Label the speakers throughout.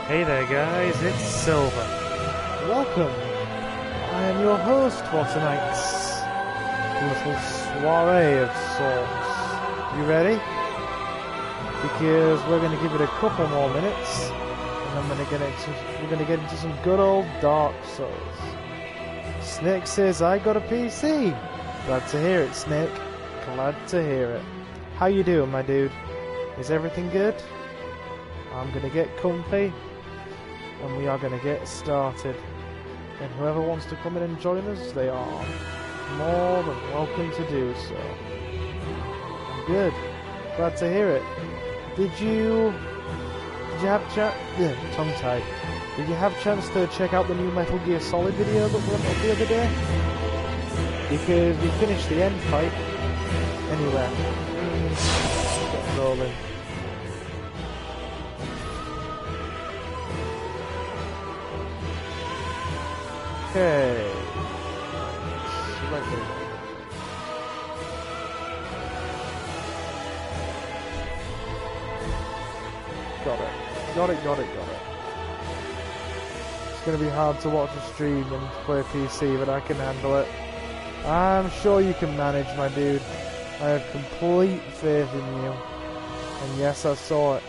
Speaker 1: Hey there guys, it's Silver. Welcome. I am your host for tonight's little soiree of sorts. You ready? Because we're going to give it a couple more minutes and we're going to get into some good old Dark Souls. Snake says, I got a PC. Glad to hear it, Snake. Glad to hear it. How you doing, my dude? Is everything good? I'm going to get comfy and we are going to get started. And whoever wants to come in and join us, they are more than welcome to do so. I'm good. Glad to hear it. Did you have tongue tied. Did you have a chance to check out the new Metal Gear Solid video that went up the other day? Because we finished the end fight. Anyway, get rolling. Okay. Right there. Got it. It's going to be hard to watch a stream and play PC, but I can handle it. I'm sure you can manage, my dude. I have complete faith in you. And yes, I saw it.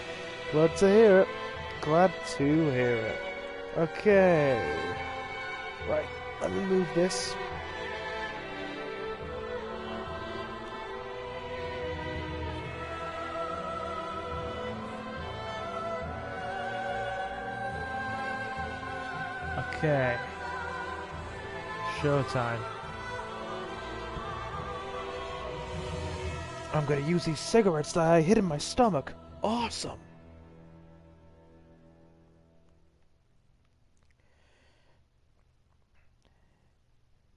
Speaker 1: Glad to hear it. Glad to hear it. Okay. Right, let me move this. Okay. Showtime. I'm gonna use these cigarettes that I hid in my stomach. Awesome.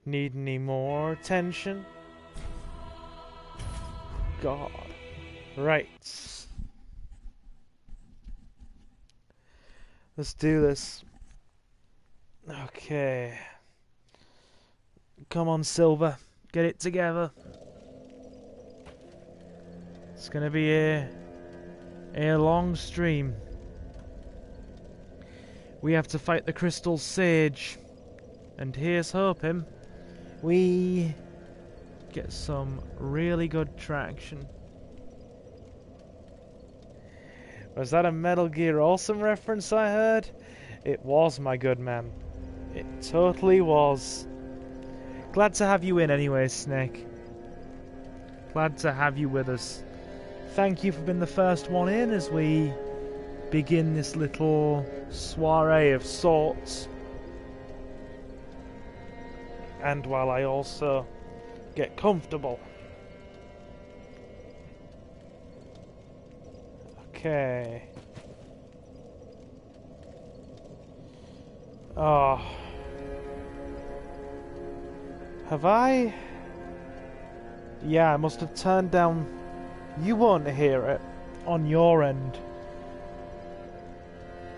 Speaker 1: Need any more attention? God. Right. Let's do this. Okay. Come on, Silver. Get it together. It's gonna be a long stream. We have to fight the Crystal Sage. And here's hoping we get some really good traction. Was that a Metal Gear Awesome reference I heard? It was, my good man. It totally was. Glad to have you in anyway, Snake. Glad to have you with us. Thank you for being the first one in as we begin this little soiree of sorts. And while I also get comfortable. Okay. Oh. Have I? Yeah, I must have turned down. You won't hear it on your end.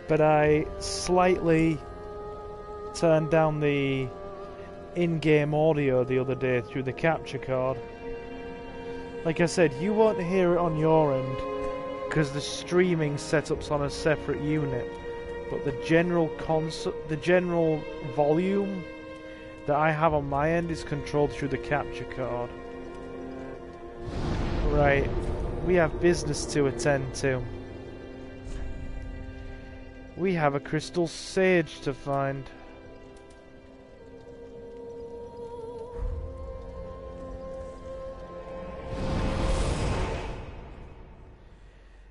Speaker 1: But I slightly turned down the in-game audio the other day through the capture card. Like I said, you won't hear it on your end because the streaming setup's on a separate unit, but the general volume that I have on my end is controlled through the capture card. Right, we have business to attend to. We have a Crystal Sage to find.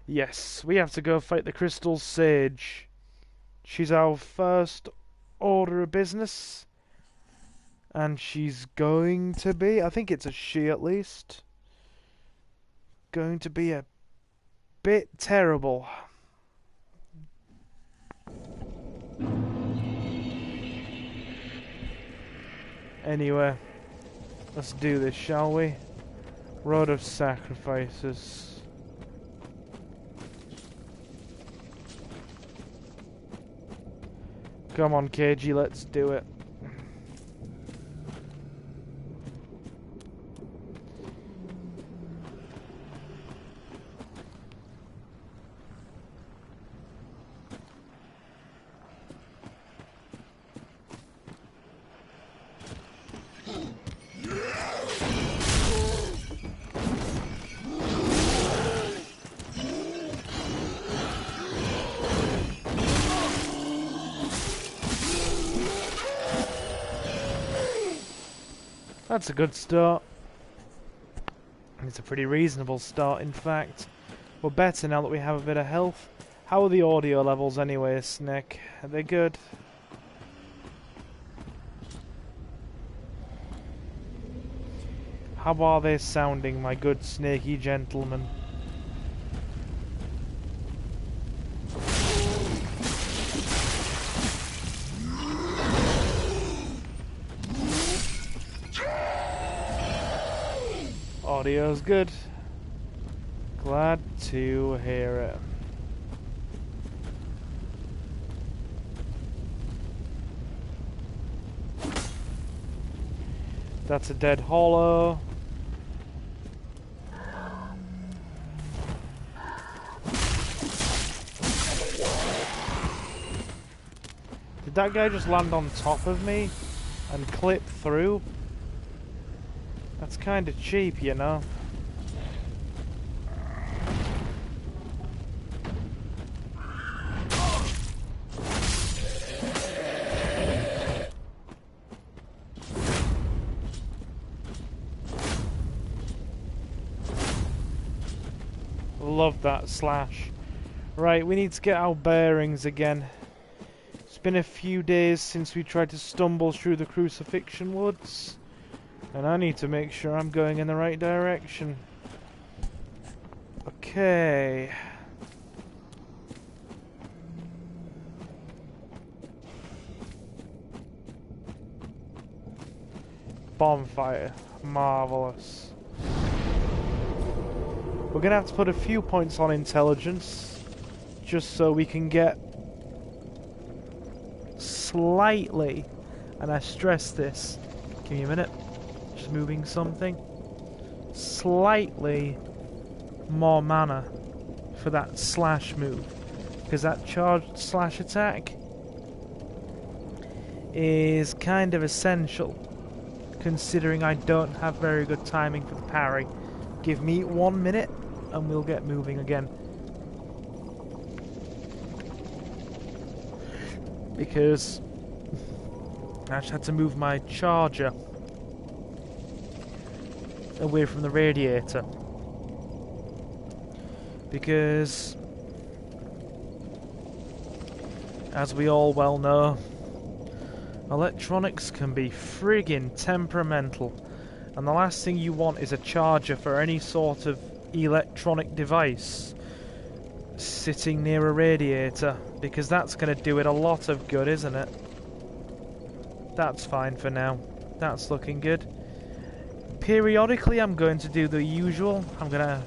Speaker 1: Yes, we have to go fight the Crystal Sage. She's our first order of business. And she's going to be, I think it's a she at least, going to be a bit terrible. Anyway, let's do this, shall we? Road of Sacrifices. Come on, KG, let's do it. That's a good start. It's a pretty reasonable start, in fact. We're better now that we have a bit of health. How are the audio levels anyway, Snick? Are they good? How are they sounding, my good snaky gentleman? Audio's good. Glad to hear it. That's a dead hollow. Did that guy just land on top of me and clip through? That's kind of cheap, you know. Love that slash. Right, we need to get our bearings again. It's been a few days since we tried to stumble through the Crucifixion Woods. And I need to make sure I'm going in the right direction. Okay. Bonfire. Marvelous. We're going to have to put a few points on intelligence, just so we can get slightly, and I stress this, give me a minute, just moving something, slightly more mana for that slash move, because that charged slash attack is kind of essential, considering I don't have very good timing for the parry. Give me 1 minute and we'll get moving again. Because I just had to move my charger away from the radiator. Because, as we all well know, electronics can be friggin' temperamental. And the last thing you want is a charger for any sort of electronic device sitting near a radiator, because that's going to do it a lot of good, isn't it? That's fine for now. That's looking good. Periodically I'm going to do the usual. I'm going to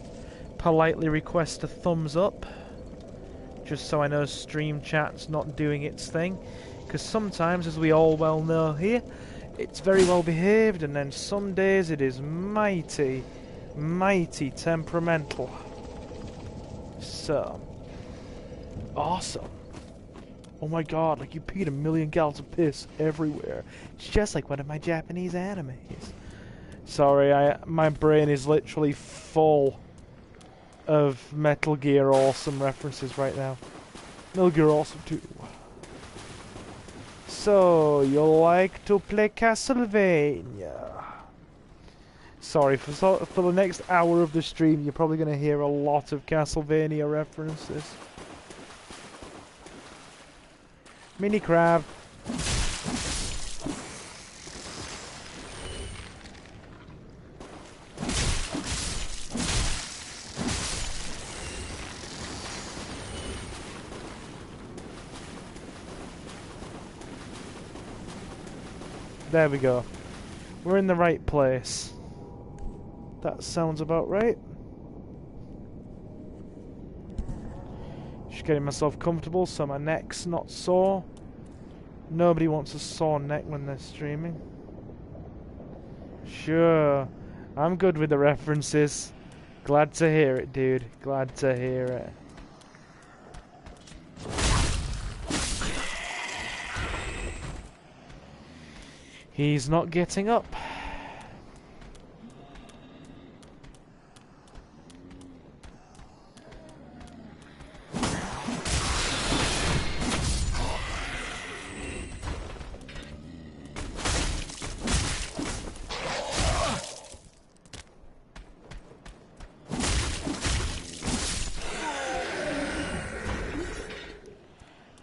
Speaker 1: politely request a thumbs up, just so I know stream chat's not doing its thing, because sometimes, as we all well know here, it's very well behaved, and then some days it is mighty, mighty temperamental. So, awesome. Oh my god, like you peed 1,000,000 gallons of piss everywhere. It's just like one of my Japanese animes. Sorry, my brain is literally full of Metal Gear Awesome references right now. Metal Gear Awesome 2. So, you like to play Castlevania? Sorry, for the next hour of the stream, you're probably going to hear a lot of Castlevania references. Mini crab. There we go. We're in the right place. That sounds about right. Just getting myself comfortable so my neck's not sore. Nobody wants a sore neck when they're streaming. Sure. I'm good with the references. Glad to hear it, dude. Glad to hear it. He's not getting up.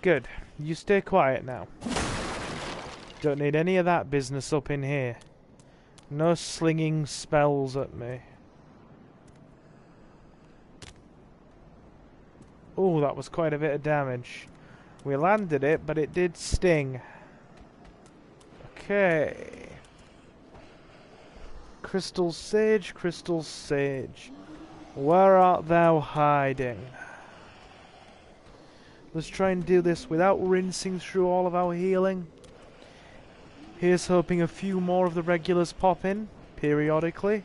Speaker 1: Good. You stay quiet now. Don't need any of that business up in here. No slinging spells at me. Oh, that was quite a bit of damage. We landed it, but it did sting. Okay. Crystal Sage, Crystal Sage. Where art thou hiding? Let's try and do this without rinsing through all of our healing. Here's hoping a few more of the regulars pop in, periodically.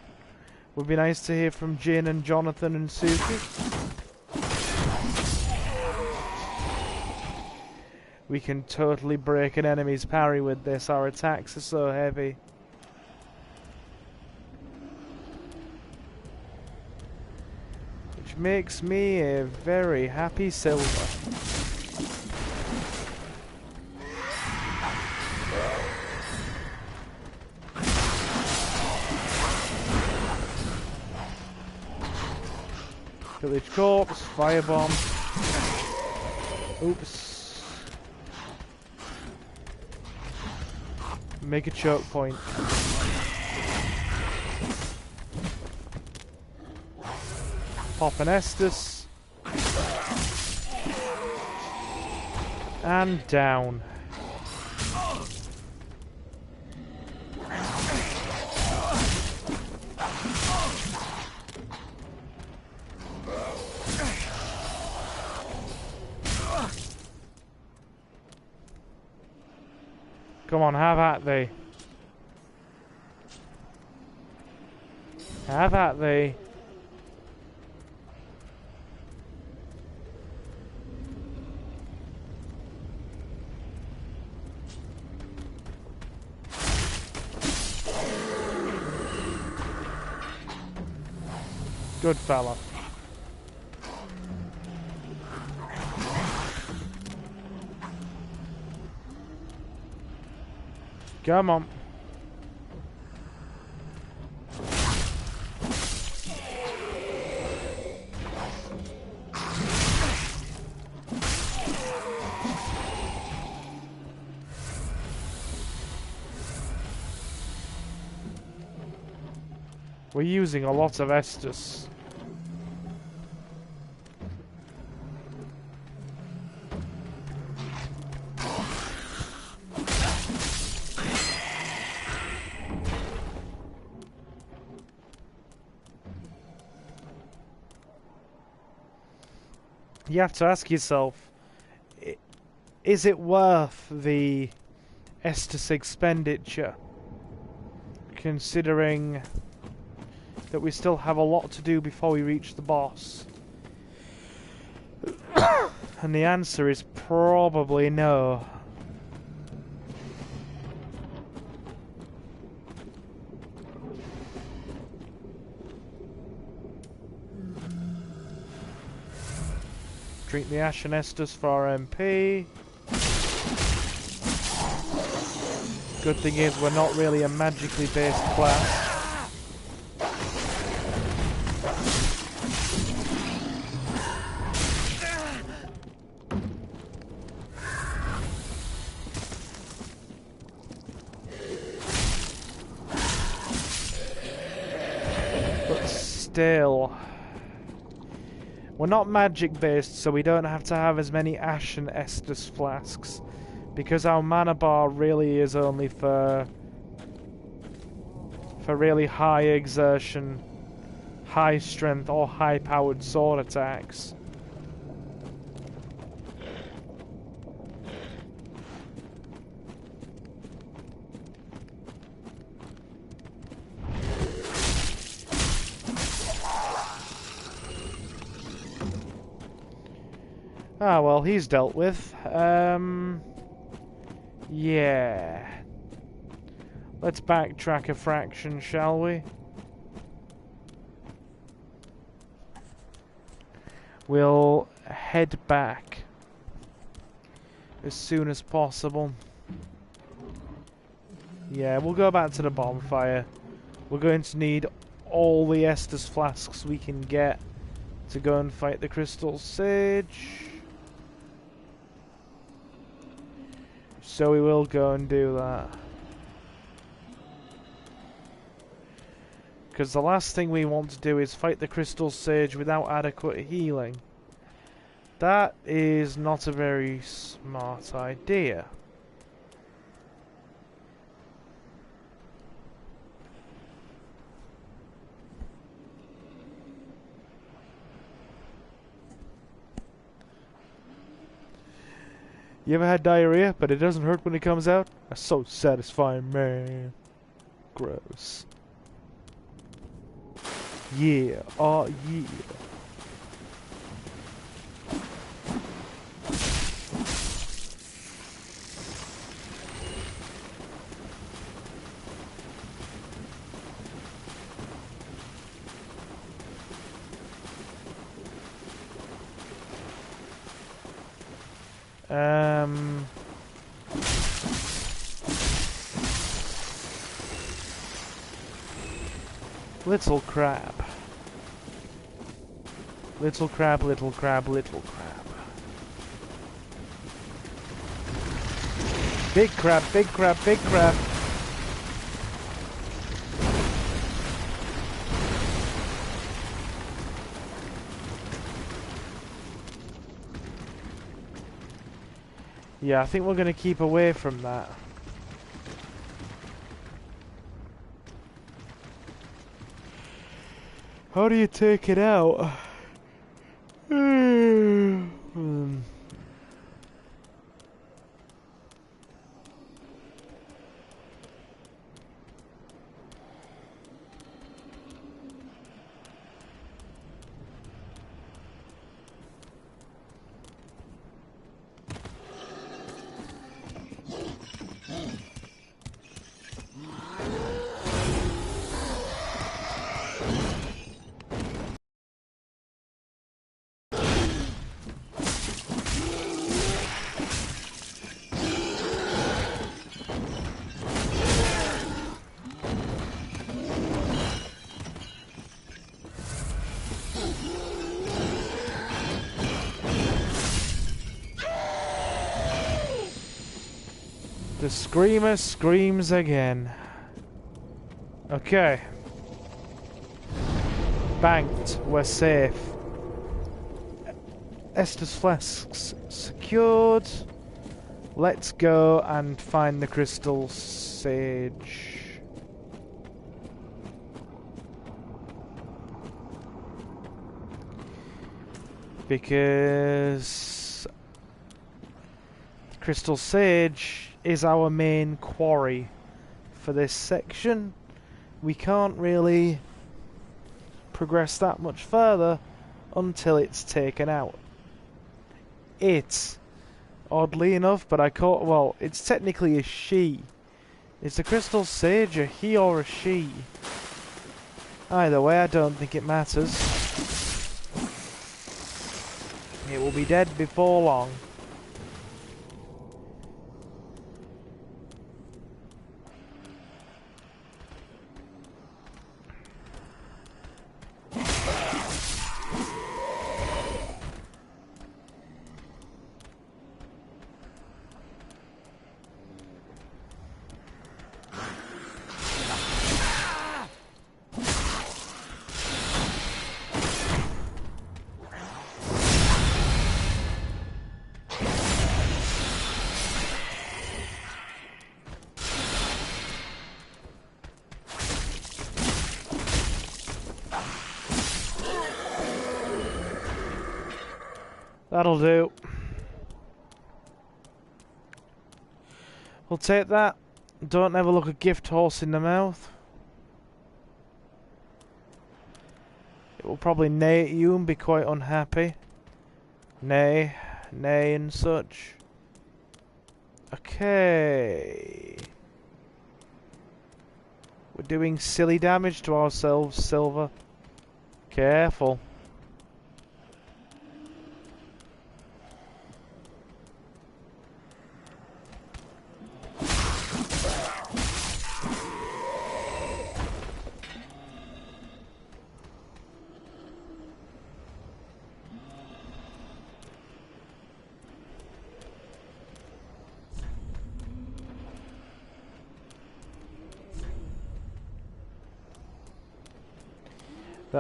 Speaker 1: Would be nice to hear from Jin and Jonathan and Suki. We can totally break an enemy's parry with this, our attacks are so heavy. Which makes me a very happy silver. Village corpse, firebomb. Oops. Make a choke point. Pop an Estus. And down. Come on, have at thee. Have at thee. Good fella. Come on. We're using a lot of Estus. You have to ask yourself, is it worth the Estus expenditure, considering that we still have a lot to do before we reach the boss? And the answer is probably no. Drink the Ashen Estus for MP. Good thing is we're not really a magically based class. But still, we're not magic based, so we don't have to have as many Ashen Estus flasks, because our mana bar really is only for really high exertion, high strength or high powered sword attacks. Ah, well, he's dealt with. Yeah. Let's backtrack a fraction, shall we? We'll head back as soon as possible. Yeah, we'll go back to the bonfire. We're going to need all the Estus flasks we can get to go and fight the Crystal Sage. So we will go and do that. Because the last thing we want to do is fight the Crystal Sage without adequate healing. That is not a very smart idea. You ever had diarrhea, but it doesn't hurt when it comes out? That's so satisfying, man. Gross. Yeah, oh yeah. Little crab. Little crab, little crab, little crab. Big crab, big crab, big crab. Yeah, I think we're going to keep away from that. How do you take it out? The screamer screams again. Okay. Banked. We're safe. Estus flasks secured. Let's go and find the Crystal Sage. Because Crystal Sage is our main quarry for this section. We can't really progress that much further until it's taken out. It, oddly enough, but I caught, well, it's technically a she. Is the Crystal Sage a he or a she? Either way, I don't think it matters. It will be dead before long. That'll do. We'll take that. Don't ever look a gift horse in the mouth. It will probably neigh at you and be quite unhappy. Neigh and such. Okay. We're doing silly damage to ourselves, Silver. Careful.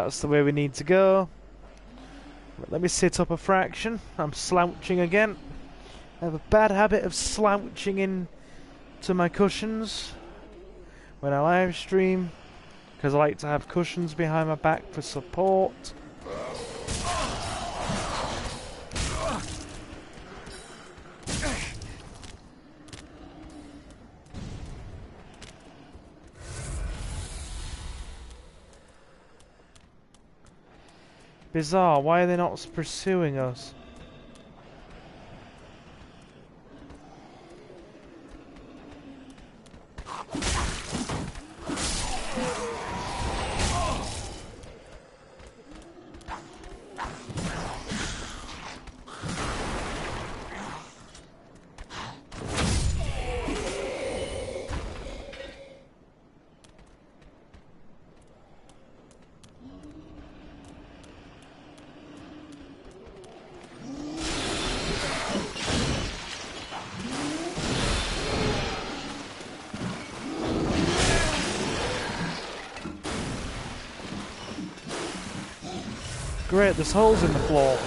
Speaker 1: That's the way we need to go. Let me sit up a fraction. I'm slouching again. I have a bad habit of slouching into my cushions when I live stream, because I like to have cushions behind my back for support. Bizarre, why are they not pursuing us? Great, there's holes in the floor.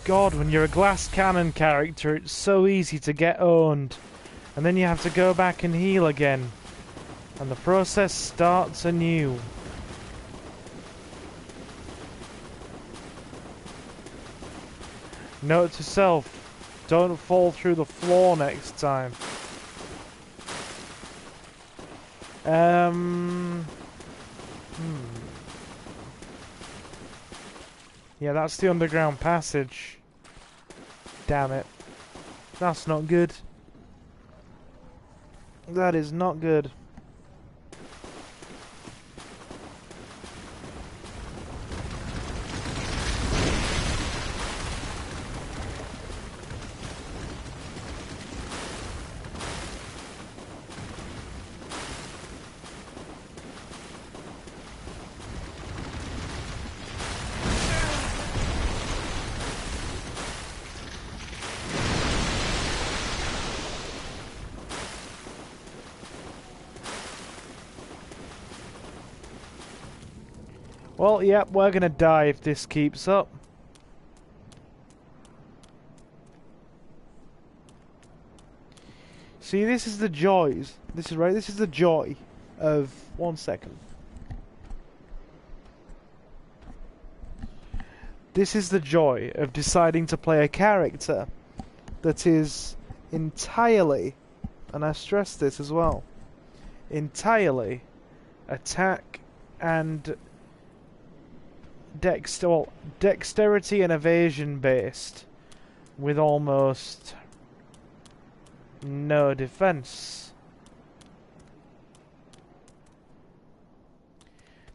Speaker 1: God, when you're a glass cannon character, it's so easy to get owned. And then you have to go back and heal again. And the process starts anew. Note to self, don't fall through the floor next time. Yeah, that's the underground passage. Damn it. That's not good. That is not good. Well, yep, we're gonna die if this keeps up. See, this is the joys. This is right, this is the joy of... 1 second. This is the joy of deciding to play a character that is entirely, and I stress this as well, entirely attack and dexterity and evasion based, with almost no defense.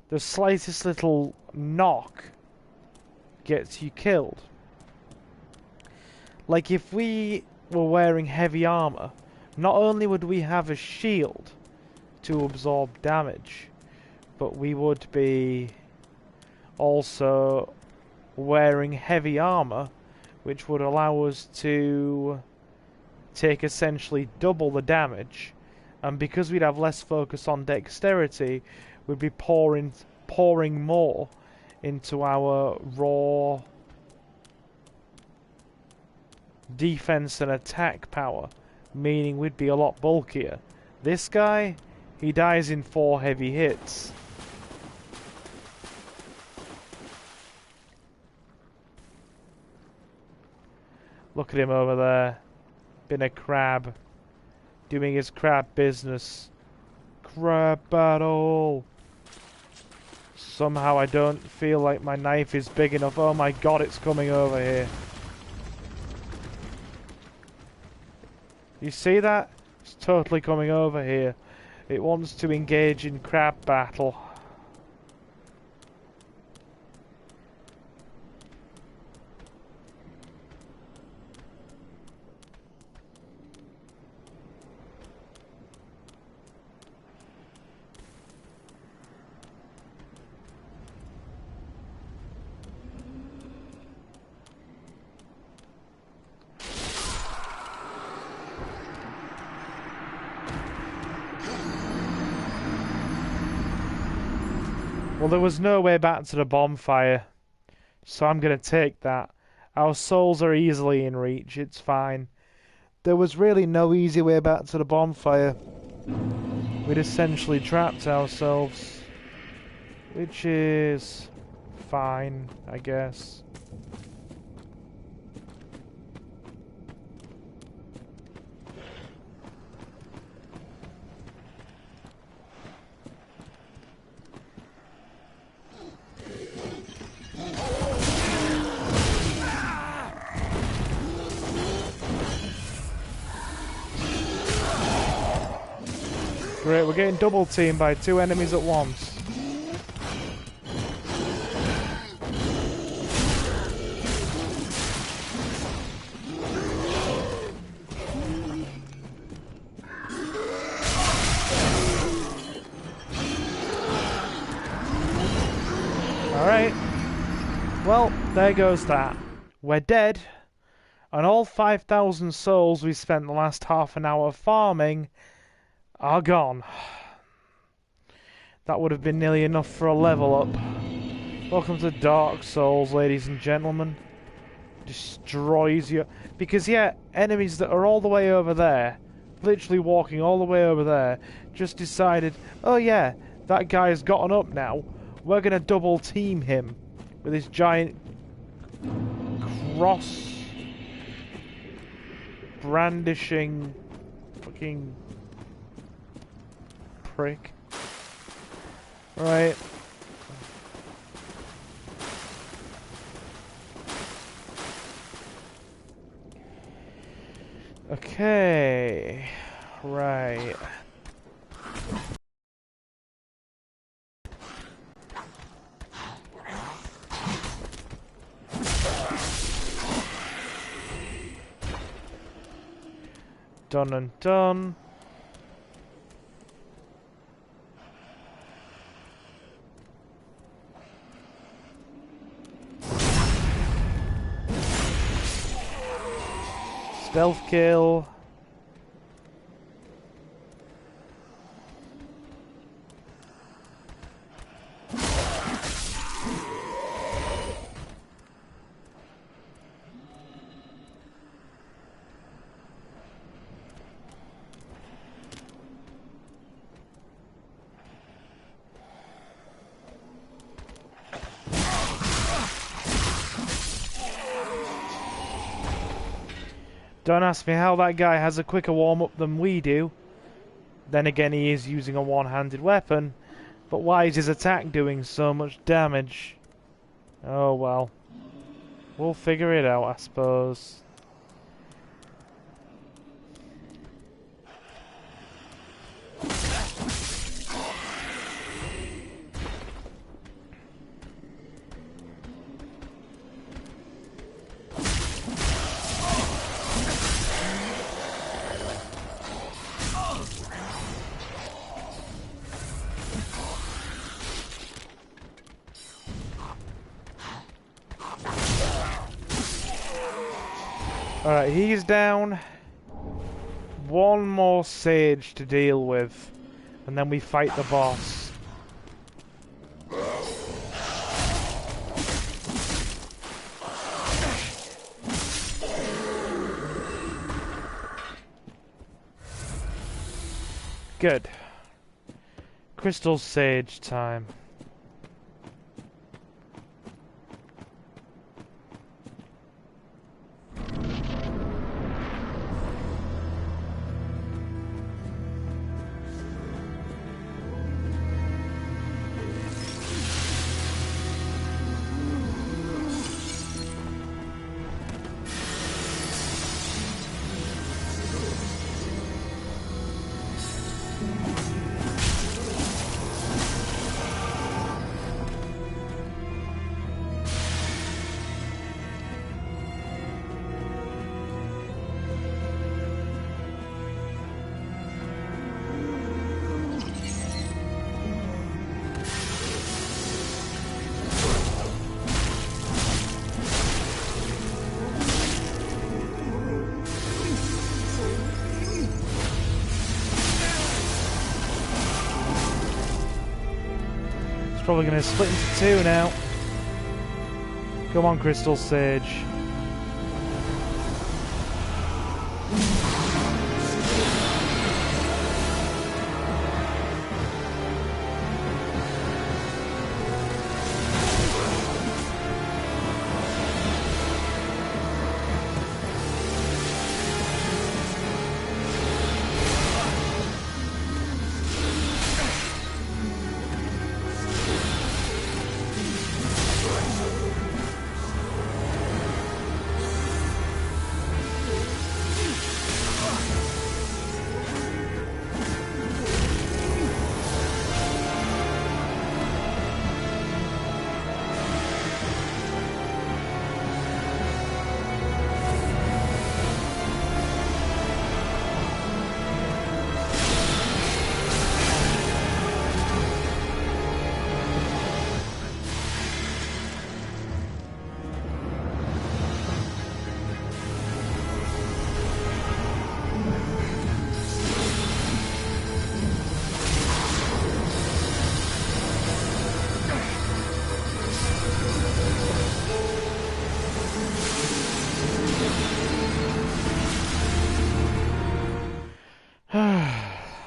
Speaker 1: The slightest little knock gets you killed. Like if we were wearing heavy armor, not only would we have a shield to absorb damage, but we would be also wearing heavy armor, which would allow us to take essentially double the damage, and because we'd have less focus on dexterity, we'd be pouring more into our raw defense and attack power, meaning we'd be a lot bulkier. This guy, he dies in 4 heavy hits. Look at him over there, being a crab, doing his crab business. Crab battle! Somehow I don't feel like my knife is big enough. Oh my god, it's coming over here. You see that? It's totally coming over here. It wants to engage in crab battle. Well, there was no way back to the bonfire, so I'm gonna take that. Our souls are easily in reach, it's fine. There was really no easy way back to the bonfire. We'd essentially trapped ourselves, which is fine, I guess. Great, we're getting double teamed by 2 enemies at once. Alright. Well, there goes that. We're dead. And all 5,000 souls we spent the last half an hour farming are gone. That would have been nearly enough for a level up. Welcome to Dark Souls, ladies and gentlemen. Destroys you. Because, yeah, enemies that are all the way over there, literally walking all the way over there, just decided, oh yeah, that guy's gotten up now. We're going to double team him with this giant cross brandishing fucking prick. Right. Okay. Right. Done and done. Stealth kill. Don't ask me how that guy has a quicker warm-up than we do. Then again, he is using a one-handed weapon. But why is his attack doing so much damage? Oh well. We'll figure it out, I suppose. Alright, he's down. One more sage to deal with. And then we fight the boss. Good. Crystal sage time. probably going to split into two now. Come on, Crystal Sage.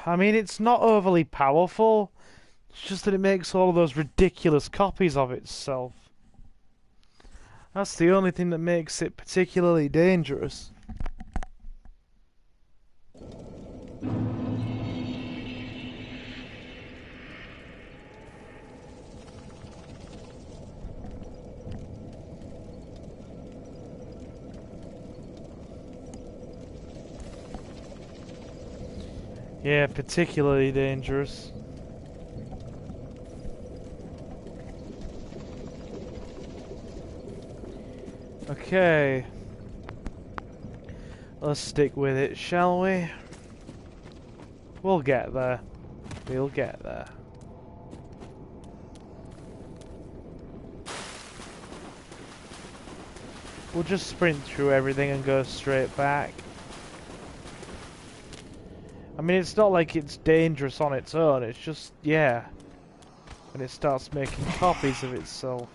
Speaker 1: I mean, it's not overly powerful, it's just that it makes all of those ridiculous copies of itself. That's the only thing that makes it particularly dangerous. Yeah, particularly dangerous. Okay. Let's stick with it, shall we? We'll get there. We'll get there. We'll just sprint through everything and go straight back. I mean, it's not like it's dangerous on its own, it's just, yeah, when it starts making copies of itself.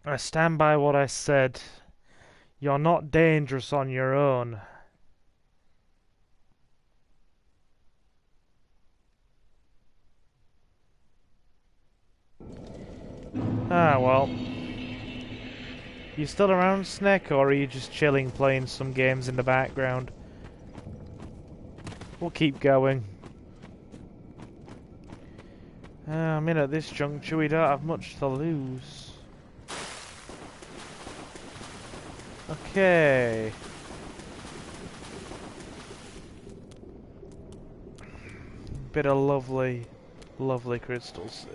Speaker 1: I stand by what I said. You're not dangerous on your own. Ah, well. You still around, Snick, or are you just chilling playing some games in the background? We'll keep going. I mean, at this juncture, we don't have much to lose. Okay. Bit of lovely, lovely crystals.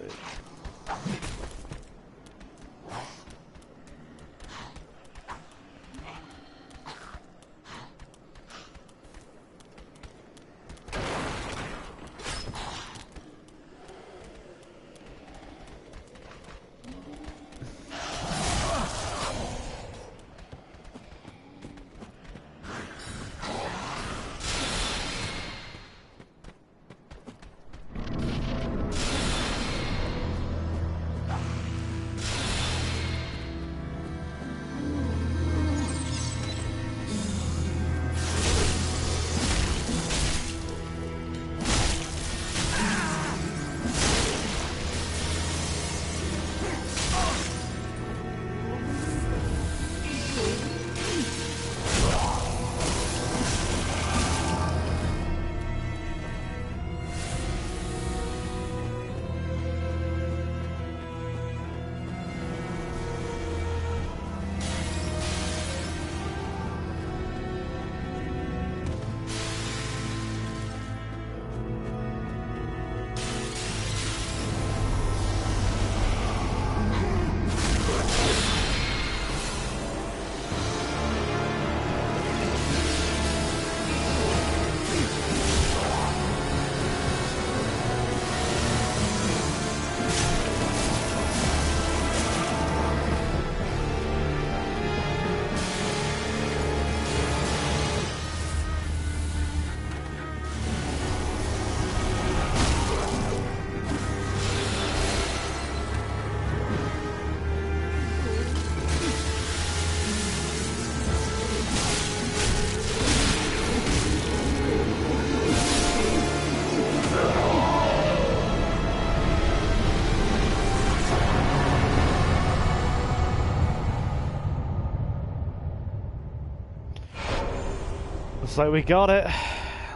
Speaker 1: Looks like we got it.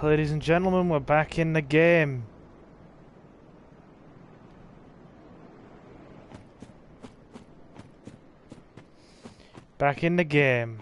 Speaker 1: Ladies and gentlemen, we're back in the game. Back in the game.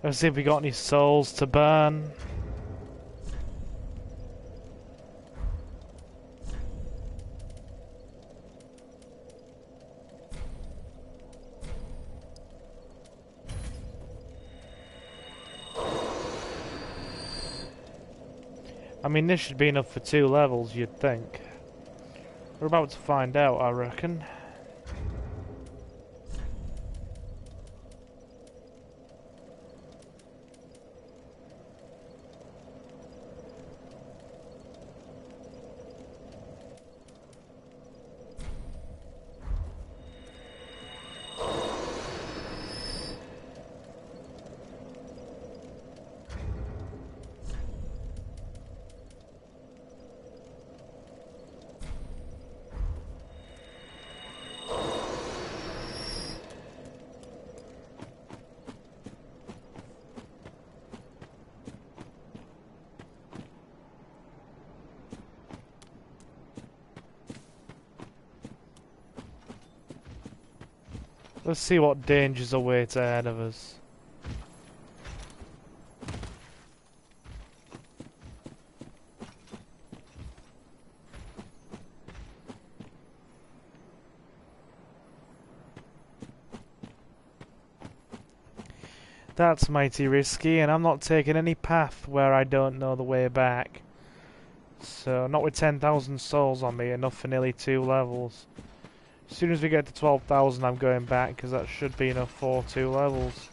Speaker 1: Let's see if we got any souls to burn. I mean, this should be enough for 2 levels, you'd think. We're about to find out, I reckon. Let's see what dangers await ahead of us. That's mighty risky, and I'm not taking any path where I don't know the way back. So, not with 10,000 souls on me, enough for nearly 2 levels. As soon as we get to 12,000, I'm going back, because that should be enough for 2 levels.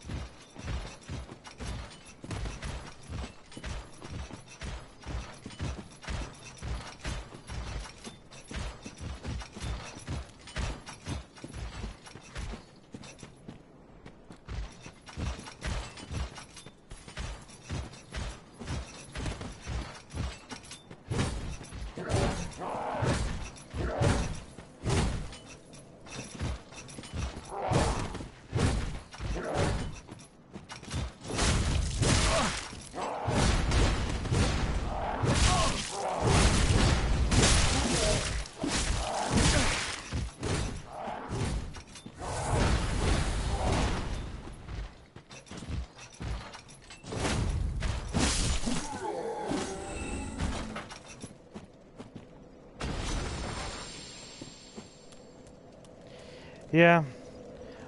Speaker 1: Yeah,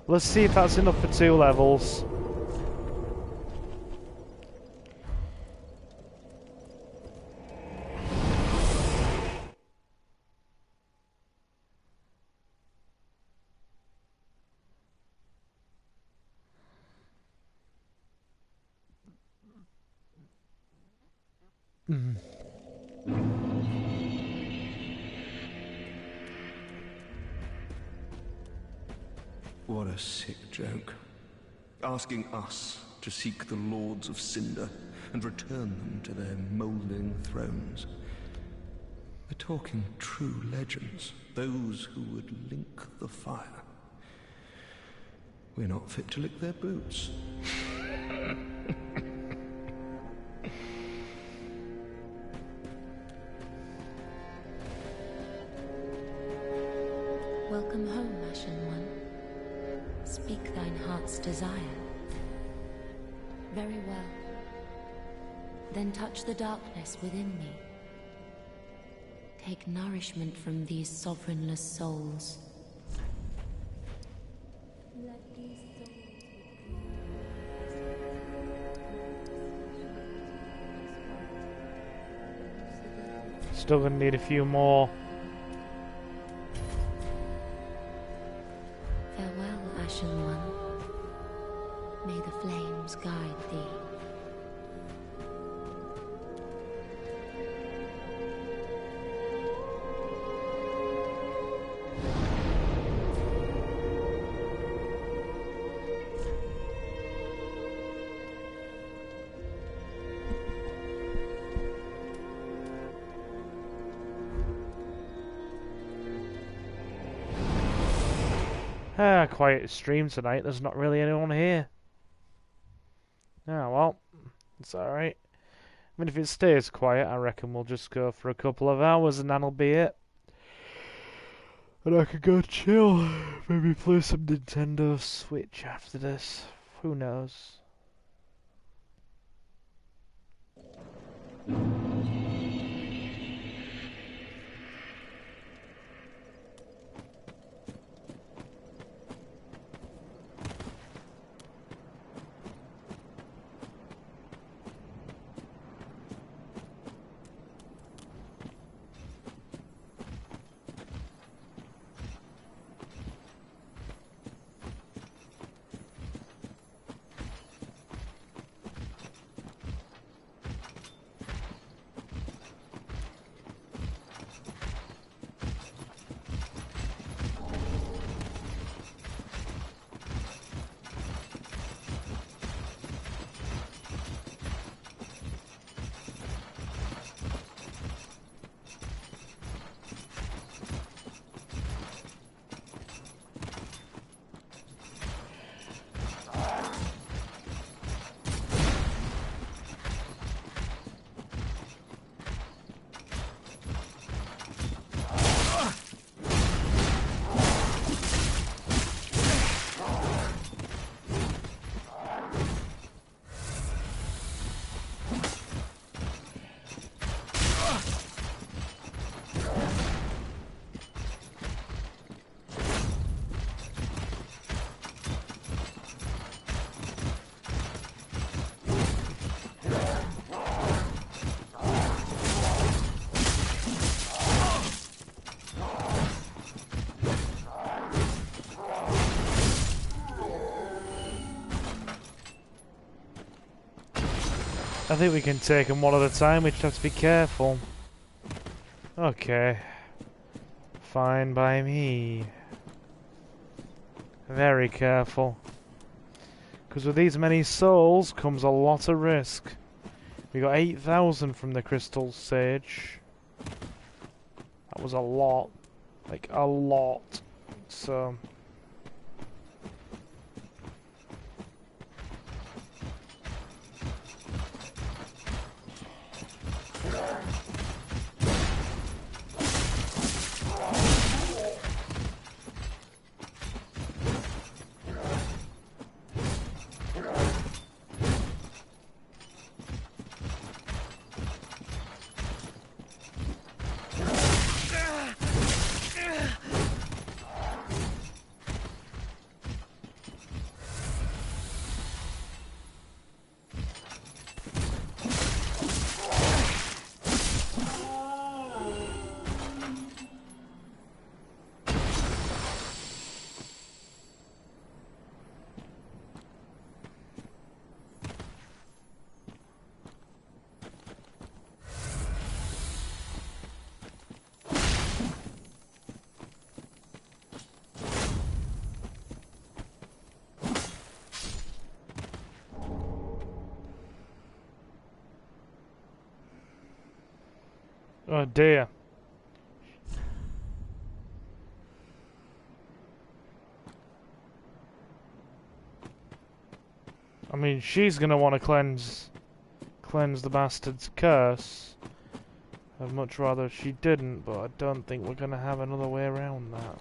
Speaker 1: let's see if that's enough for 2 levels.
Speaker 2: What a sick joke. Asking us to seek the Lords of Cinder and return them to their moulding thrones. We're talking true legends, those who would link the fire. We're not fit to lick their boots.
Speaker 3: Welcome home, Ashen One. Speak thine heart's desire. Very well. Then touch the darkness within me. Take nourishment from these sovereignless souls. Let these
Speaker 1: Still gonna need a few more.
Speaker 3: Farewell, Ashen One. May the flames guide thee.
Speaker 1: Quiet stream tonight, there's not really anyone here. Oh well, it's alright. I mean, if it stays quiet, I reckon we'll just go for a couple of hours and that'll be it. And I could go chill, maybe play some Nintendo Switch after this. Who knows? I think we can take them one at a time, we just have to be careful. Okay. Fine by me. Very careful. Because with these many souls comes a lot of risk. We got 8,000 from the Crystal Sage. That was a lot. Like, a lot. So... Oh dear. I mean, she's gonna want to cleanse the bastard's curse. I'd much rather she didn't, but I don't think we're gonna have another way around that.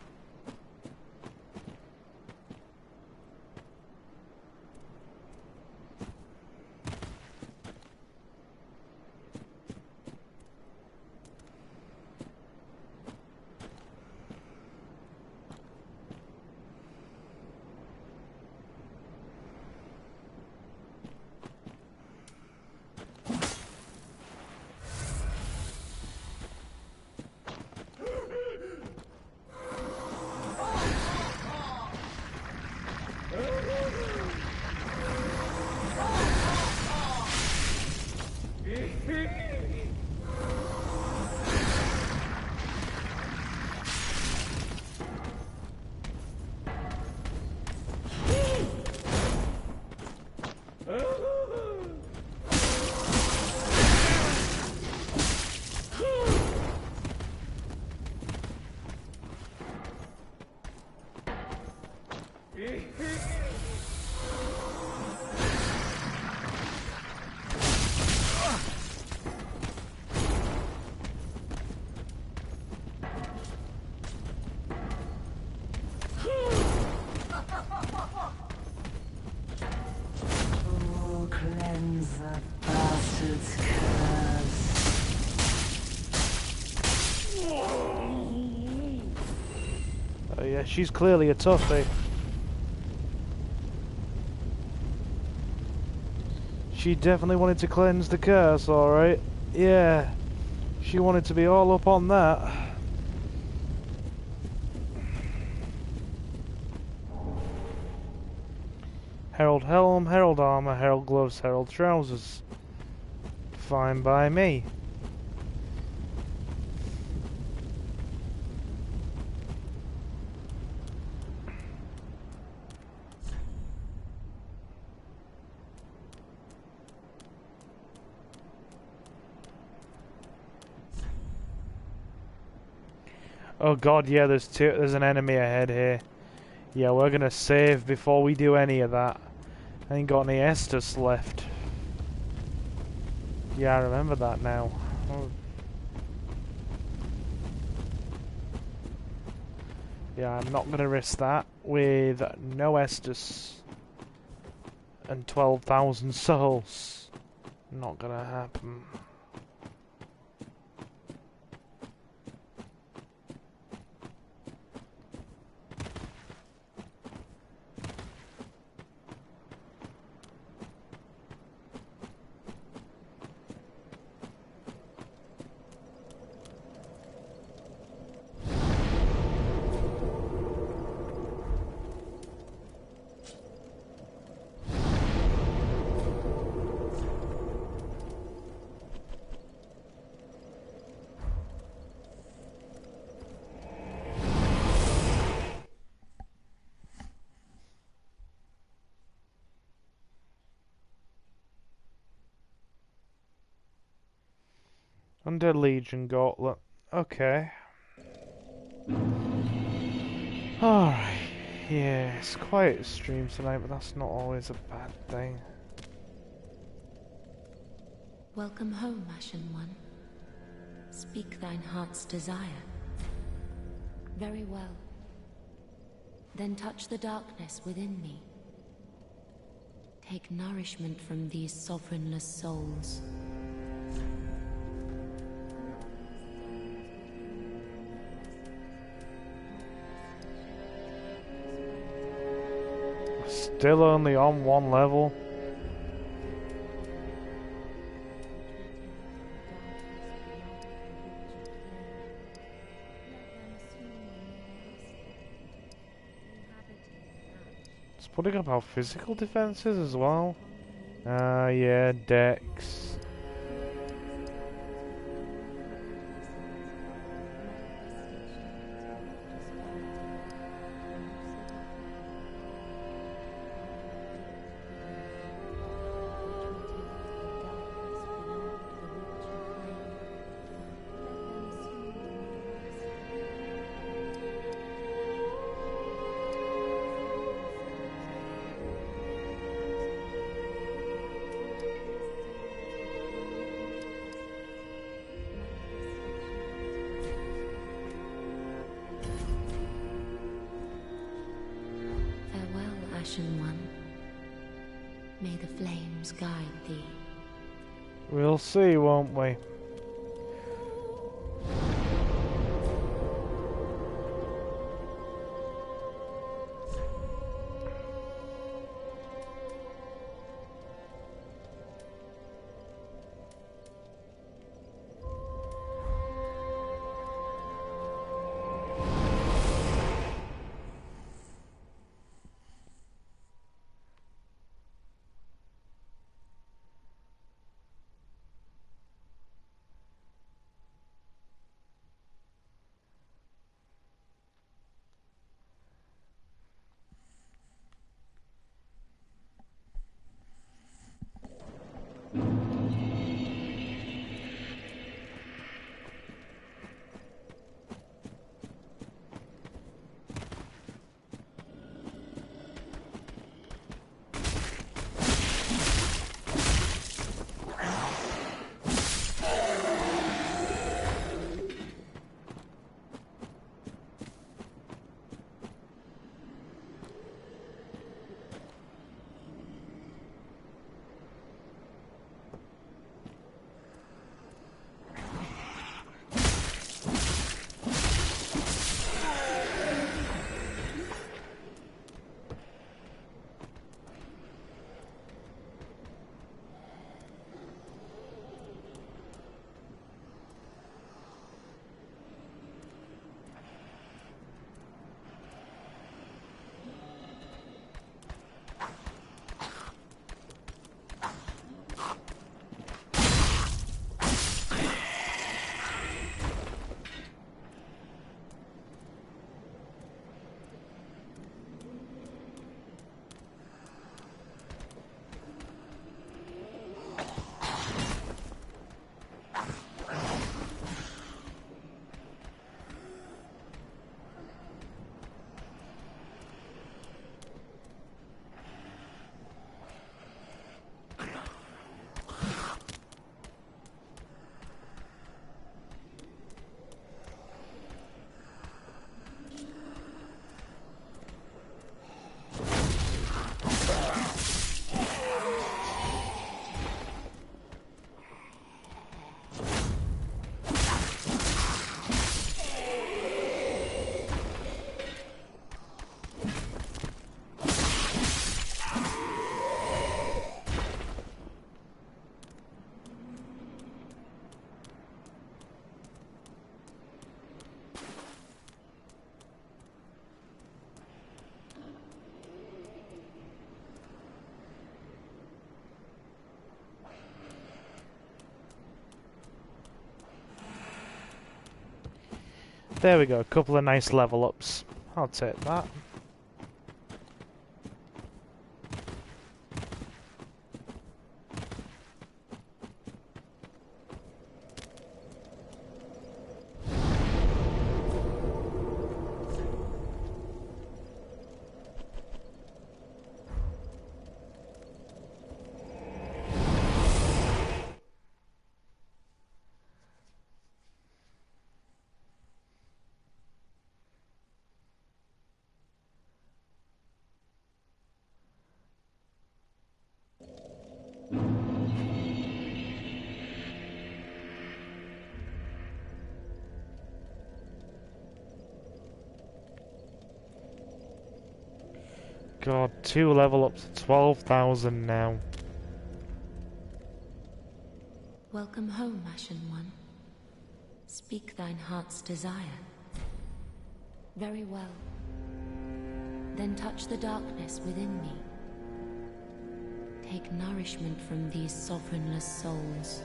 Speaker 1: Oh yeah, she's clearly a toughie. She definitely wanted to cleanse the curse, alright. Yeah, she wanted to be all up on that. Herald helm, herald armor, herald gloves, herald trousers. Fine by me. Oh god, yeah, there's an enemy ahead here. Yeah, we're gonna save before we do any of that. I ain't got any Estus left. Yeah, I remember that now. Oh. Yeah, I'm not gonna risk that with no Estus and 12,000 souls. Not gonna happen. Undead Legion Gauntlet. Okay. Alright. Yeah, it's quiet stream tonight, but that's not always a bad thing.
Speaker 3: Welcome home, Ashen One. Speak thine heart's desire. Very well. Then touch the darkness within me. Take nourishment from these sovereignless souls.
Speaker 1: Still only on one level. It's putting up our physical defenses as well. Yeah, Dex.
Speaker 3: Ashen One, may the flames guide thee.
Speaker 1: We'll see, won't we? There we go, a couple of nice level ups. I'll take that. God, 2 level up to 12,000 now.
Speaker 3: Welcome home, Ashen One. Speak thine heart's desire. Very well. Then touch the darkness within me. Take nourishment from these sovereignless souls.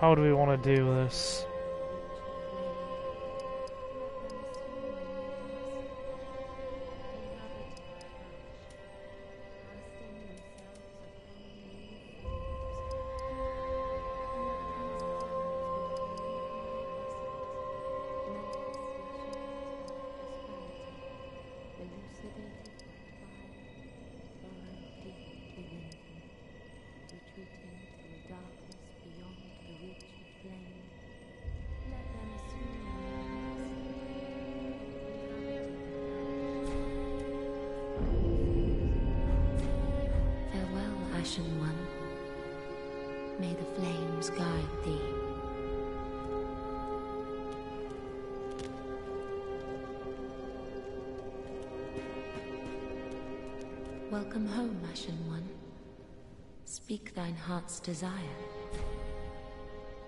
Speaker 1: How do we want to do this?
Speaker 3: Ashen One, may the flames guide thee. Welcome home, Ashen One. Speak thine heart's desire.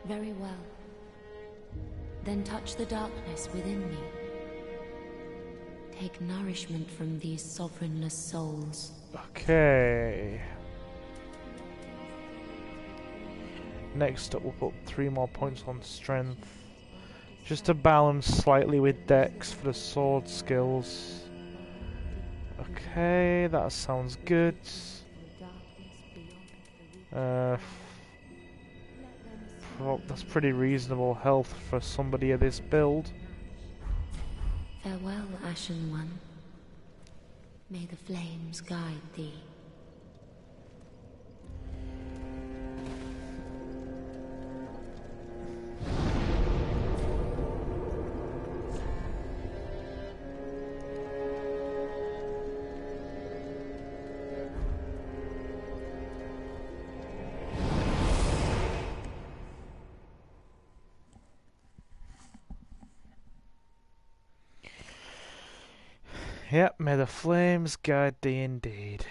Speaker 3: Very well. Then touch the darkness within me. Take nourishment from these sovereignless souls.
Speaker 1: Okay. Next up, we'll put 3 more points on strength, just to balance slightly with dex for the sword skills. Okay, that sounds good. That's pretty reasonable health for somebody of this build.
Speaker 3: Farewell, Ashen One. May the flames guide thee.
Speaker 1: Yep, may the flames guide thee indeed.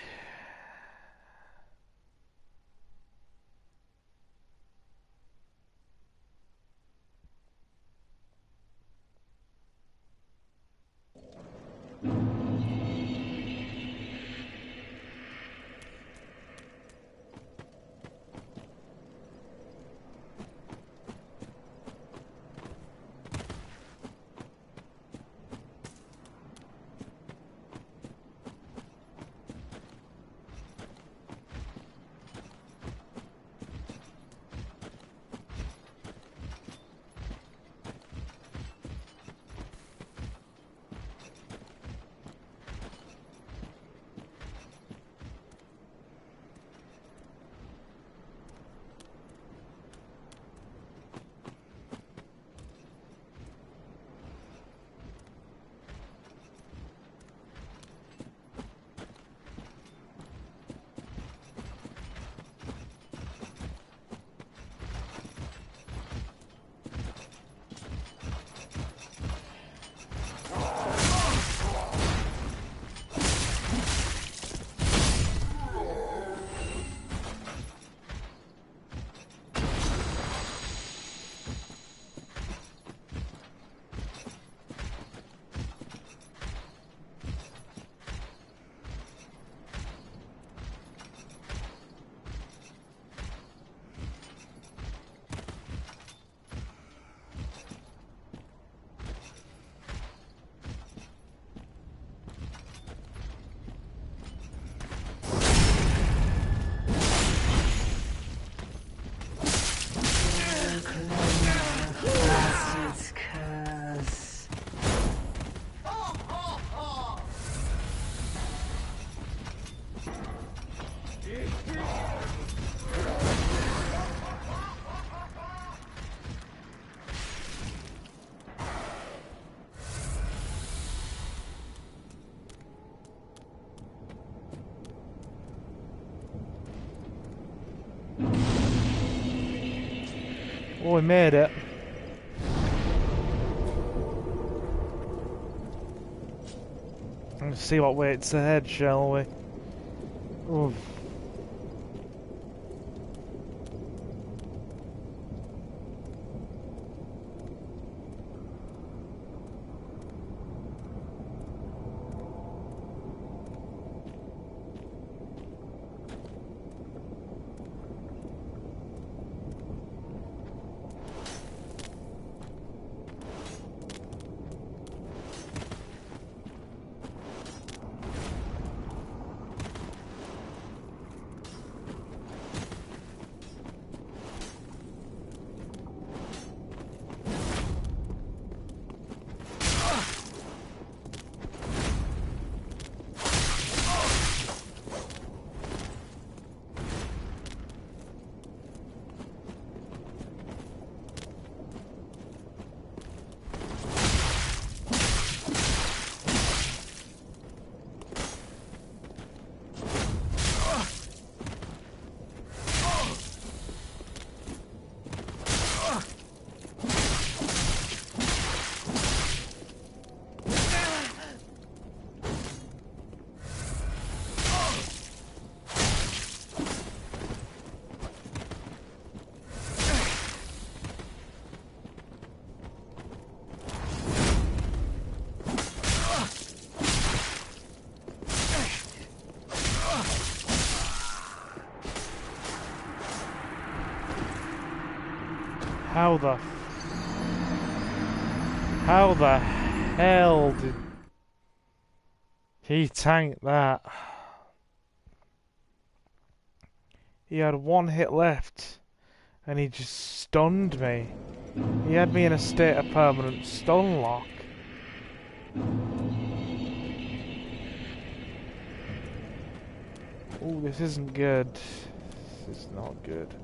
Speaker 1: Oh, we made it. Let's see what waits ahead, shall we? Oof. How the hell did he tank that? He had one hit left and he just stunned me. He had me in a state of permanent stun lock. Oh, this isn't good. This is not good.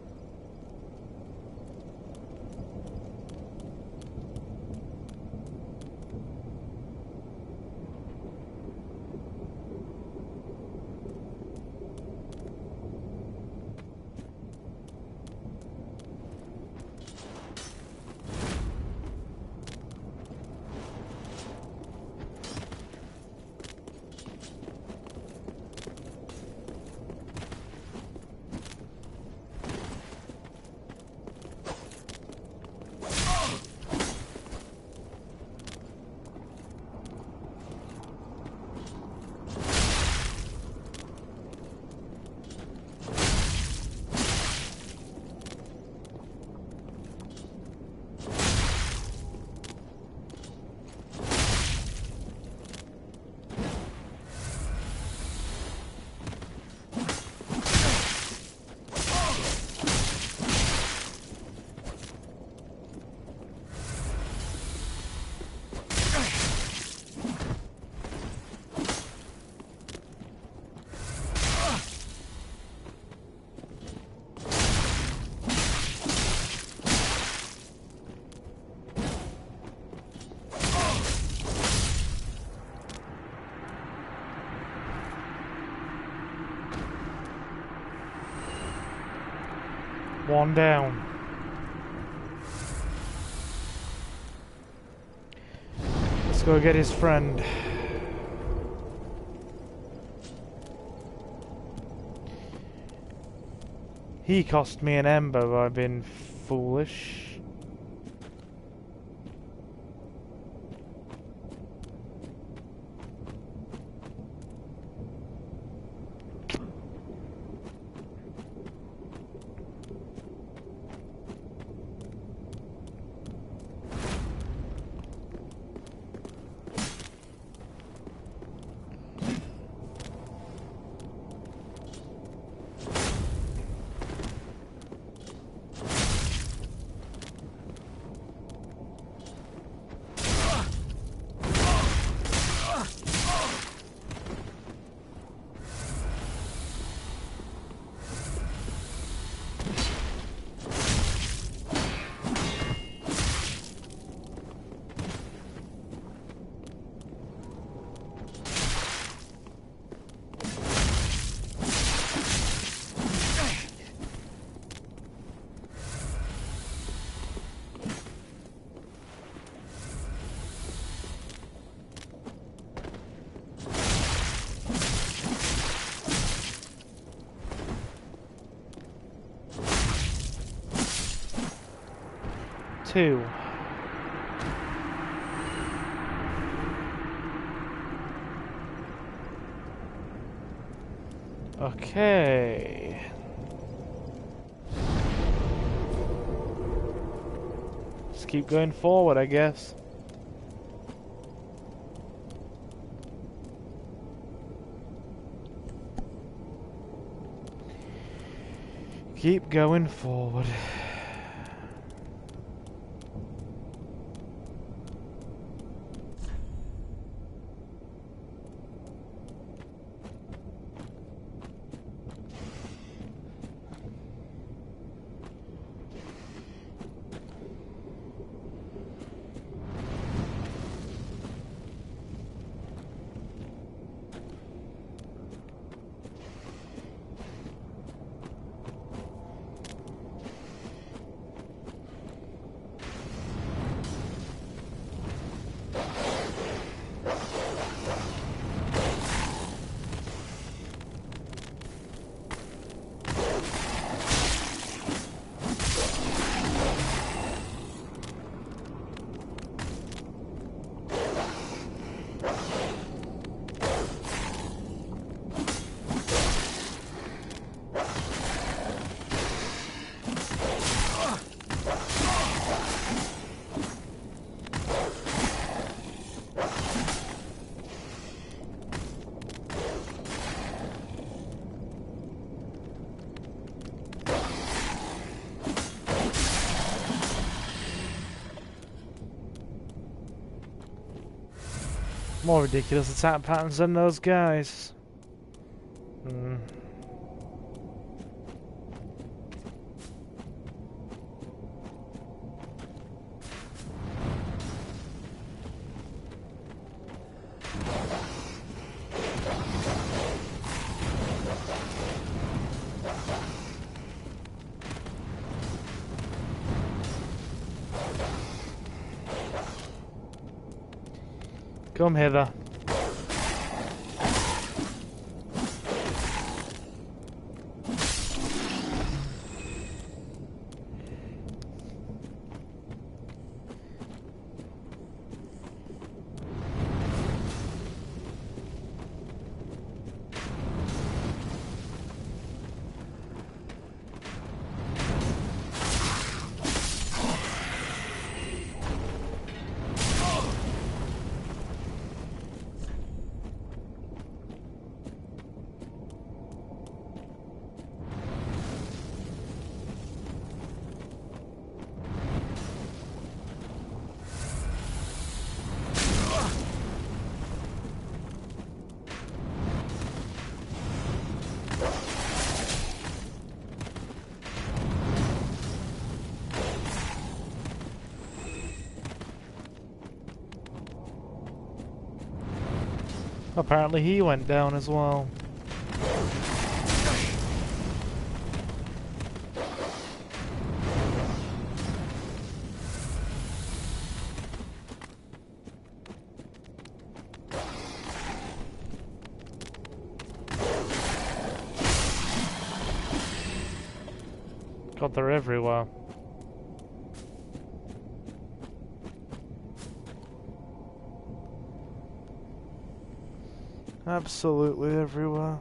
Speaker 1: One down. Let's go get his friend. He cost me an ember by being foolish. 2. Okay. Just keep going forward, I guess. Keep going forward. More ridiculous attack patterns than those guys. Come hither. Apparently he went down as well. God, they're everywhere. Absolutely everywhere.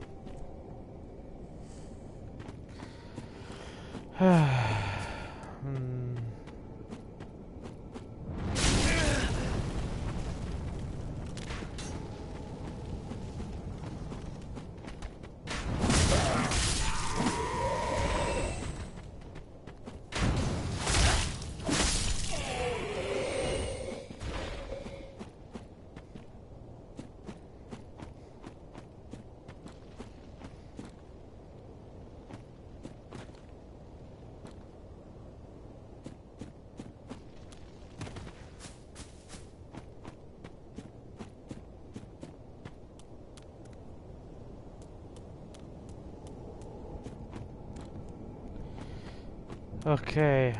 Speaker 1: Okay.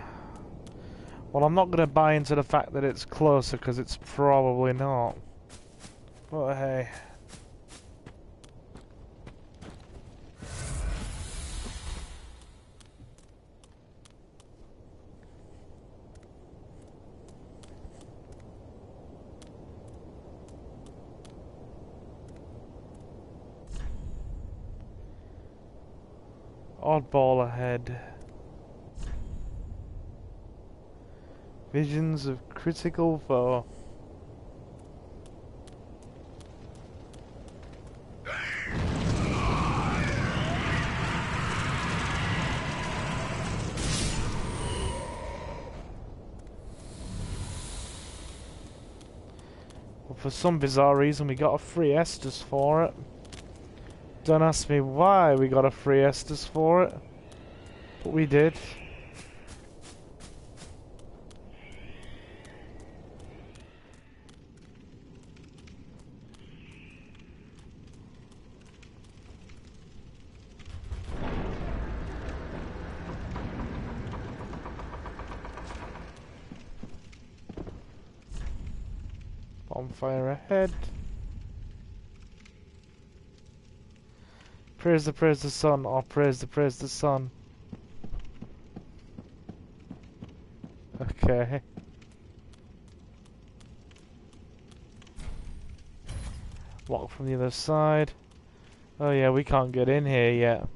Speaker 1: Well, I'm not going to buy into the fact that it's closer, because it's probably not. But hey. Oddball ahead. Visions of critical foe. Well, for some bizarre reason we got a free Estus for it. Don't ask me why we got a free Estus for it, but we did. Bonfire ahead. Praise the sun, or praise the sun. Okay. Lock from the other side. Oh yeah, we can't get in here yet.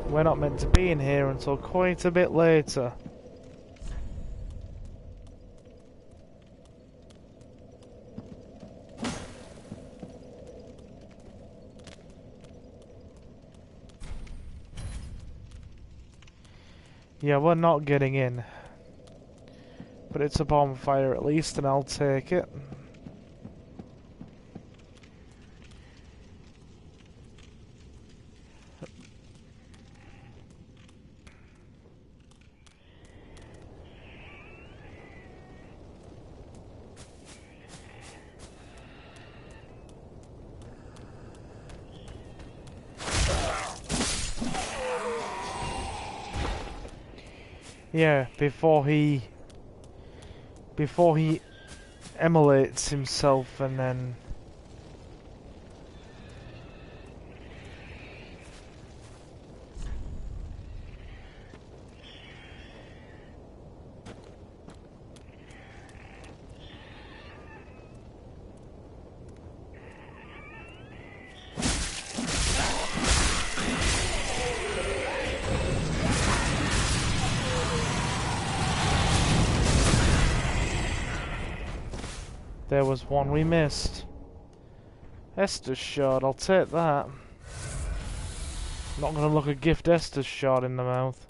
Speaker 1: We're not meant to be in here until quite a bit later. Yeah, we're not getting in. But it's a bonfire at least, and I'll take it. Yeah, before he emulates himself and then there was one we missed. Estus shard, I'll take that. Not gonna look a gift Estus shard in the mouth.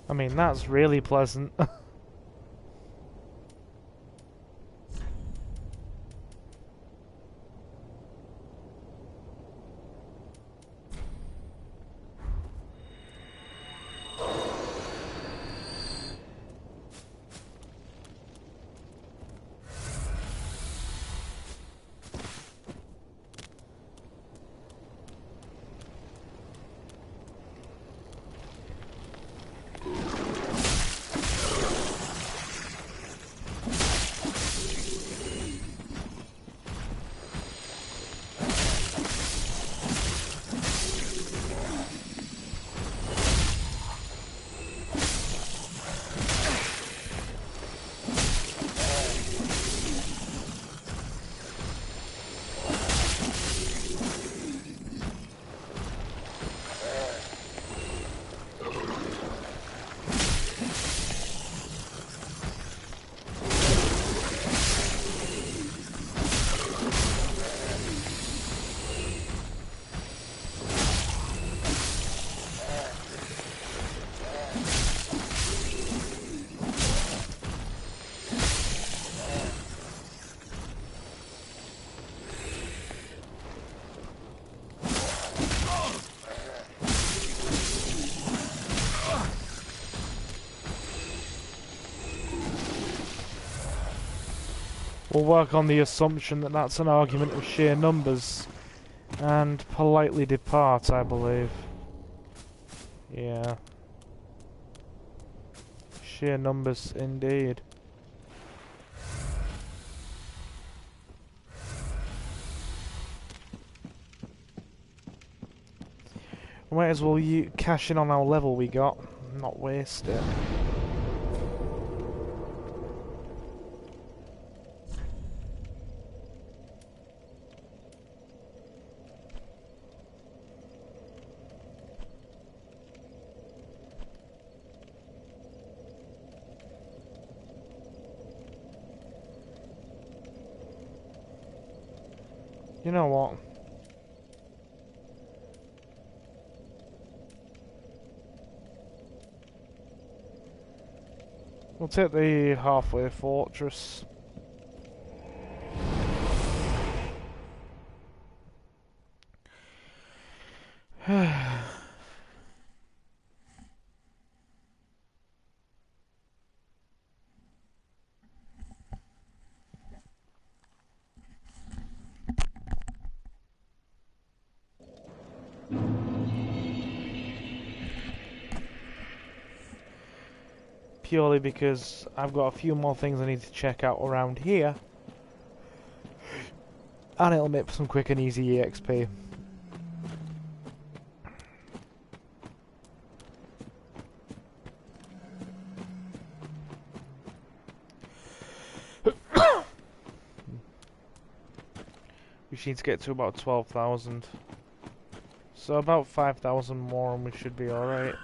Speaker 1: I mean, that's really pleasant. We'll work on the assumption that that's an argument of sheer numbers, and politely depart, I believe. Yeah. Sheer numbers, indeed. We might as well cash in on our level we got, not waste it. You know what? We'll take the halfway fortress. Purely because I've got a few more things I need to check out around here. And it'll make for some quick and easy EXP. We need to get to about 12,000. So about 5,000 more and we should be alright.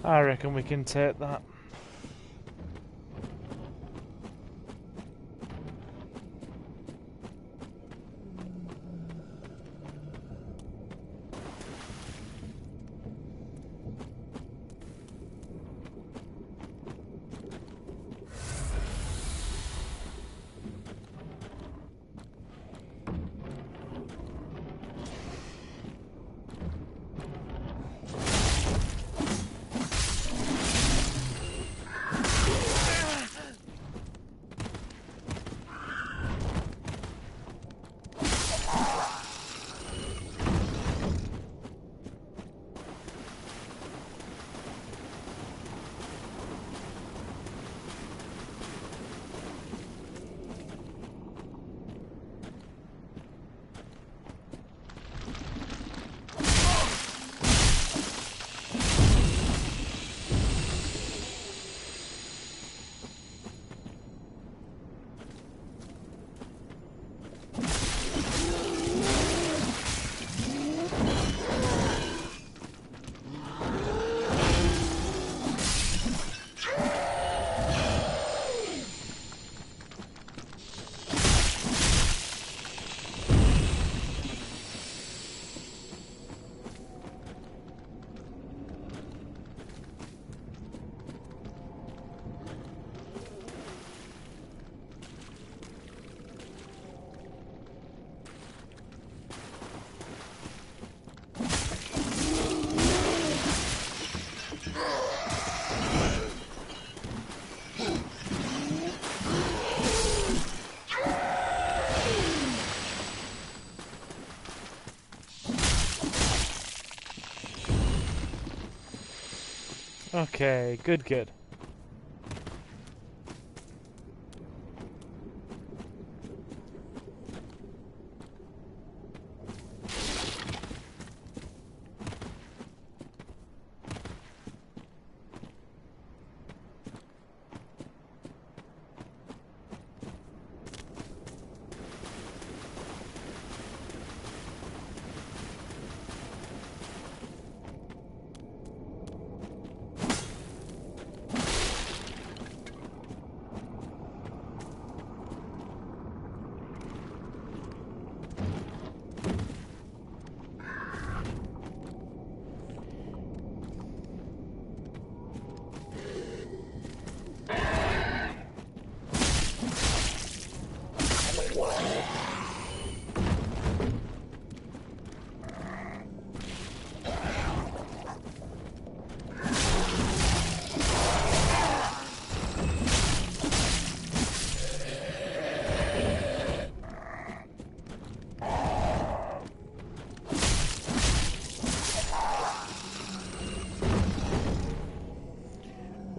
Speaker 1: I reckon we can take that. Okay, good, good.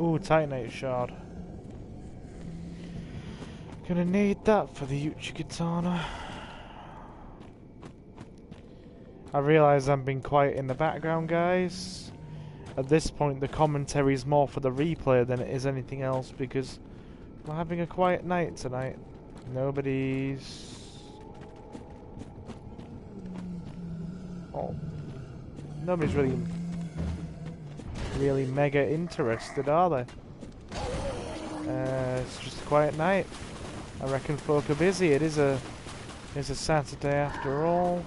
Speaker 1: Ooh, Titanite shard. Gonna need that for the Uchigatana. I realise I'm being quiet in the background, guys. At this point, the commentary is more for the replay than it is anything else because we're having a quiet night tonight. Nobody's... Oh. Nobody's really mega interested, are they? It's just a quiet night. I reckon folk are busy. It's a Saturday after all.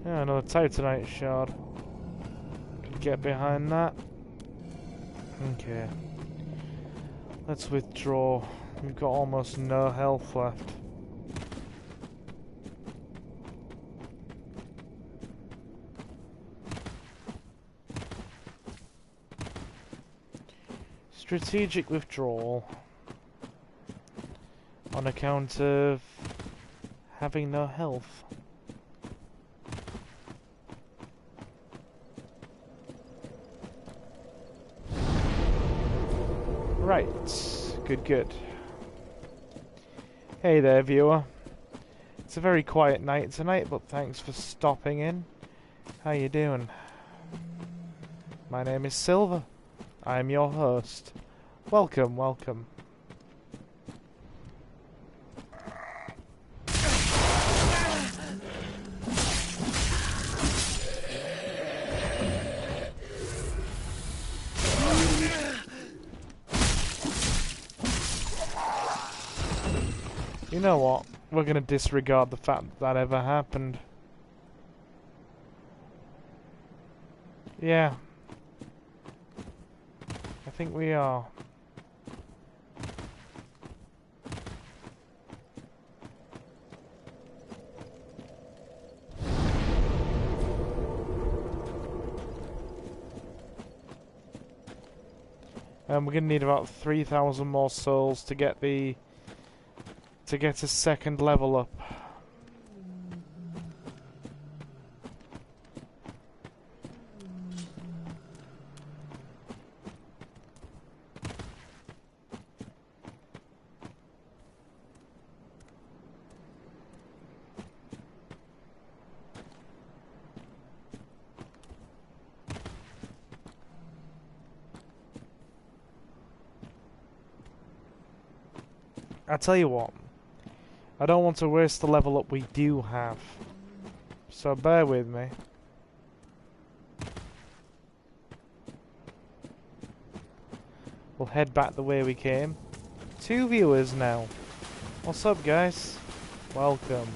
Speaker 1: Yeah, another Titanite shard. Could get behind that. Okay. Let's withdraw. We've got almost no health left. Strategic withdrawal. On account of having no health. Right, good, good. Hey there, viewer. It's a very quiet night tonight, but thanks for stopping in. How you doing? My name is Silver. I am your host. Welcome, welcome. You know what? We're gonna disregard the fact that ever happened. Yeah. I think we are. We're gonna need about 3,000 more souls to get a second level up. I tell you what, I don't want to waste the level up we do have, so bear with me. we'll head back the way we came. 2 viewers now. What's up, guys? Welcome.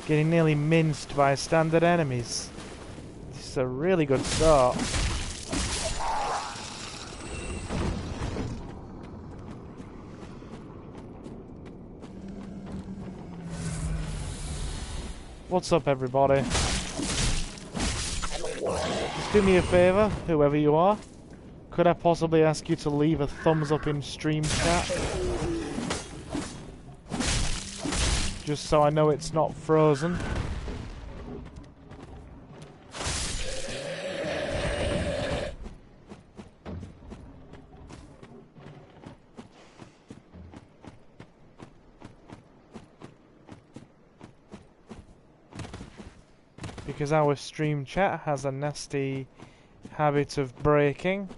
Speaker 1: Getting nearly minced by standard enemies. This is a really good start. What's up, everybody? Just do me a favour, whoever you are. Could I possibly ask you to leave a thumbs up in stream chat? Just so I know it's not frozen. Because our stream chat has a nasty habit of breaking.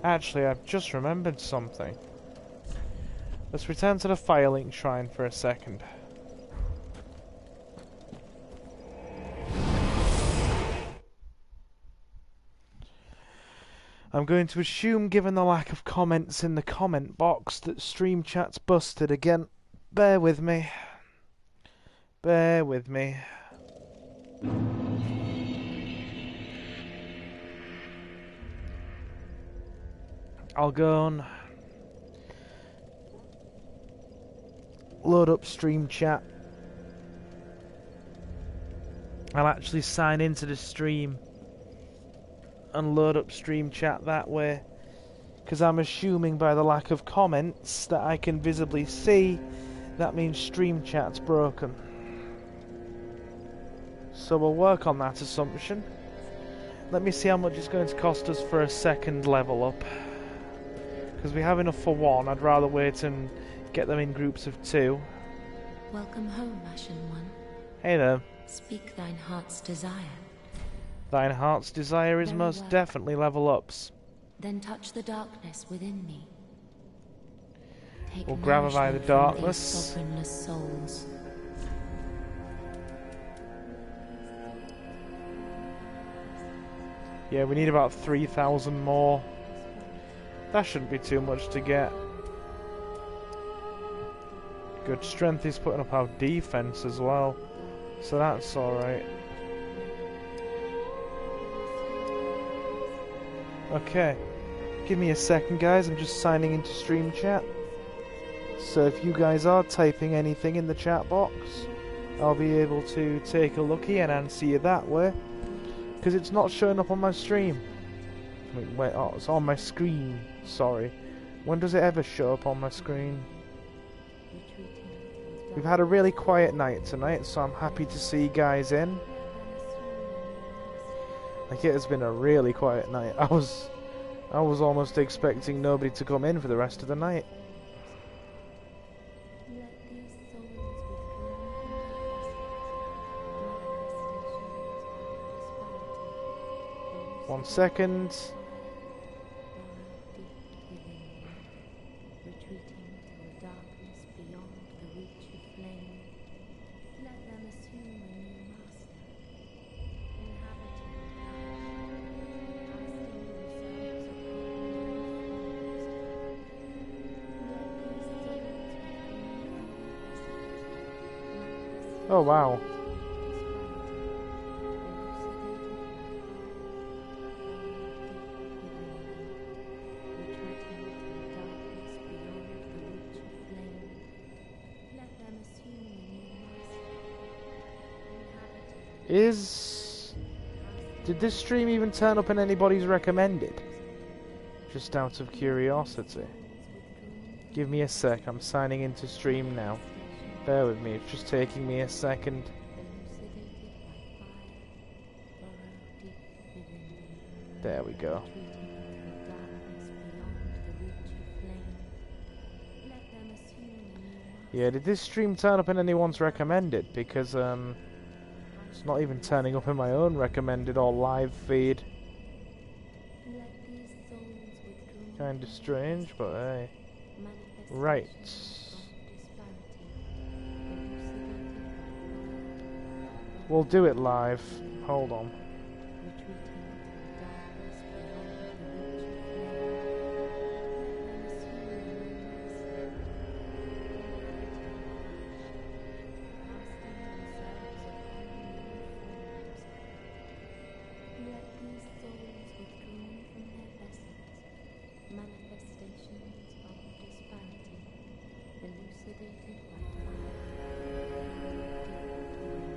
Speaker 1: Actually, I've just remembered something. Let's return to the Firelink Shrine for a second. I'm going to assume, given the lack of comments in the comment box, that stream chat's busted again. Bear with me. Bear with me. I'll go on, load up stream chat. I'll actually sign into the stream and load up stream chat that way, because I'm assuming by the lack of comments that I can visibly see, that means stream chat's broken. So we'll work on that assumption. Let me see how much it's going to cost us for a second level up. Because we have enough for one, I'd rather wait and get them in groups of 2.
Speaker 3: Welcome home, Ashen One.
Speaker 1: Hey there.
Speaker 3: Speak thine heart's desire.
Speaker 1: Thine heart's desire is
Speaker 3: Very
Speaker 1: most
Speaker 3: well.
Speaker 1: definitely level ups.
Speaker 3: Then touch the darkness within me. Take
Speaker 1: We'll grab by the
Speaker 3: nourishment from
Speaker 1: darkness.
Speaker 3: these sovereignless souls.
Speaker 1: Yeah, we need about 3,000 more. That shouldn't be too much to get. Good strength is putting up our defense as well, so that's alright. Okay, give me a second, guys. I'm just signing into stream chat. So if you guys are typing anything in the chat box, I'll be able to take a looky and answer you that way, because it's not showing up on my stream. Wait, oh, it's on my screen. Sorry. When does it ever show up on my screen? We've had a really quiet night tonight, so I'm happy to see you guys in. Like, it has been a really quiet night. I was almost expecting nobody to come in for the rest of the night. One second. Oh wow. Did this stream even turn up in anybody's recommended? Just out of curiosity. Give me a sec, I'm signing into stream now. Bear with me, it's just taking me a second. There we go. Yeah, did this stream turn up in anyone's recommended? Because it's not even turning up in my own recommended or live feed. Kinda strange, but hey. Right. We'll do it live. Hold on.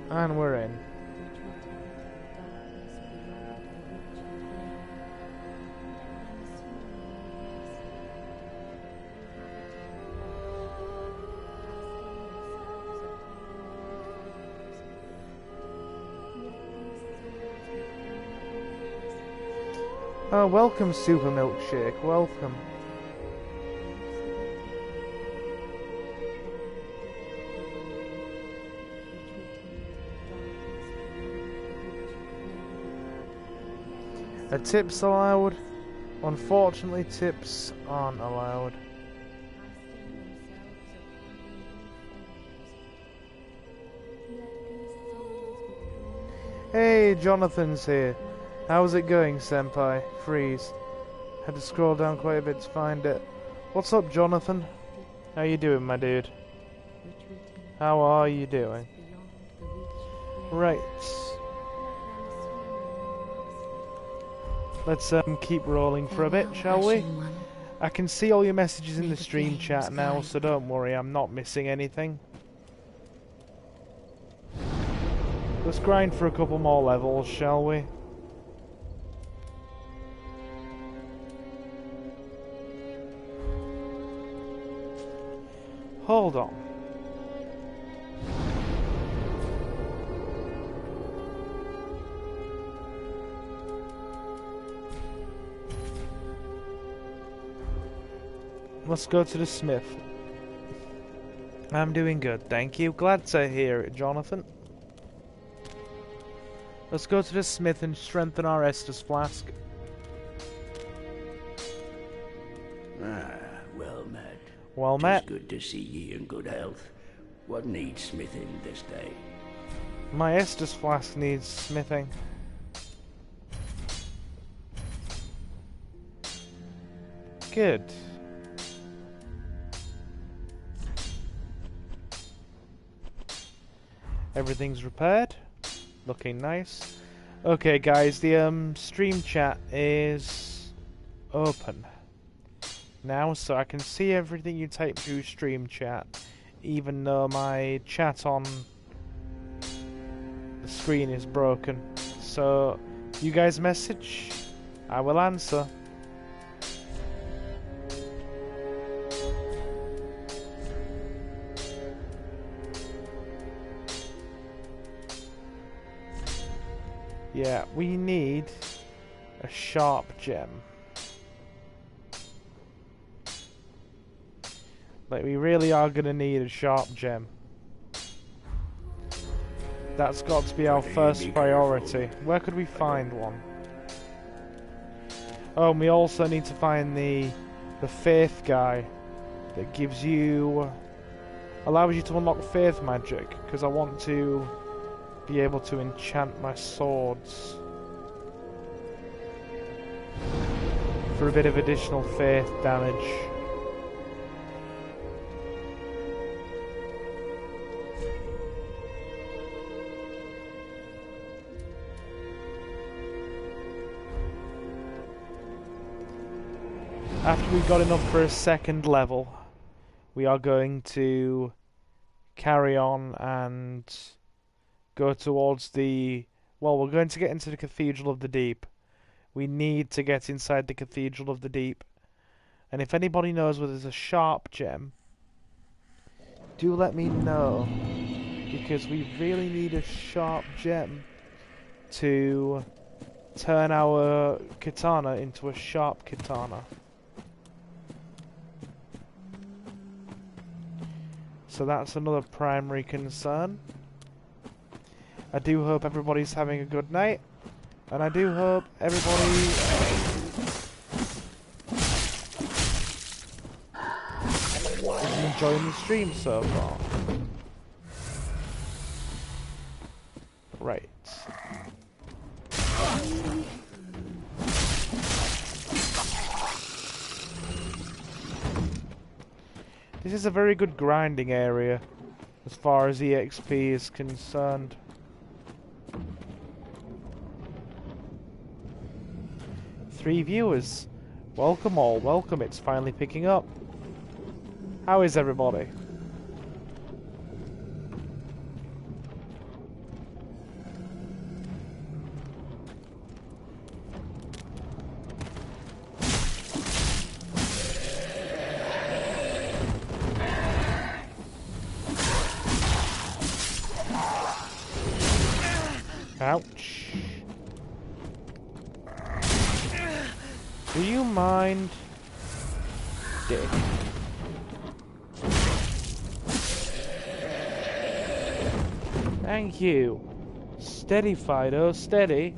Speaker 1: And we're in. Oh, welcome, Super Milkshake. Welcome. Are tips allowed? Unfortunately, tips aren't allowed. Hey, Jonathan's here. How's it going, Senpai? Freeze. Had to scroll down quite a bit to find it. What's up, Jonathan? How you doing, my dude? How are you doing? Right. Let's keep rolling for a bit, shall we? I can see all your messages in the stream chat now, so don't worry, I'm not missing anything. Let's grind for a couple more levels, shall we? Hold on. Let's go to the smith. I'm doing good, thank you. Glad to hear it, Jonathan. Let's go to the smith and strengthen our Estus flask.
Speaker 4: Ah, well met.
Speaker 1: Well met.
Speaker 4: It's good to see ye in good health. What needs smithing this day?
Speaker 1: My Estus flask needs smithing. Good. Everything's repaired. Looking nice. Okay, guys, the stream chat is open now, so I can see everything you type through stream chat, even though my chat on the screen is broken. So, you guys message, I will answer. Yeah, we need a sharp gem. Like, we really are gonna need a sharp gem. That's got to be our first priority. Where could we find one? Oh, and we also need to find the faith guy that gives you, allows you to unlock faith magic, because I want to be able to enchant my swords for a bit of additional faith damage. After we've got enough for a second level, we are going to carry on and go towards the... Well, we're going to get into the Cathedral of the Deep. We need to get inside the Cathedral of the Deep. And if anybody knows where there's a sharp gem, do let me know. Because we really need a sharp gem to turn our katana into a sharp katana. So that's another primary concern. I do hope everybody's having a good night, and I do hope everybody is enjoying the stream so far. Right. This is a very good grinding area as far as EXP is concerned. Three viewers. Welcome all, welcome, it's finally picking up. How is everybody? Ouch. Do you mind? Dick. Thank you. Steady, Fido, steady.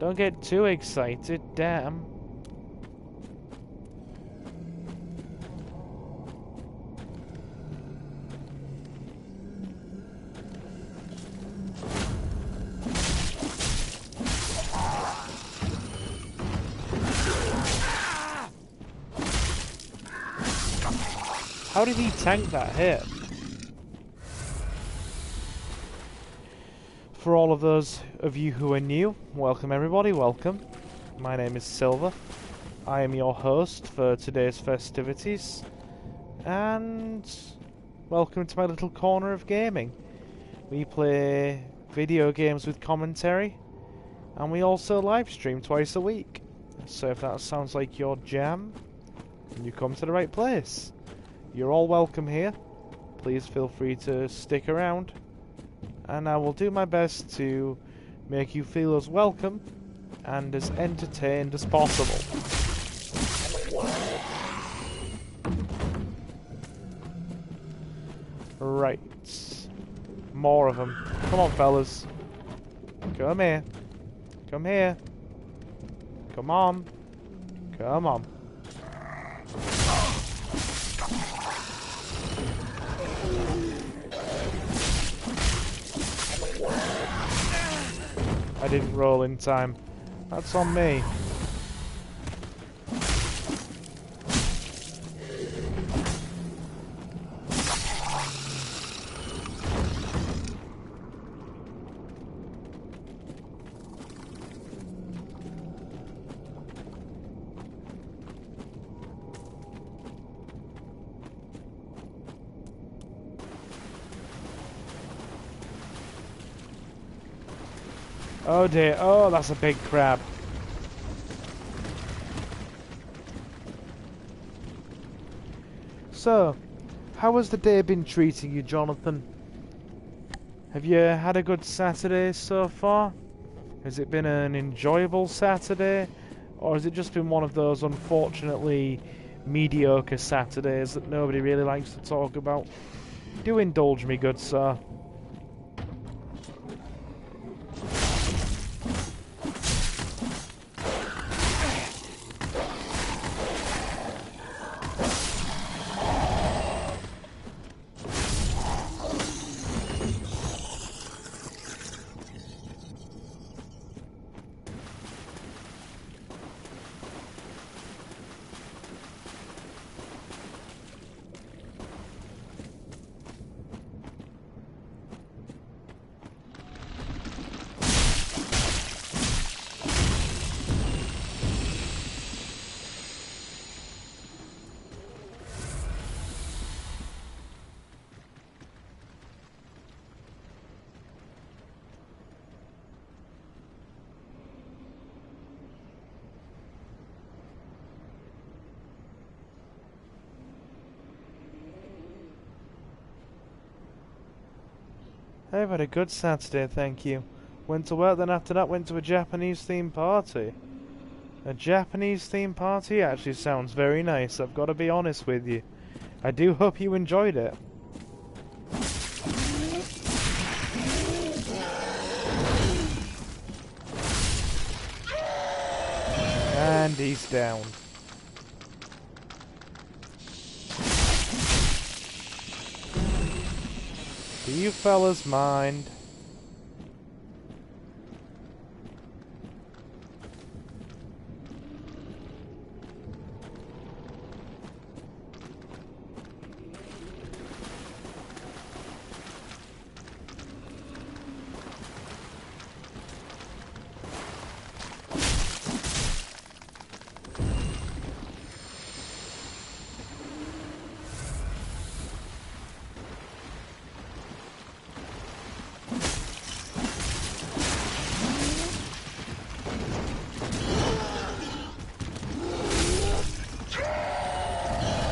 Speaker 1: Don't get too excited, damn. How did he tank that hit? For all of those of you who are new, welcome everybody, welcome. My name is Silver. I am your host for today's festivities. And welcome to my little corner of gaming. We play video games with commentary, and we also live stream twice a week. So if that sounds like your jam, then you come to the right place. You're all welcome here. Please feel free to stick around, and I will do my best to make you feel as welcome and as entertained as possible. Right. More of them. Come on, fellas. Come here. Come here. Come on. Come on. I didn't roll in time. That's on me. Oh dear, oh that's a big crab. So, how has the day been treating you, Jonathan? Have you had a good Saturday so far? Has it been an enjoyable Saturday? Or has it just been one of those unfortunately mediocre Saturdays that nobody really likes to talk about? Do indulge me, good sir. I've had a good Saturday, thank you. Went to work, then after that went to a Japanese themed party. A Japanese themed party actually sounds very nice, I've got to be honest with you. I do hope you enjoyed it. And he's down. Do you fellas mind?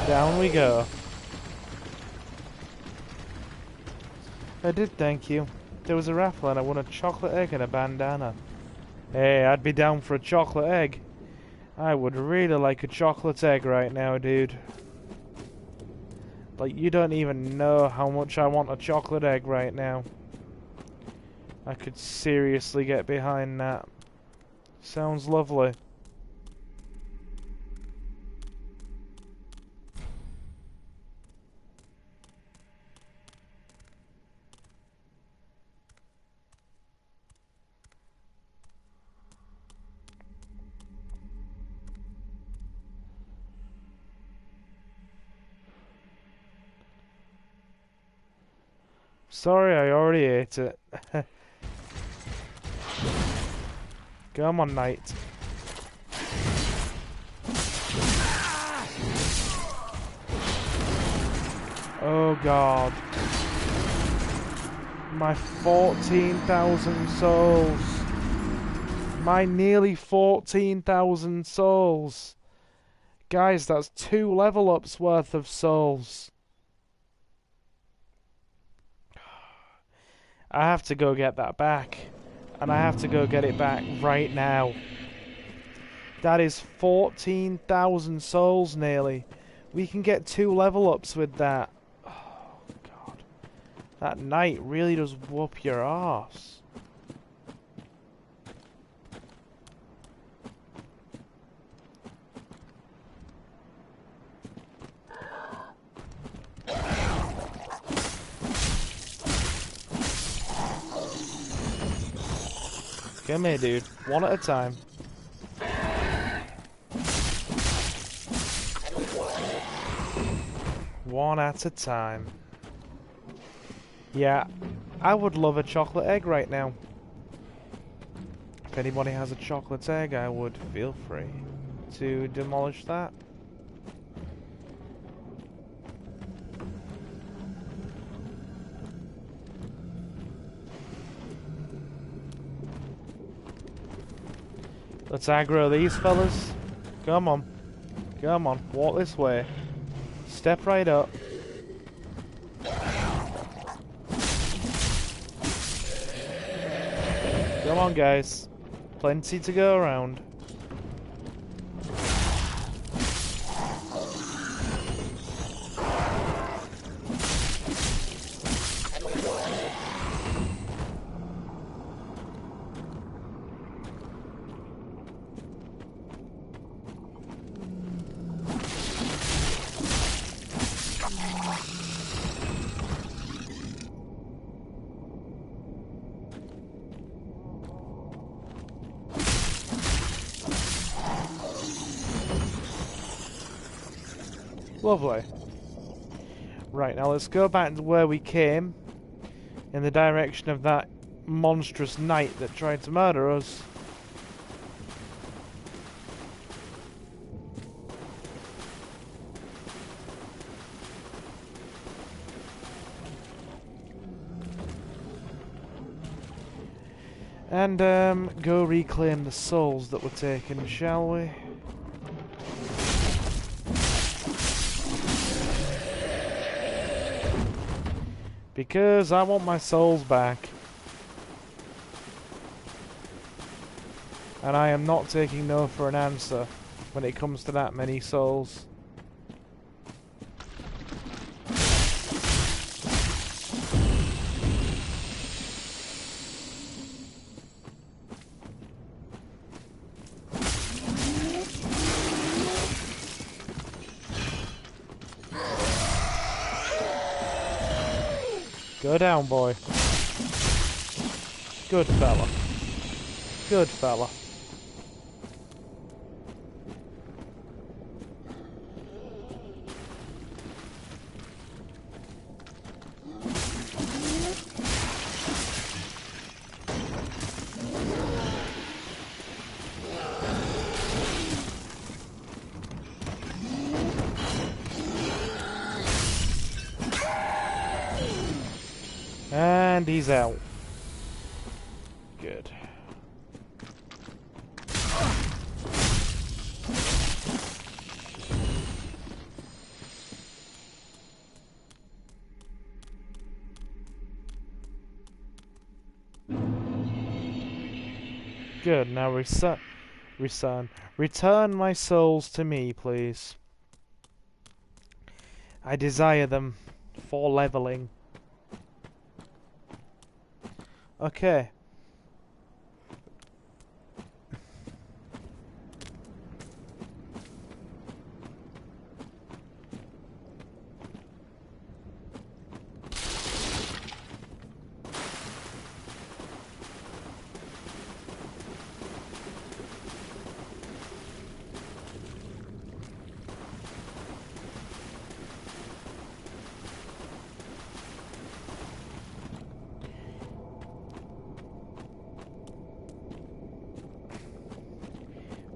Speaker 1: Down we go. I did, thank you. There was a raffle and I won a chocolate egg and a bandana. Hey, I'd be down for a chocolate egg. I would really like a chocolate egg right now, dude. Like, you don't even know how much I want a chocolate egg right now. I could seriously get behind that. Sounds lovely. Sorry, I already ate it. Come on, knight. Oh god. My 14,000 souls. My nearly 14,000 souls. Guys, that's 2 level ups worth of souls. I have to go get that back. And I have to go get it back right now. That is 14,000 souls nearly. We can get 2 level ups with that. Oh god. That knight really does whoop your arse. Come here, dude. One at a time. One at a time. Yeah, I would love a chocolate egg right now. If anybody has a chocolate egg, I would feel free to demolish that. Let's aggro these fellas. Come on. Come on. Walk this way. Step right up. Come on, guys. Plenty to go around. Lovely. Right, now let's go back to where we came, in the direction of that monstrous knight that tried to murder us. And go reclaim the souls that were taken, shall we? Because I want my souls back. And I am not taking no for an answer when it comes to that many souls. Go down, boy. Good fella. Good fella. And he's out. Good. Good, now return my souls to me, please. I desire them for leveling. Okay.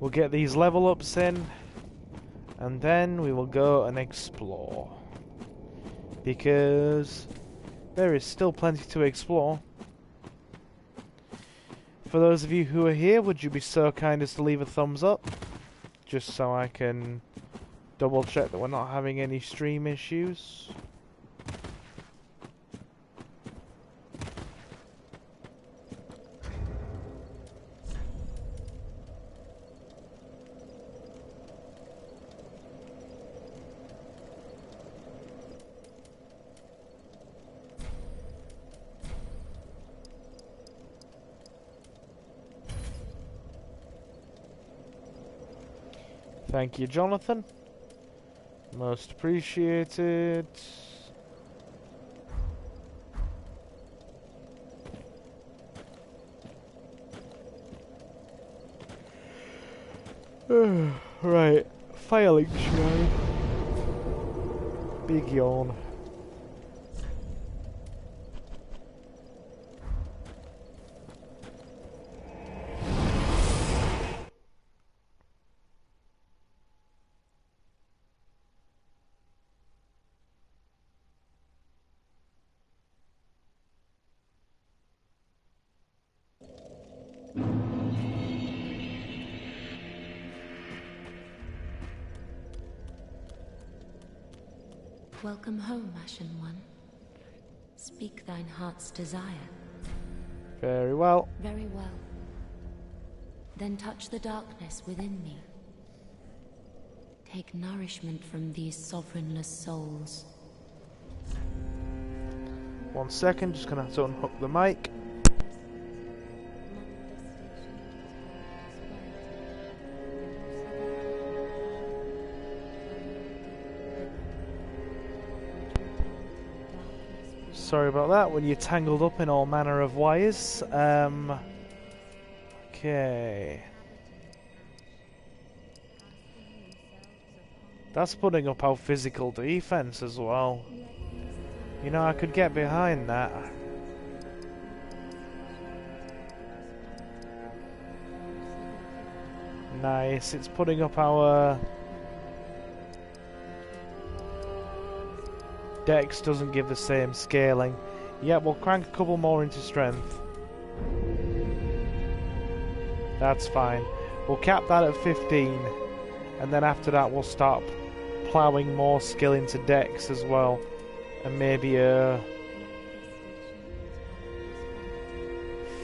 Speaker 1: We'll get these level ups in, and then we will go and explore. Because there is still plenty to explore. For those of you who are here, would you be so kind as to leave a thumbs up? Just so I can double check that we're not having any stream issues. Thank you, Jonathan. Most appreciated. Right, filing show. Big yawn.
Speaker 3: Welcome home, Ashen One. Speak thine heart's desire.
Speaker 1: Very well.
Speaker 3: Very well. Then touch the darkness within me. Take nourishment from these sovereignless souls.
Speaker 1: 1 second, just gonna have to unhook the mic. Sorry about that, when you're tangled up in all manner of wires. Okay. That's putting up our physical defense as well. You know, I could get behind that. Nice, it's putting up our... Dex doesn't give the same scaling. Yeah, we'll crank a couple more into strength. That's fine. We'll cap that at 15. And then after that we'll start ploughing more skill into Dex as well. And maybe a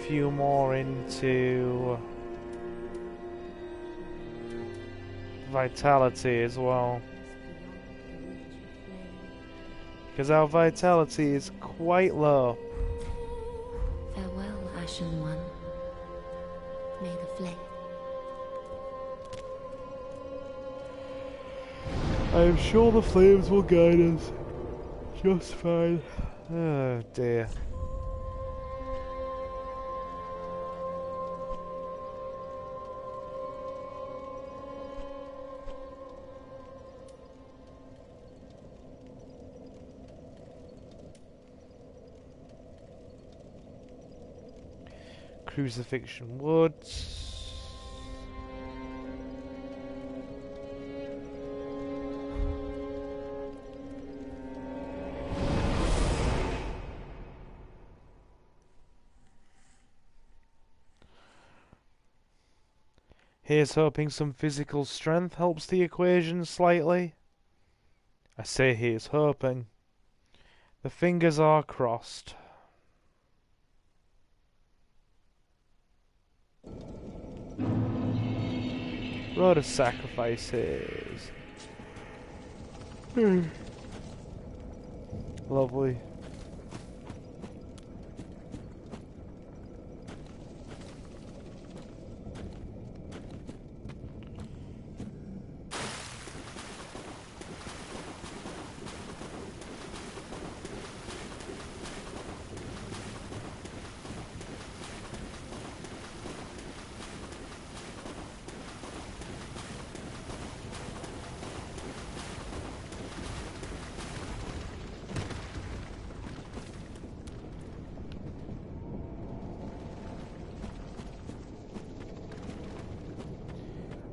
Speaker 1: few more into vitality as well. Because our vitality is quite low.
Speaker 3: Farewell, Ashen One. May the flame.
Speaker 1: I am sure the flames will guide us just fine. Oh dear. Crucifixion Woods. Here's hoping some physical strength helps the equation slightly. I say here's hoping. The fingers are crossed. Road of Sacrifices. Lovely.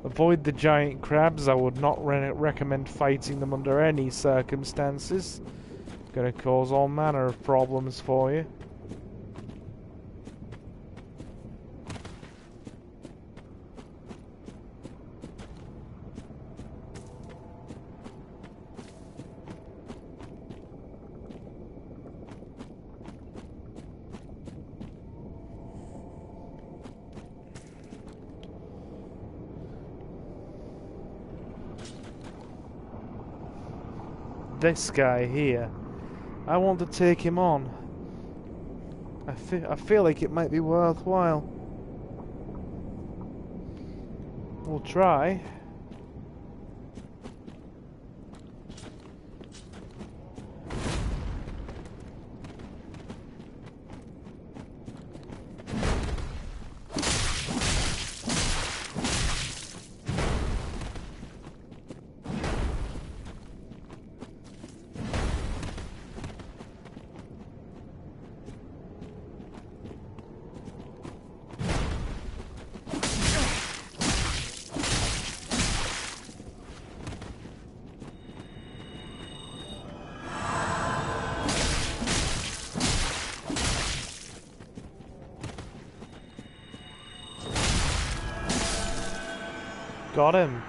Speaker 1: Avoid the giant crabs. I would not recommend fighting them under any circumstances. Gonna cause all manner of problems for you. This guy here, I want to take him on. I feel like it might be worthwhile. We'll try. Got him.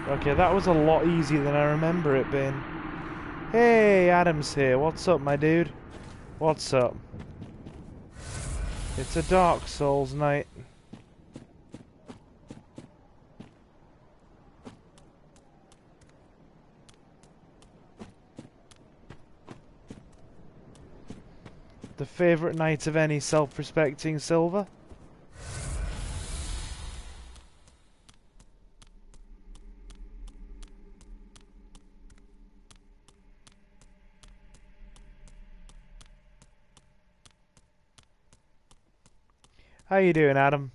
Speaker 1: Okay, that was a lot easier than I remember it being. Hey, Adam's here. What's up, my dude? What's up? It's a Dark Souls night. The favourite night of any self-respecting Silver? How you doing, Adam?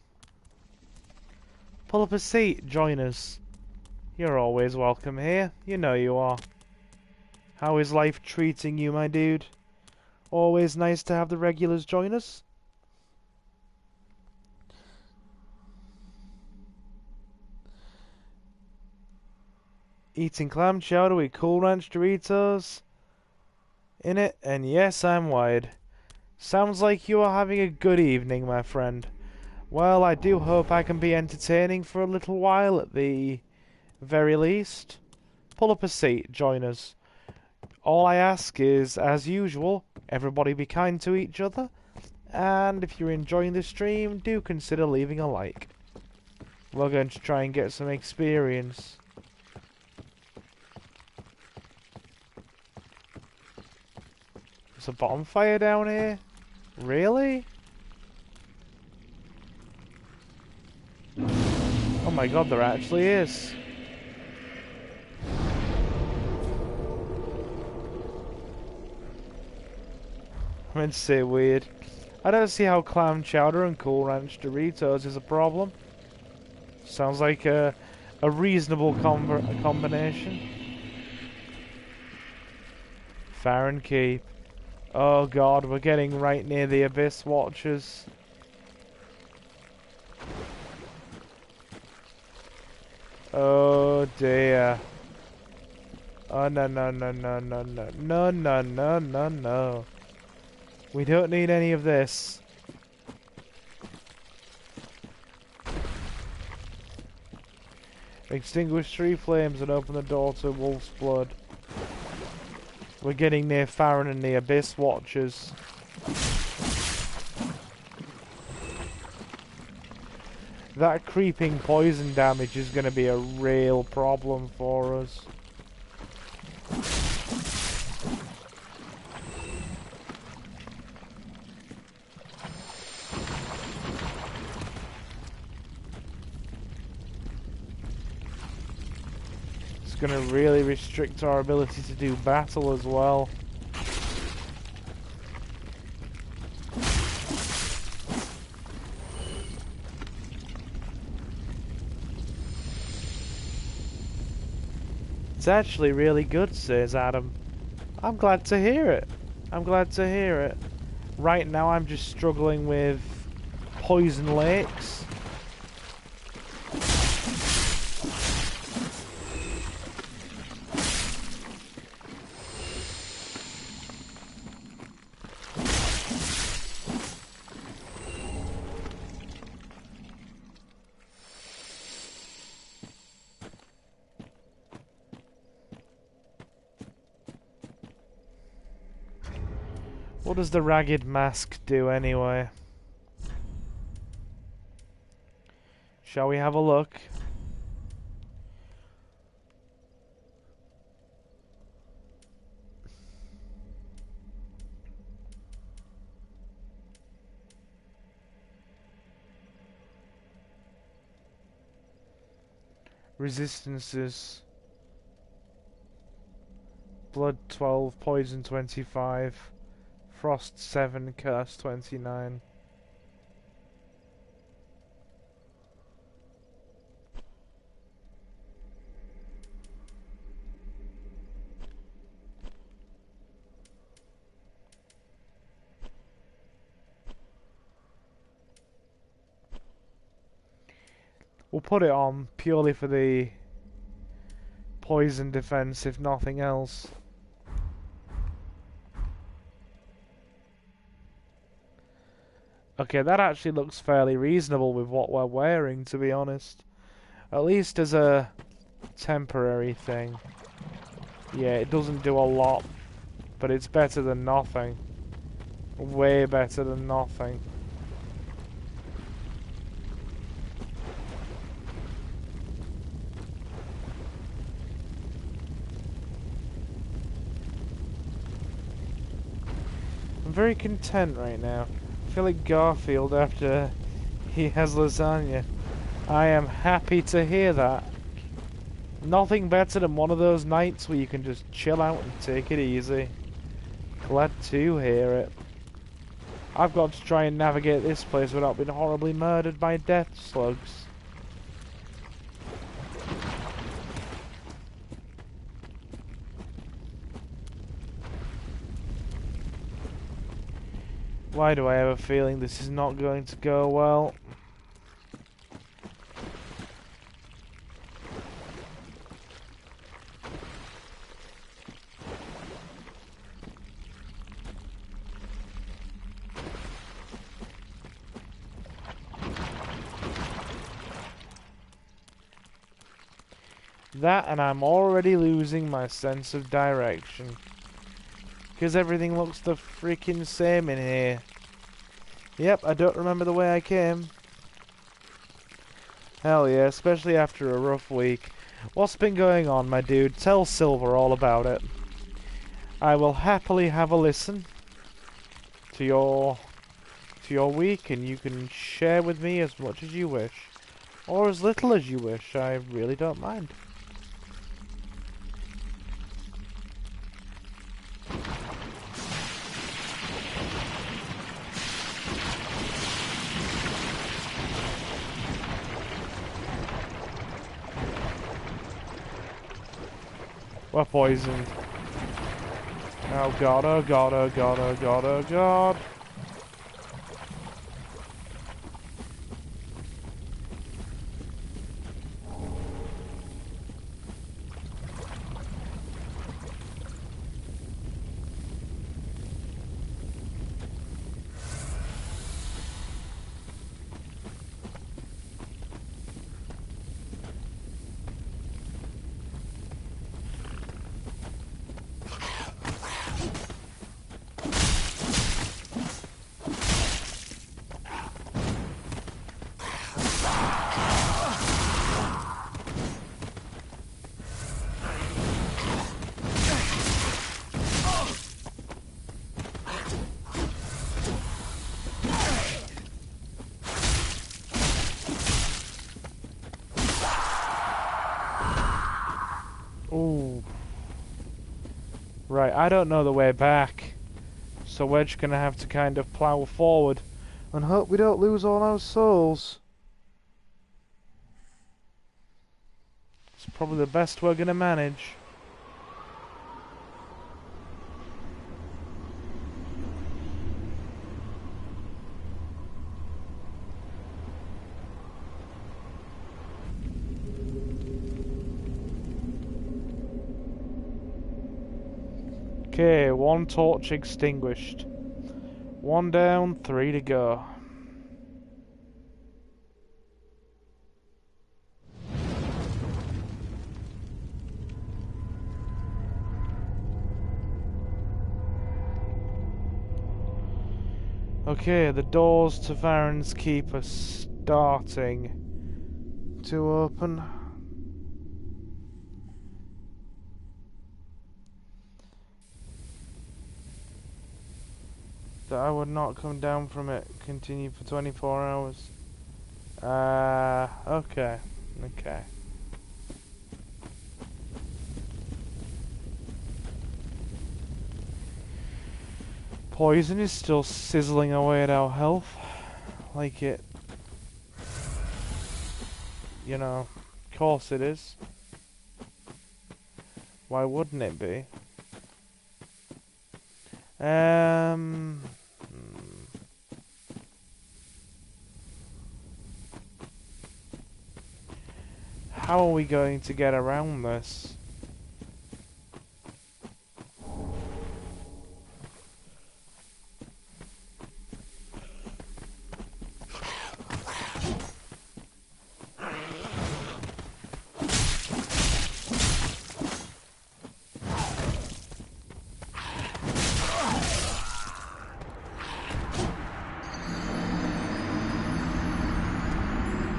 Speaker 1: Pull up a seat, join us. You're always welcome here, you know you are. How is life treating you, my dude? Always nice to have the regulars join us. Eating clam chowder with Cool Ranch Doritos in it, and yes, I'm wide. Sounds like you are having a good evening, my friend. Well, I do hope I can be entertaining for a little while at the very least. Pull up a seat, join us. All I ask is, as usual, everybody be kind to each other, and if you're enjoying the stream, do consider leaving a like. We're going to try and get some experience. There's a bonfire down here? Really? Oh my god, there actually is. I meant to say weird. I don't see how clam chowder and Cool Ranch Doritos is a problem. Sounds like a reasonable combination. Farron Keep. Oh god, we're getting right near the Abyss Watchers. Oh dear. Oh no no no no no no no no no no no. We don't need any of this. Extinguish 3 flames and open the door to Wolf's Blood. We're getting near Farron and the Abyss Watchers. That creeping poison damage is going to be a real problem for us. It's going to really restrict our ability to do battle as well. It's actually really good, says Adam. I'm glad to hear it. I'm glad to hear it. Right now I'm just struggling with poison lakes. What does the ragged mask do anyway? Shall we have a look? Resistances. Blood 12, poison 25. Frost 7, curse 29. We'll put it on purely for the poison defense, if nothing else. Okay, that actually looks fairly reasonable with what we're wearing, to be honest. At least as a temporary thing. Yeah, it doesn't do a lot, but it's better than nothing. Way better than nothing. I'm very content right now. I feel like Garfield after he has lasagna. I am happy to hear that. Nothing better than one of those nights where you can just chill out and take it easy. Glad to hear it. I've got to try and navigate this place without being horribly murdered by death slugs. Why do I have a feeling this is not going to go well? That, and I'm already losing my sense of direction. Because everything looks the freaking same in here. Yep, I don't remember the way I came. Hell yeah, especially after a rough week. What's been going on, my dude? Tell Silver all about it. I will happily have a listen to your week, and you can share with me as much as you wish. Or as little as you wish. I really don't mind. We're poisoned. Oh god, oh god, oh god, oh god, oh god. Ooh. Right, I don't know the way back. So we're just gonna have to kind of plough forward and hope we don't lose all our souls. It's probably the best we're gonna manage. Okay, one torch extinguished. One down, 3 to go. Okay, the doors to Varen's Keep are starting to open. That I would not come down from it. Continue for 24 hours. Okay. Okay. Poison is still sizzling away at our health. Like it... You know, of course it is. Why wouldn't it be? How are we going to get around this?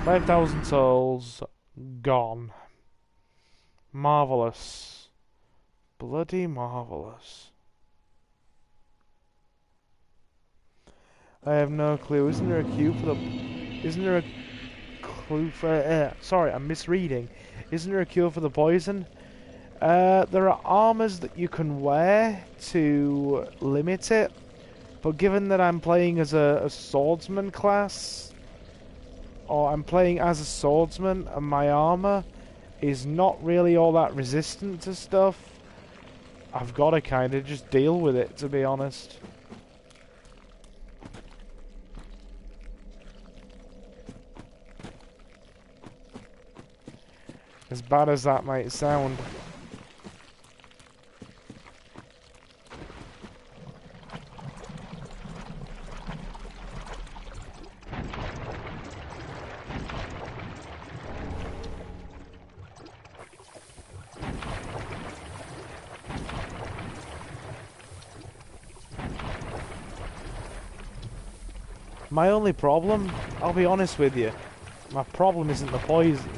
Speaker 1: $5,000 souls gone. Marvelous. Bloody marvelous. I have no clue. Isn't there a queue for the... Isn't there a clue for... sorry, I'm misreading. Isn't there a cure for the poison? There are armors that you can wear to limit it. But given that I'm playing as a swordsman class... Or I'm playing as a swordsman and my armor is not really all that resistant to stuff, I've got to kind of just deal with it, to be honest. As bad as that might sound. My only problem, I'll be honest with you, My problem isn't the poison.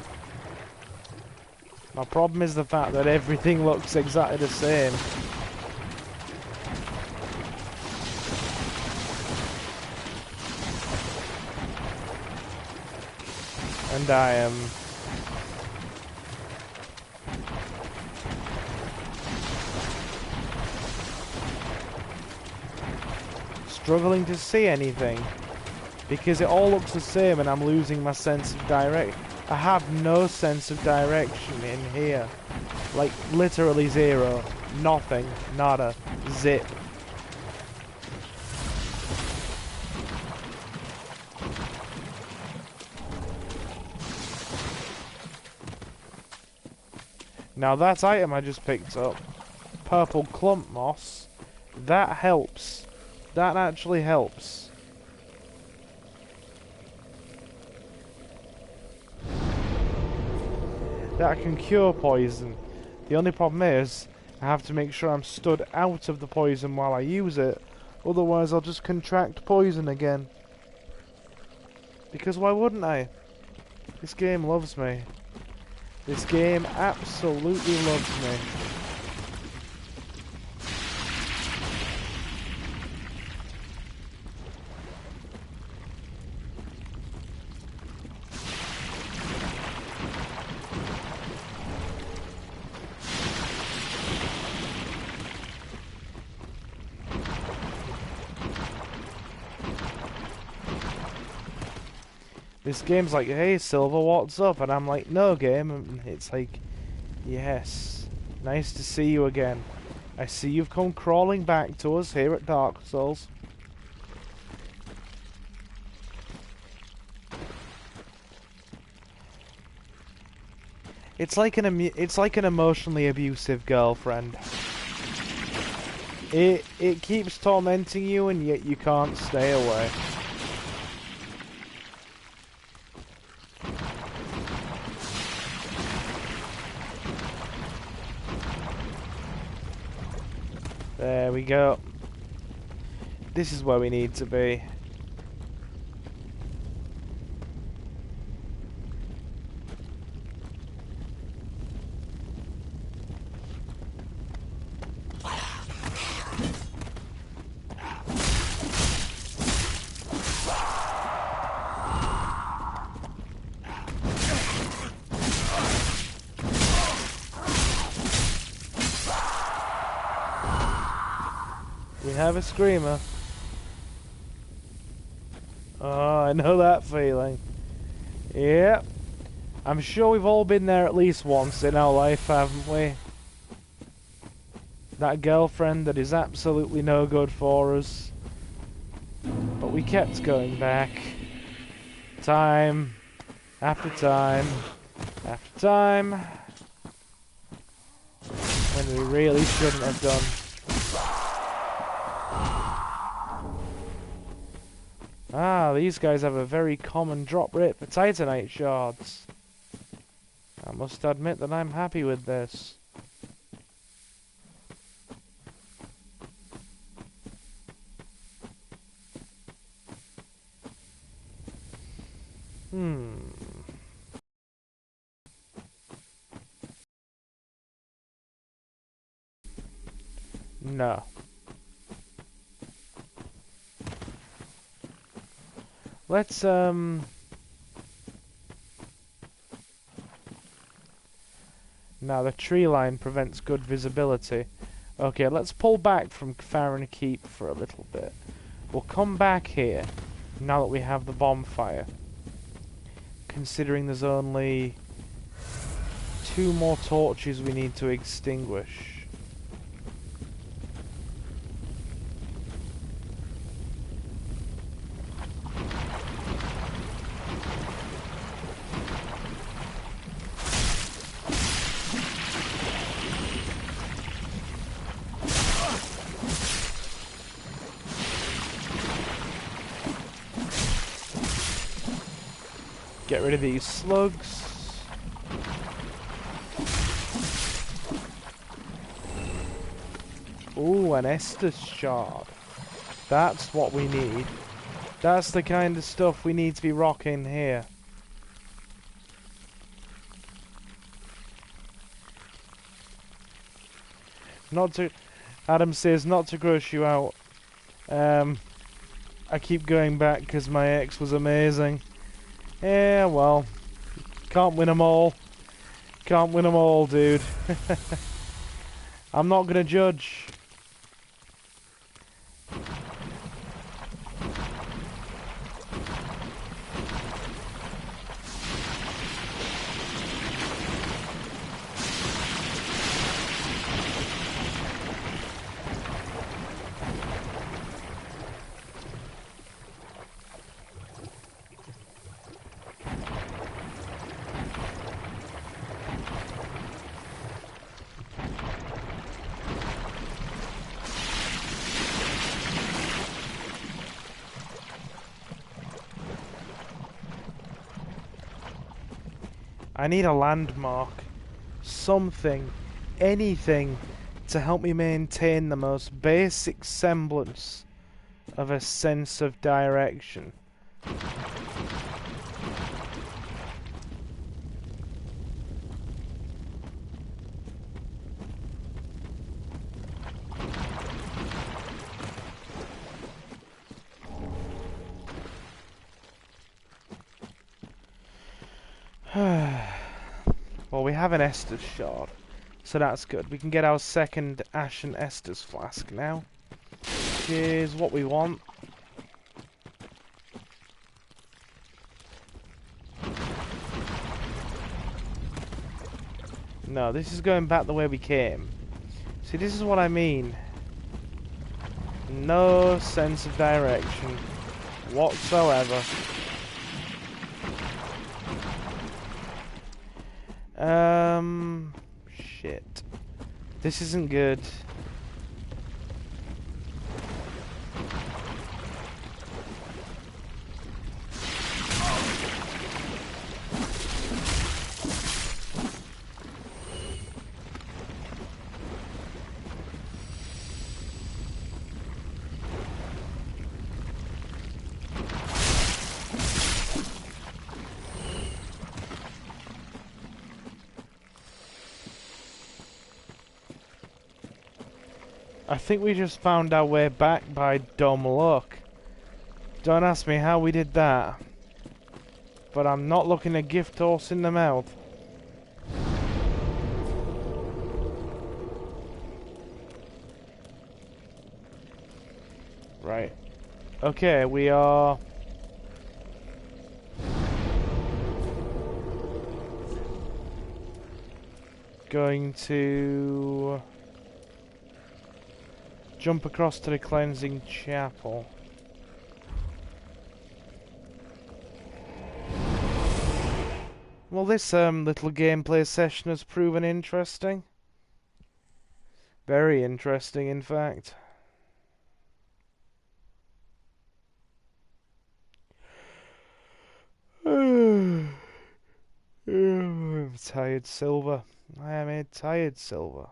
Speaker 1: My problem is the fact that everything looks exactly the same. And I am... struggling to see anything. Because it all looks the same and I'm losing my sense of direction. I have no sense of direction in here. Like, literally zero. Nothing. Nada. Zip. Now that item I just picked up, purple clump moss, that helps. That actually helps. That can cure poison. The only problem is, I have to make sure I'm stood out of the poison while I use it, otherwise I'll just contract poison again. Because why wouldn't I? This game loves me. This game absolutely loves me. This game's like, hey Silver, what's up? And I'm like, no game. And it's like, yes, nice to see you again. I see you've come crawling back to us here at Dark Souls. It's like an emotionally abusive girlfriend. It keeps tormenting you and yet you can't stay away. There we go. This is where we need to be. We have a screamer. Oh, I know that feeling. Yep. I'm sure we've all been there at least once in our life, haven't we? That girlfriend that is absolutely no good for us. But we kept going back. Time after time after time. When we really shouldn't have done. Ah, these guys have a very common drop rate for Titanite shards. I must admit that I'm happy with this. No. Let's, Now the tree line prevents good visibility. Okay, let's pull back from Farron Keep for a little bit. We'll come back here, now that we have the bonfire. Considering there's only 2 more torches we need to extinguish. Get rid of these slugs. Ooh, an Estus shard. That's what we need. That's the kind of stuff we need to be rocking here. Not to... Adam says not to gross you out. I keep going back because my ex was amazing. Yeah, well, can't win them all. Can't win them all, dude. I'm not gonna judge. I need a landmark. Something. Anything to help me maintain the most basic semblance of a sense of direction. Well, we have an Estus shard, so that's good. We can get our second Ashen Estus flask now, which is what we want. No, this is going back the way we came. See, this is what I mean. No sense of direction whatsoever. Shit. This isn't good. I think we just found our way back by dumb luck. Don't ask me how we did that. But I'm not looking a gift horse in the mouth. Right. Okay, we are... going to... jump across to the cleansing chapel. Well, this little gameplay session has proven interesting. Very interesting, in fact. I'm tired, Silver. I am a tired Silver.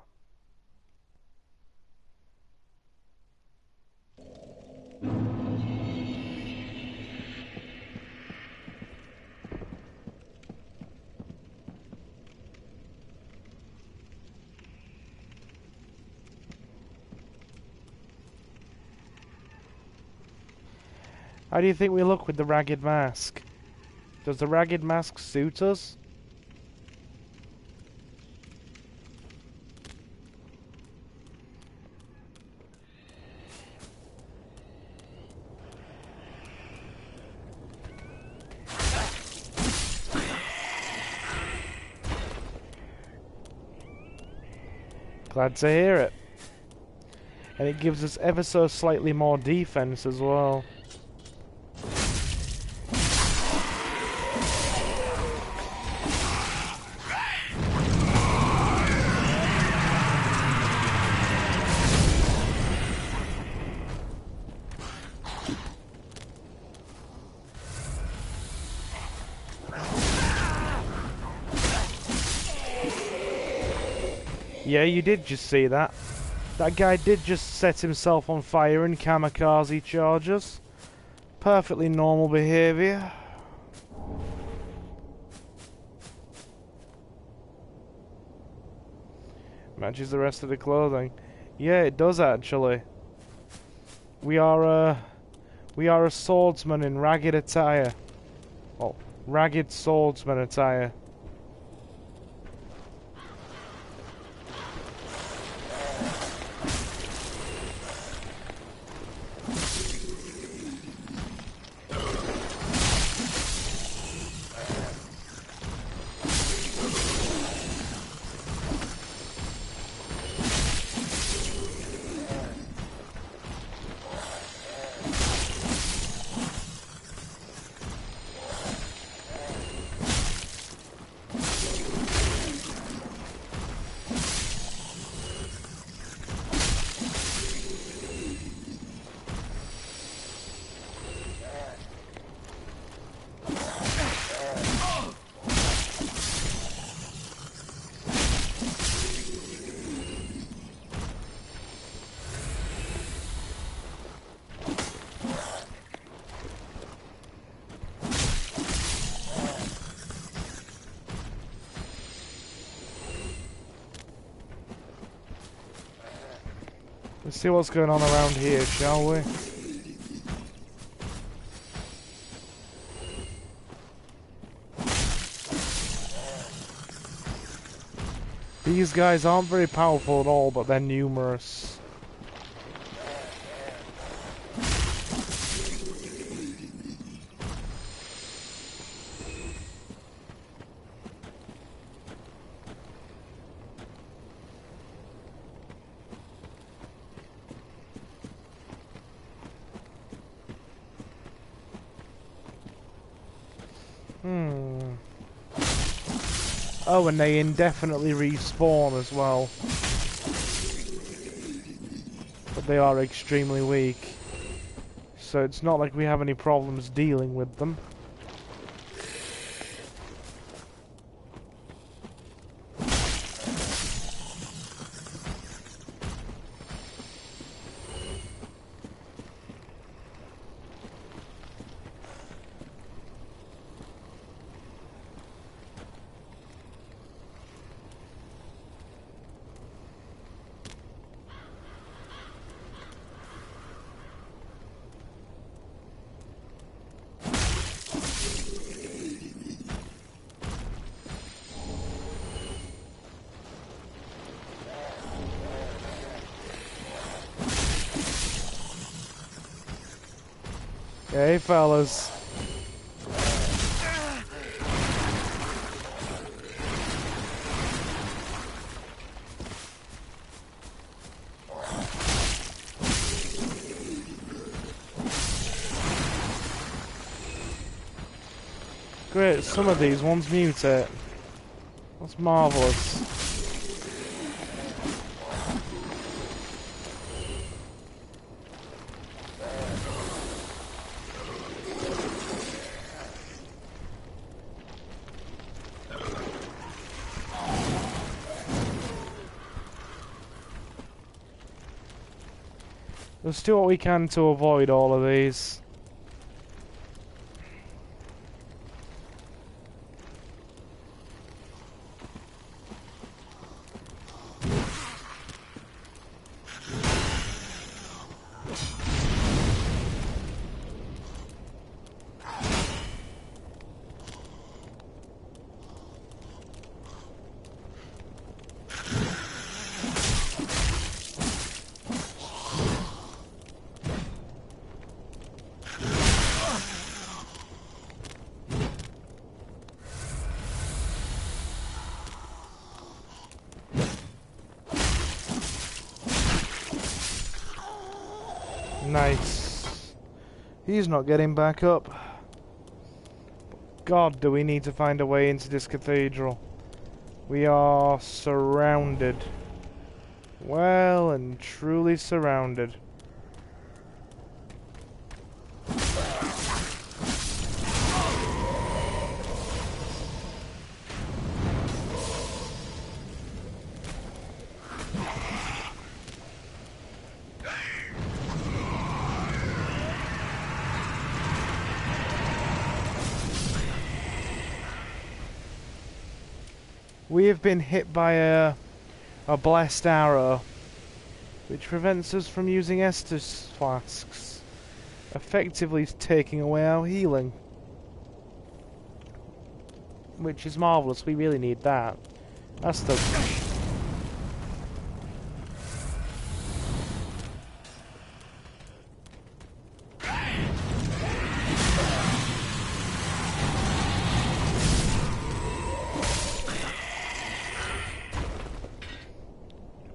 Speaker 1: How do you think we look with the ragged mask? Does the ragged mask suit us? Glad to hear it. And it gives us ever so slightly more defense as well. Yeah, you did just see that. That guy did just set himself on fire and kamikaze charges. Perfectly normal behaviour. Matches the rest of the clothing. Yeah, it does actually. We are a swordsman in ragged attire. Oh, ragged swordsman attire. Let's see what's going on around here, shall we? These guys aren't very powerful at all, but they're numerous. Oh, and they indefinitely respawn as well. But they are extremely weak. So it's not like we have any problems dealing with them. Hey, fellas. Great, some of these ones mutate. That's marvellous. Let's do what we can to avoid all of these. Nice. He's not getting back up. God, do we need to find a way into this cathedral. We are surrounded. Well and truly surrounded. We have been hit by a blessed arrow. which prevents us from using Estus flasks, effectively taking away our healing. Which is marvellous, we really need that. That's the...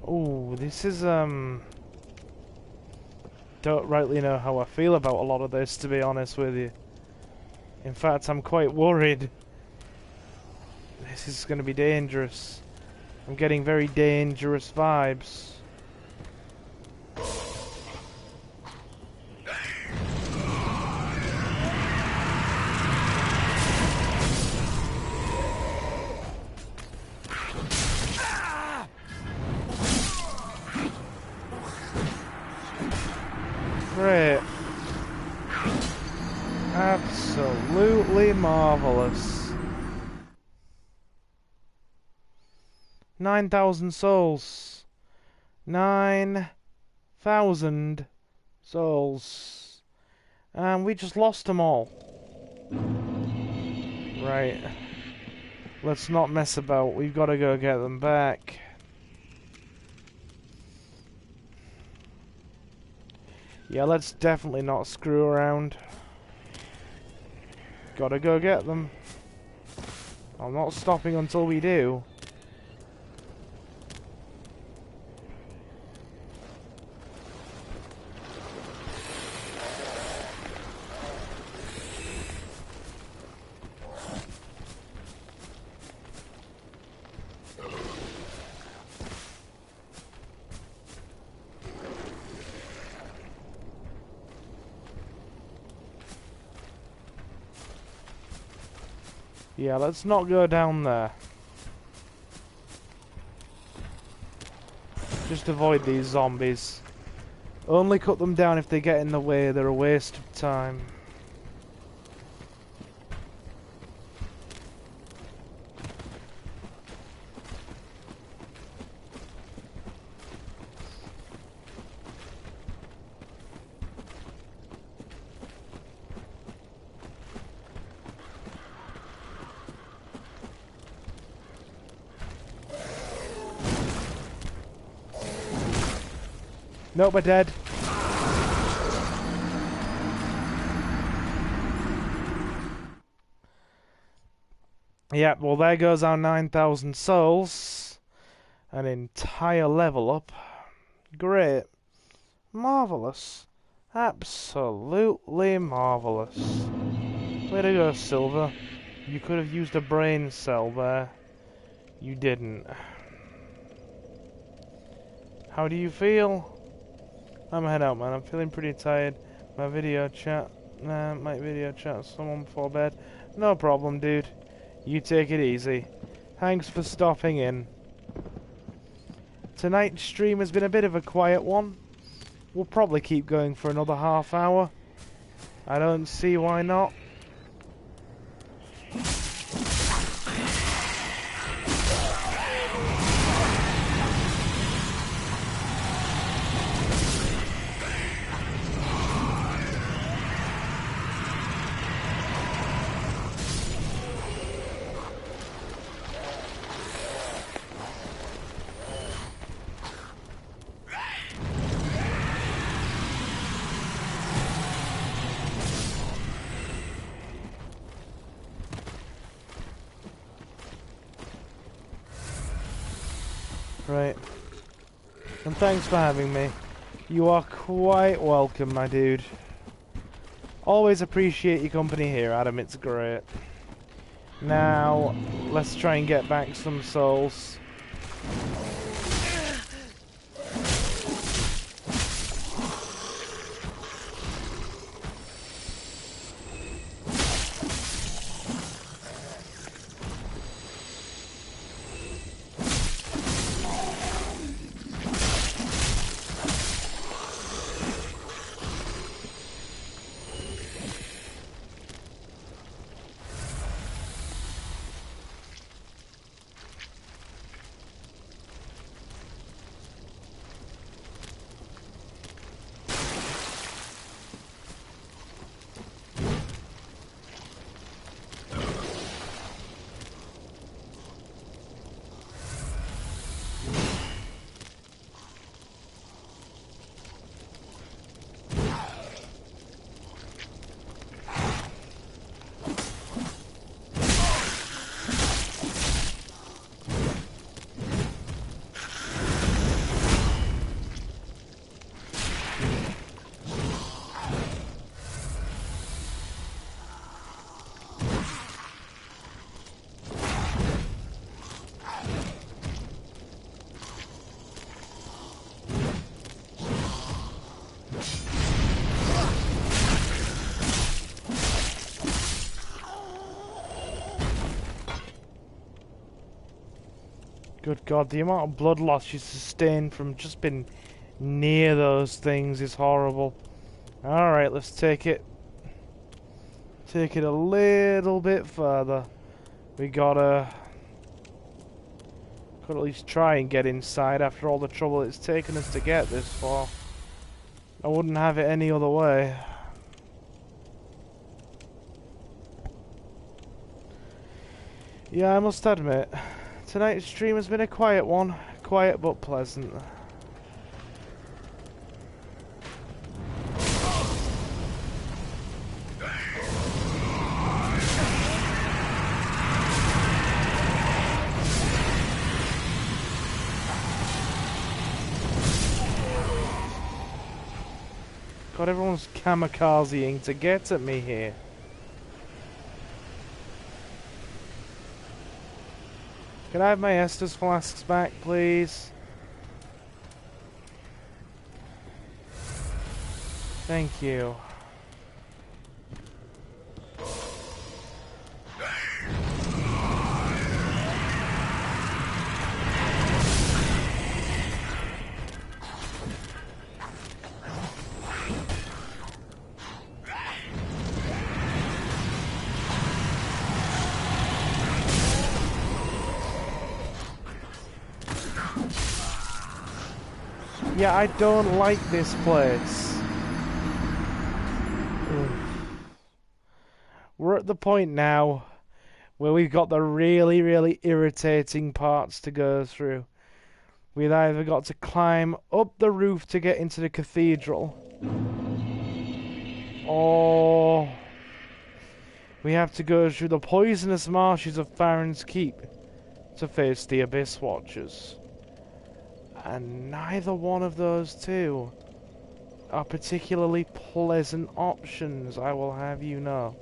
Speaker 1: Oh, this is, don't rightly know how I feel about a lot of this, to be honest with you. In fact, I'm quite worried. This is going to be dangerous. I'm getting very dangerous vibes. Great. Absolutely marvellous. 9,000 souls. 9,000 souls. And we just lost them all. Right. Let's not mess about. We've got to go get them back. Yeah, let's definitely not screw around. Gotta go get them. I'm not stopping until we do. Yeah, let's not go down there. Just avoid these zombies. Only cut them down if they get in the way. They're a waste of time. Nope, we're dead. Yeah, well there goes our 9,000 souls. An entire level up. Great. Marvellous. Absolutely marvellous. Way to go, Silver. You could have used a brain cell there. You didn't. How do you feel? I'm head out, man. I'm feeling pretty tired. Might video chat with someone before bed. No problem, dude. You take it easy. Thanks for stopping in. Tonight's stream has been a bit of a quiet one. We'll probably keep going for another half hour. I don't see why not. Right. And thanks for having me. You are quite welcome, my dude. Always appreciate your company here, Adam. It's great. Now, let's try and get back some souls. Good God, the amount of blood loss you sustain from just being near those things is horrible. Alright, let's take it a little bit further. We gotta at least try and get inside after all the trouble it's taken us to get this far. I wouldn't have it any other way. Yeah, I must admit, tonight's stream has been a quiet one. Quiet but pleasant. God, everyone's kamikazeing to get at me here. Can I have my Estus flasks back, please? Thank you. Yeah, I don't like this place. We're at the point now where we've got the really, really irritating parts to go through. We've either got to climb up the roof to get into the cathedral, or we have to go through the poisonous marshes of Farron's Keep to face the Abyss Watchers. And neither one of those two are particularly pleasant options, I will have you know.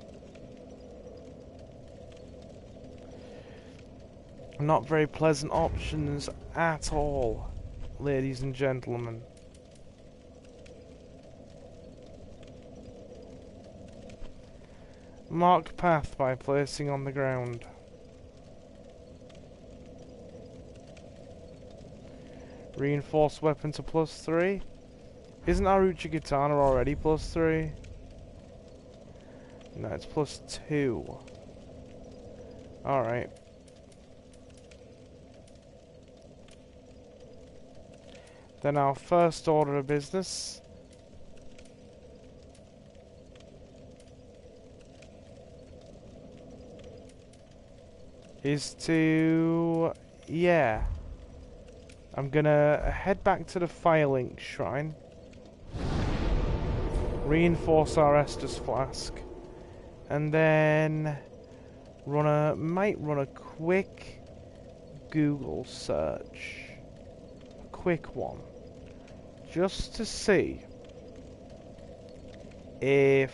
Speaker 1: Not very pleasant options at all, ladies and gentlemen. Mark path by placing on the ground. Reinforced weapon to +3. Isn't our Uchigatana already +3? No, it's +2. Alright. Then our first order of business is to... yeah. I'm gonna head back to the Firelink Shrine, reinforce our Estus Flask, and then might run a quick Google search. A quick one. Just to see if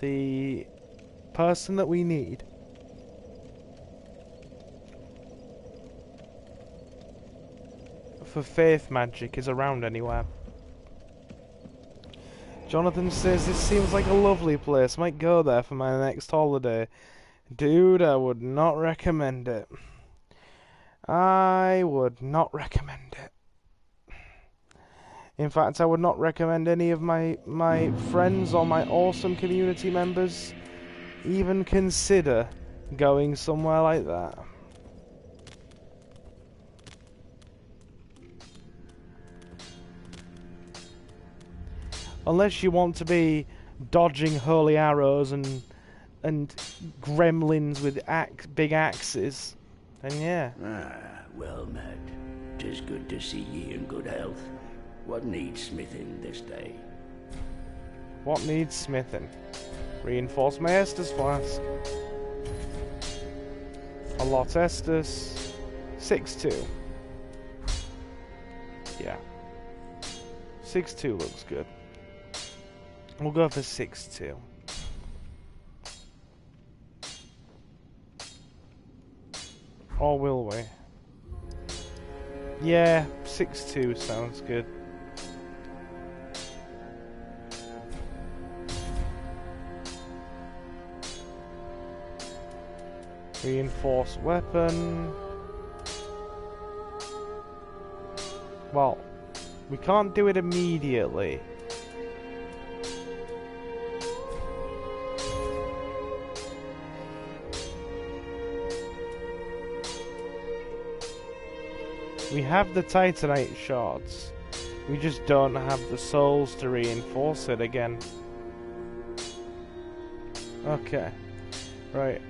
Speaker 1: the person that we need for faith magic is around anywhere. Jonathan says this seems like a lovely place. Might go there for my next holiday. Dude, I would not recommend it. I would not recommend it. In fact, I would not recommend any of my friends or my awesome community members even consider going somewhere like that. Unless you want to be dodging holy arrows and gremlins with big axes, then yeah.
Speaker 4: Ah, well met. 'Tis good to see ye in good health. What needs smithing this day?
Speaker 1: What needs smithing? Reinforce my Estus Flask. A lot Estus. 6-2. Yeah. 6-2 looks good. We'll go for 6-2. Or will we? Yeah, 6-2 sounds good. Reinforced weapon. Well, we can't do it immediately. We have the Titanite shards. We just don't have the souls to reinforce it again. Okay. Right.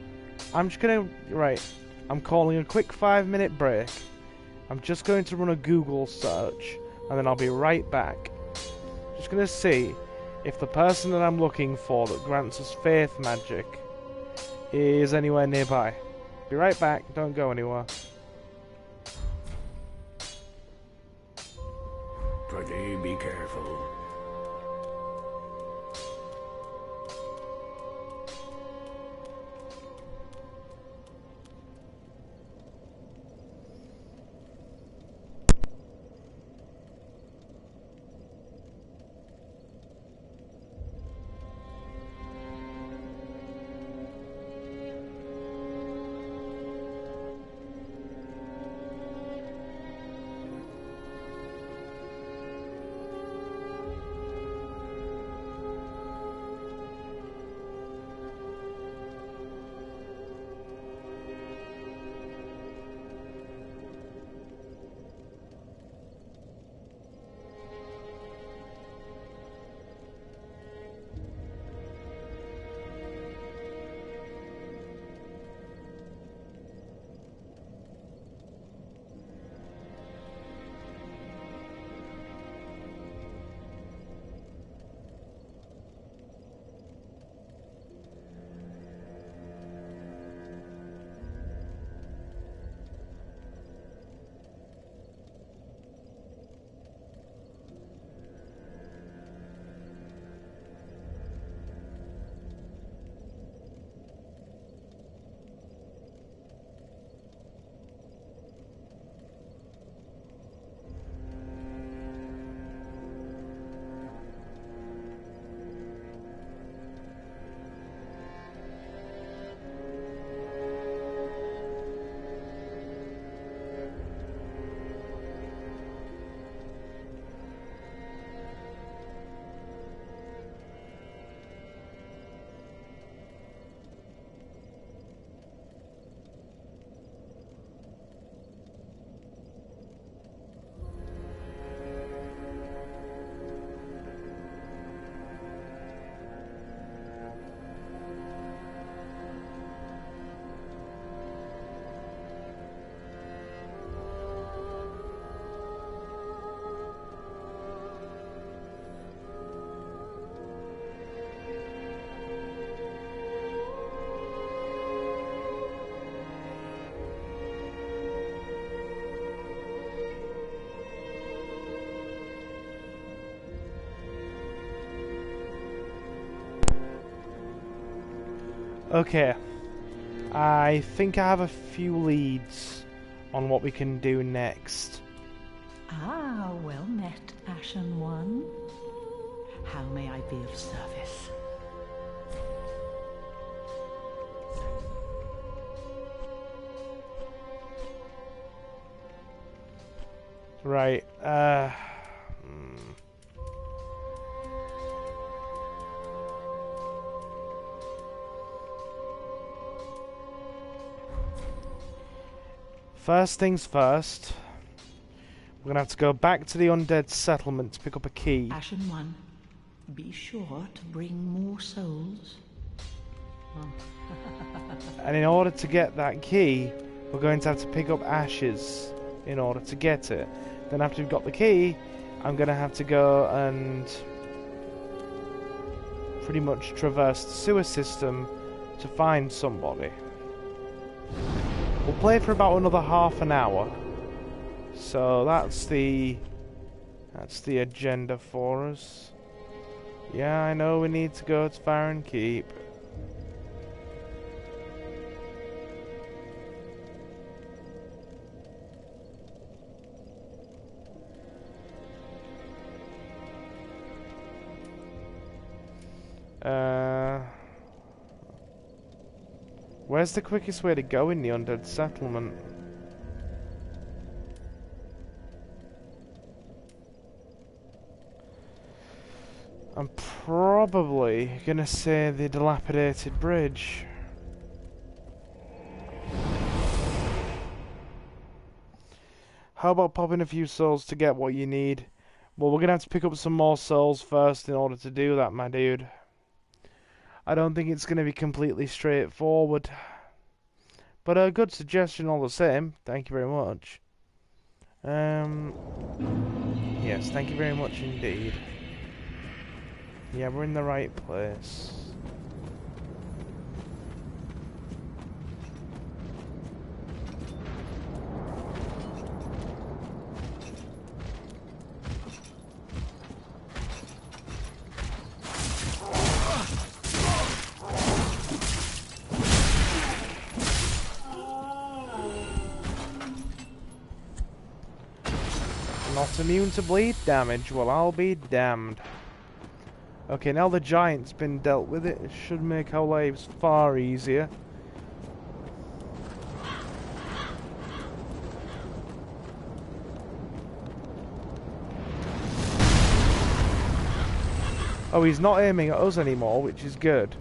Speaker 1: I'm just gonna... Right. I'm calling a quick 5-minute break. I'm just going to run a Google search. And then I'll be right back. Just gonna see if the person that I'm looking for that grants us faith magic is anywhere nearby. Be right back. Don't go anywhere.
Speaker 4: Pretty be careful.
Speaker 1: Okay, I think I have a few leads on what we can do next.
Speaker 5: Ah, well met, Ashen One. How may I be of service?
Speaker 1: Right, First things first, we're gonna have to go back to the undead settlement to pick up a key.
Speaker 5: Ashen One, be sure to bring more souls.
Speaker 1: And in order to get that key, we're going to have to pick up ashes in order to get it. Then after we've got the key, I'm going to have to go and pretty much traverse the sewer system to find somebody. We'll play for about another half an hour. So that's the agenda for us. Yeah, I know we need to go to Farron Keep. Where's the quickest way to go in the undead settlement? I'm probably gonna say the dilapidated bridge. How about popping a few souls to get what you need? Well, we're gonna have to pick up some more souls first in order to do that, my dude. I don't think it's gonna be completely straightforward. But a good suggestion all the same. Thank you very much. Yes, thank you very much indeed. Yeah, we're in the right place. Not immune to bleed damage, well I'll be damned. Okay, now the giant's been dealt with, it should make our lives far easier. Oh, he's not aiming at us anymore, which is good.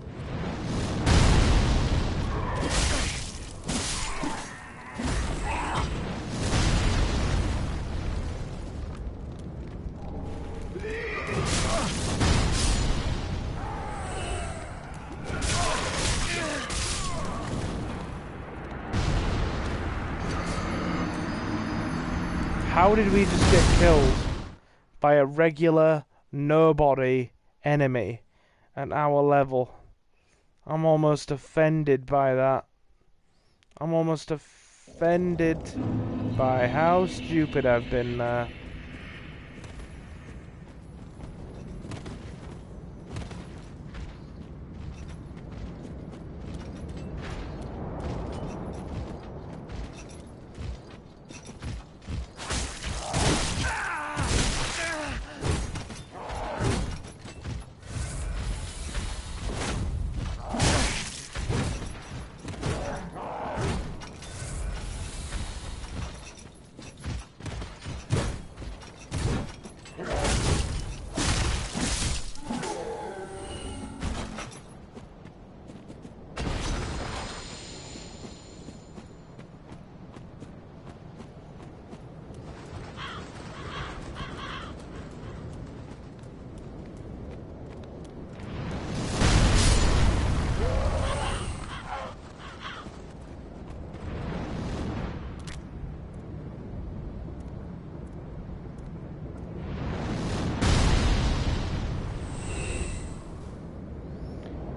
Speaker 1: How did we just get killed by a regular nobody enemy at our level? I'm almost offended by that. I'm almost offended by how stupid I've been there.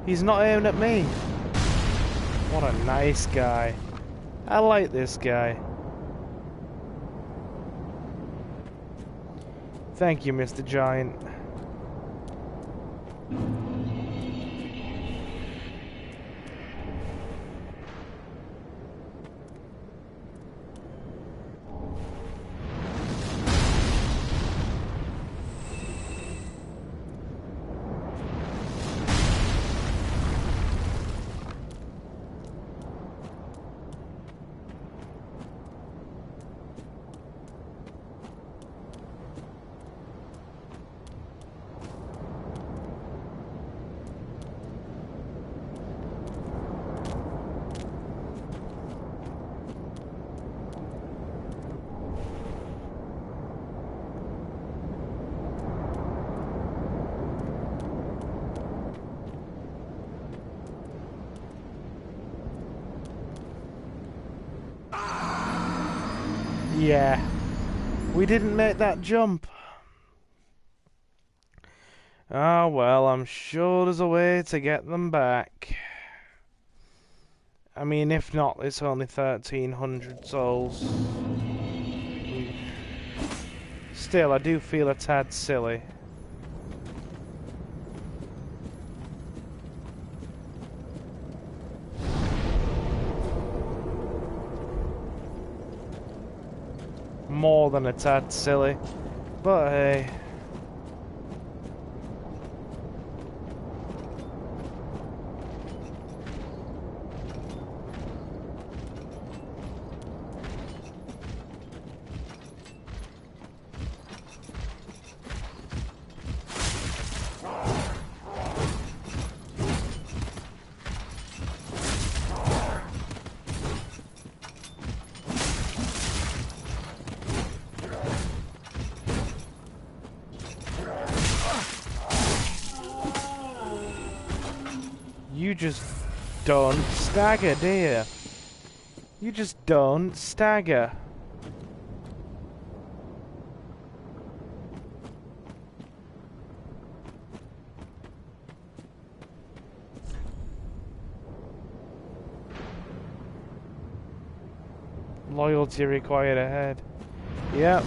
Speaker 1: He's not aiming at me. What a nice guy. I like this guy. Thank you, Mr. Giant. Yeah, we didn't make that jump. Ah, well, I'm sure there's a way to get them back. I mean, if not, it's only 1,300 souls. Still, I do feel a tad silly. More than a tad silly, but hey. just don't stagger, do you? You just don't stagger. Loyalty required ahead. Yep.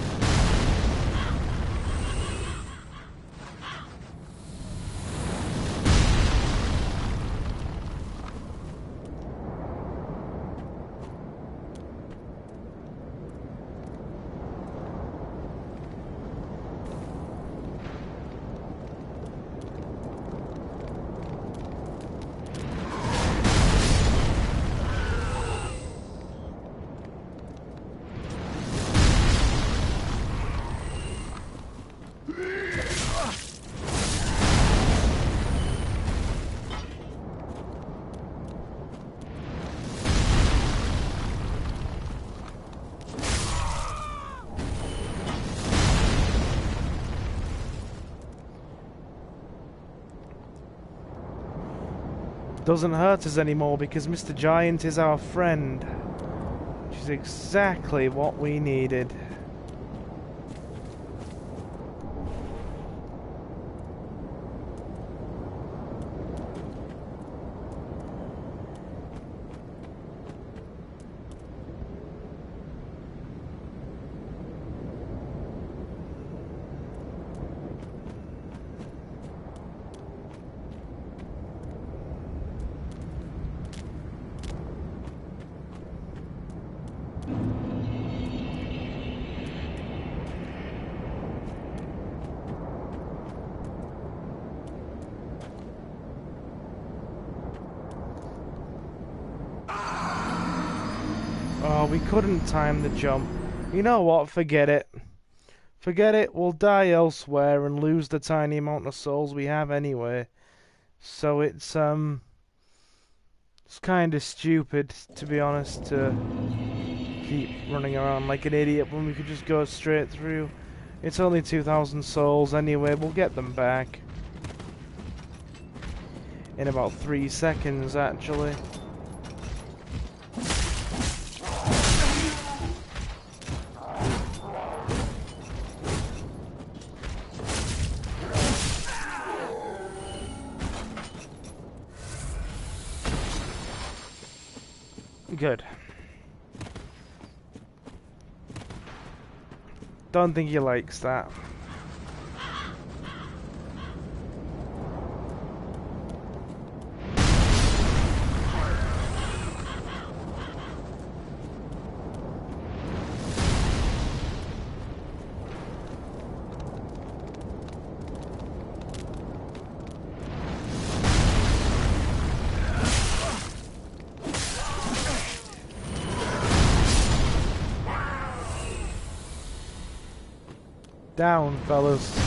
Speaker 1: Doesn't hurt us anymore because Mr. Giant is our friend, which is exactly what we needed. Oh, we couldn't time the jump. You know what? Forget it. Forget it. We'll die elsewhere and lose the tiny amount of souls we have anyway. So it's kind of stupid, to be honest, to keep running around like an idiot when we could just go straight through. It's only 2,000 souls anyway. We'll get them back in about 3 seconds, actually. Good. Don't think he likes that. Down, fellas.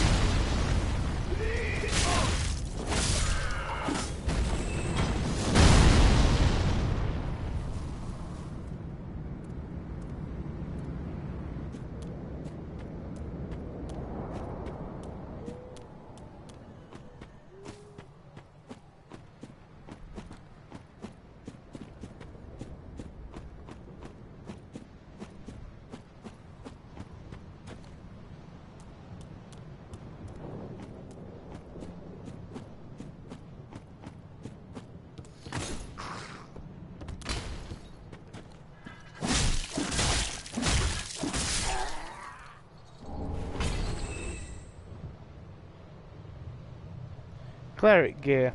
Speaker 1: Cleric gear.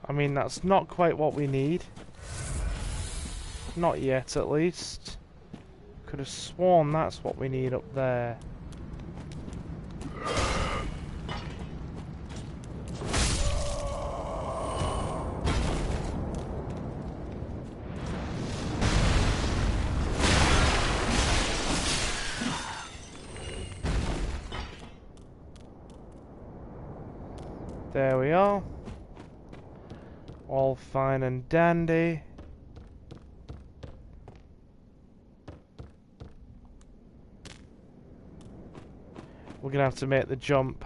Speaker 1: I mean, that's not quite what we need. Not yet, at least. Could have sworn that's what we need up there. There we are. All fine and dandy. We're gonna have to make the jump.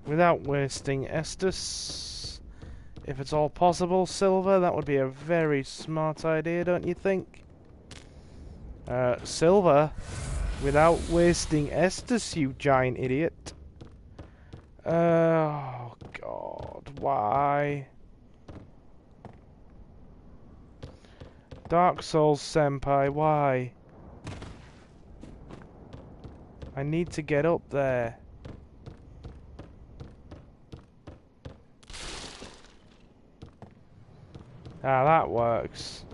Speaker 1: Without wasting Estus. If it's all possible, Silver, that would be a very smart idea, don't you think? Silver, without wasting Estus, you giant idiot. Oh, God, why? Dark Souls Senpai, why? I need to get up there. Ah, that works.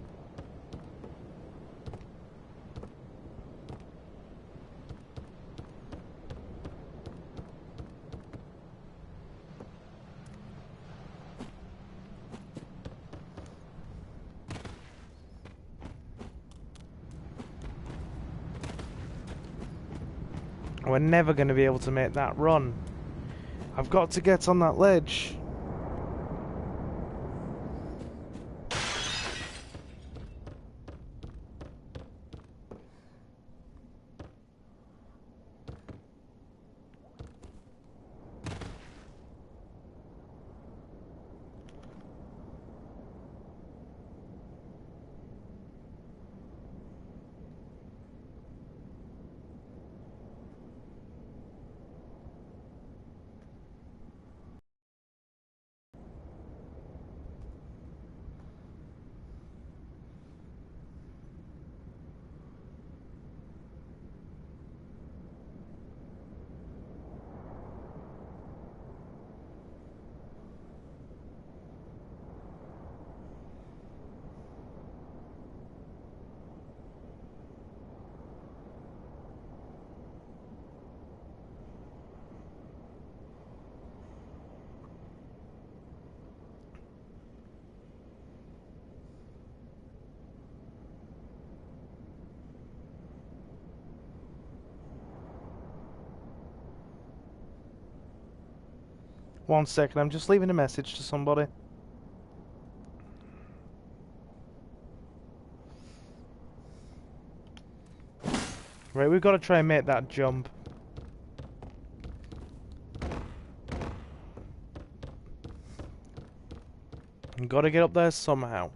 Speaker 1: We're never going to be able to make that run. I've got to get on that ledge. One second, I'm just leaving a message to somebody. Right, we've got to try and make that jump. We've got to get up there somehow.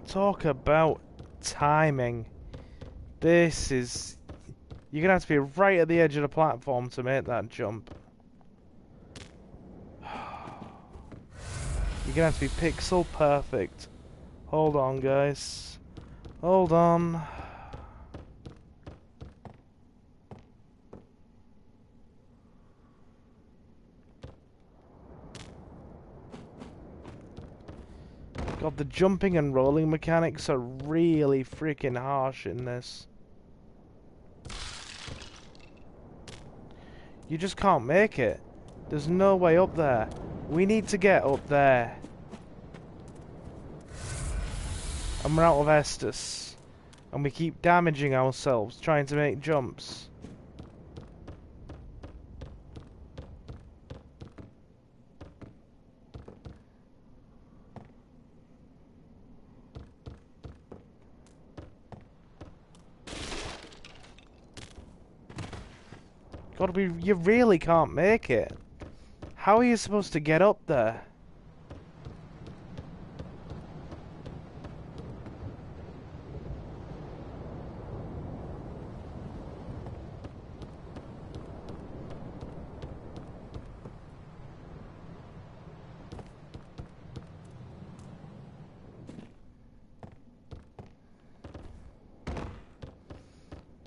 Speaker 1: Talk about timing. This is... You're going to have to be right at the edge of the platform to make that jump. You're going to have to be pixel perfect. Hold on, guys. Hold on. God, the jumping and rolling mechanics are really freaking harsh in this. You just can't make it. There's no way up there. We need to get up there. And we're out of Estus. And we keep damaging ourselves trying to make jumps. God, you really can't make it. How are you supposed to get up there?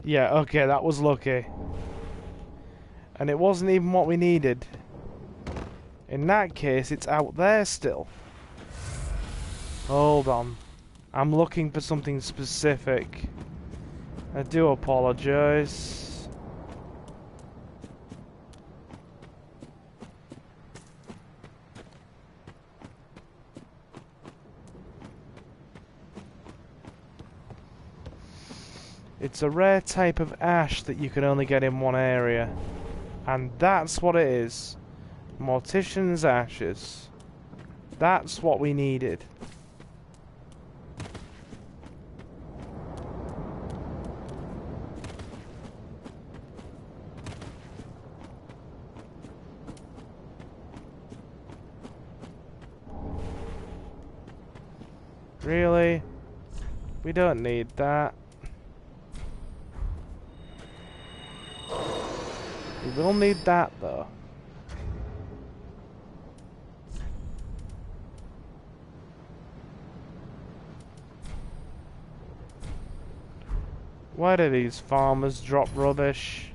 Speaker 1: Yeah, okay, that was lucky. And it wasn't even what we needed. In that case, it's out there still. Hold on. I'm looking for something specific. I do apologize. It's a rare type of ash that you can only get in one area. And that's what it is. Mortician's ashes. That's what we needed. Really? We don't need that. We will need that though. Why do these farmers drop rubbish?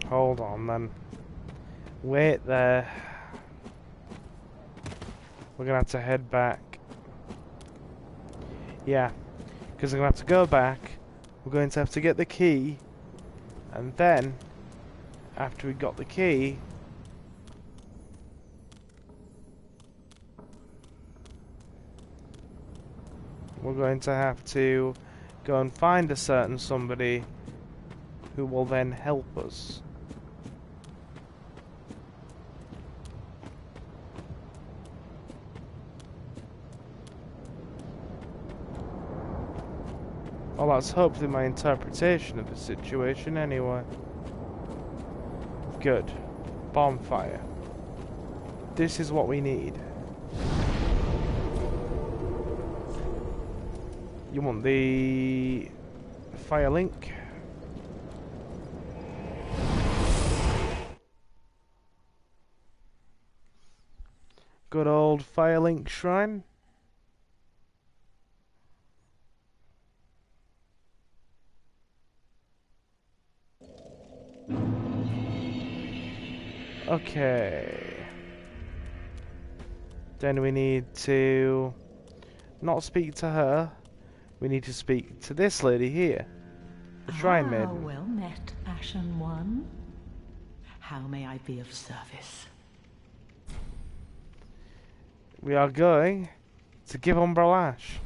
Speaker 1: Hold on then. Wait there. We're gonna have to head back. Yeah, because we're gonna have to go back. We're going to have to get the key. And then, after we got the key, we're going to have to go and find a certain somebody who will then help us. Well, that's hopefully my interpretation of the situation anyway. Good. Bonfire. This is what we need. You want the fire link? Good old fire link shrine. Okay. Then we need to not speak to her. We need to speak to this lady here. The Shrine Maiden.
Speaker 5: Well met, Ashen One. How may I be of service?
Speaker 1: We are going to give Umbrella Ash.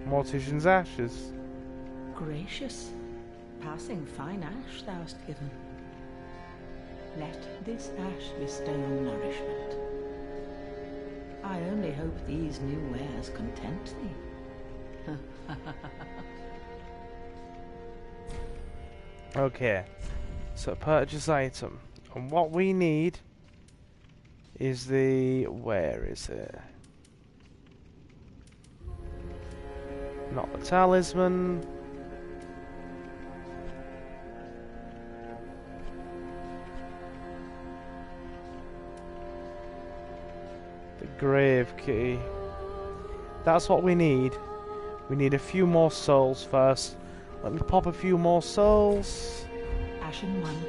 Speaker 1: Mortician's ashes.
Speaker 5: Gracious, passing fine ash thou hast given. Let this ash bestow nourishment. I only hope these new wares content thee.
Speaker 1: Okay, so purchase item. And what we need is the... where is it? Not the talisman. The grave key. That's what we need. We need a few more souls first. Let me pop a few more souls.
Speaker 5: Ashen One,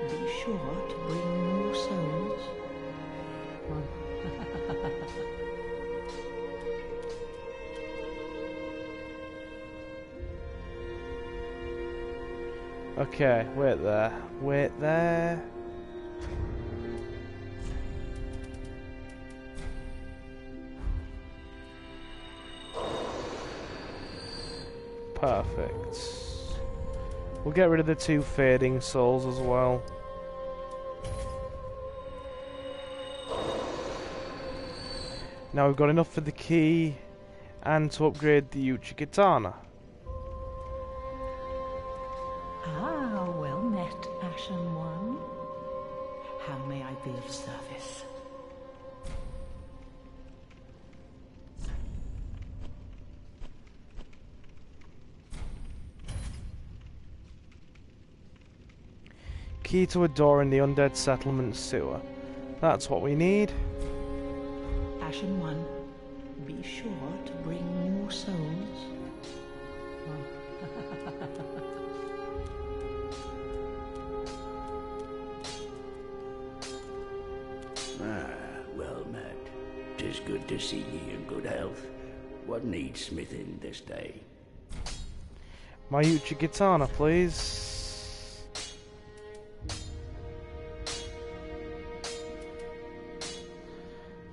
Speaker 5: be sure to bring more souls.
Speaker 1: Okay, wait there. Wait there. Perfect. We'll get rid of the 2 fading souls as well. Now we've got enough for the key and to upgrade the Uchi Katana.
Speaker 5: Ah, well met, Ashen One. How may I be of service?
Speaker 1: Key to a door in the undead settlement sewer. That's what we need.
Speaker 5: Ashen One, be sure to bring more souls.
Speaker 4: Ah, well met. good to see ye in good health. What needs smithing this day?
Speaker 1: My Uchi Katana, please.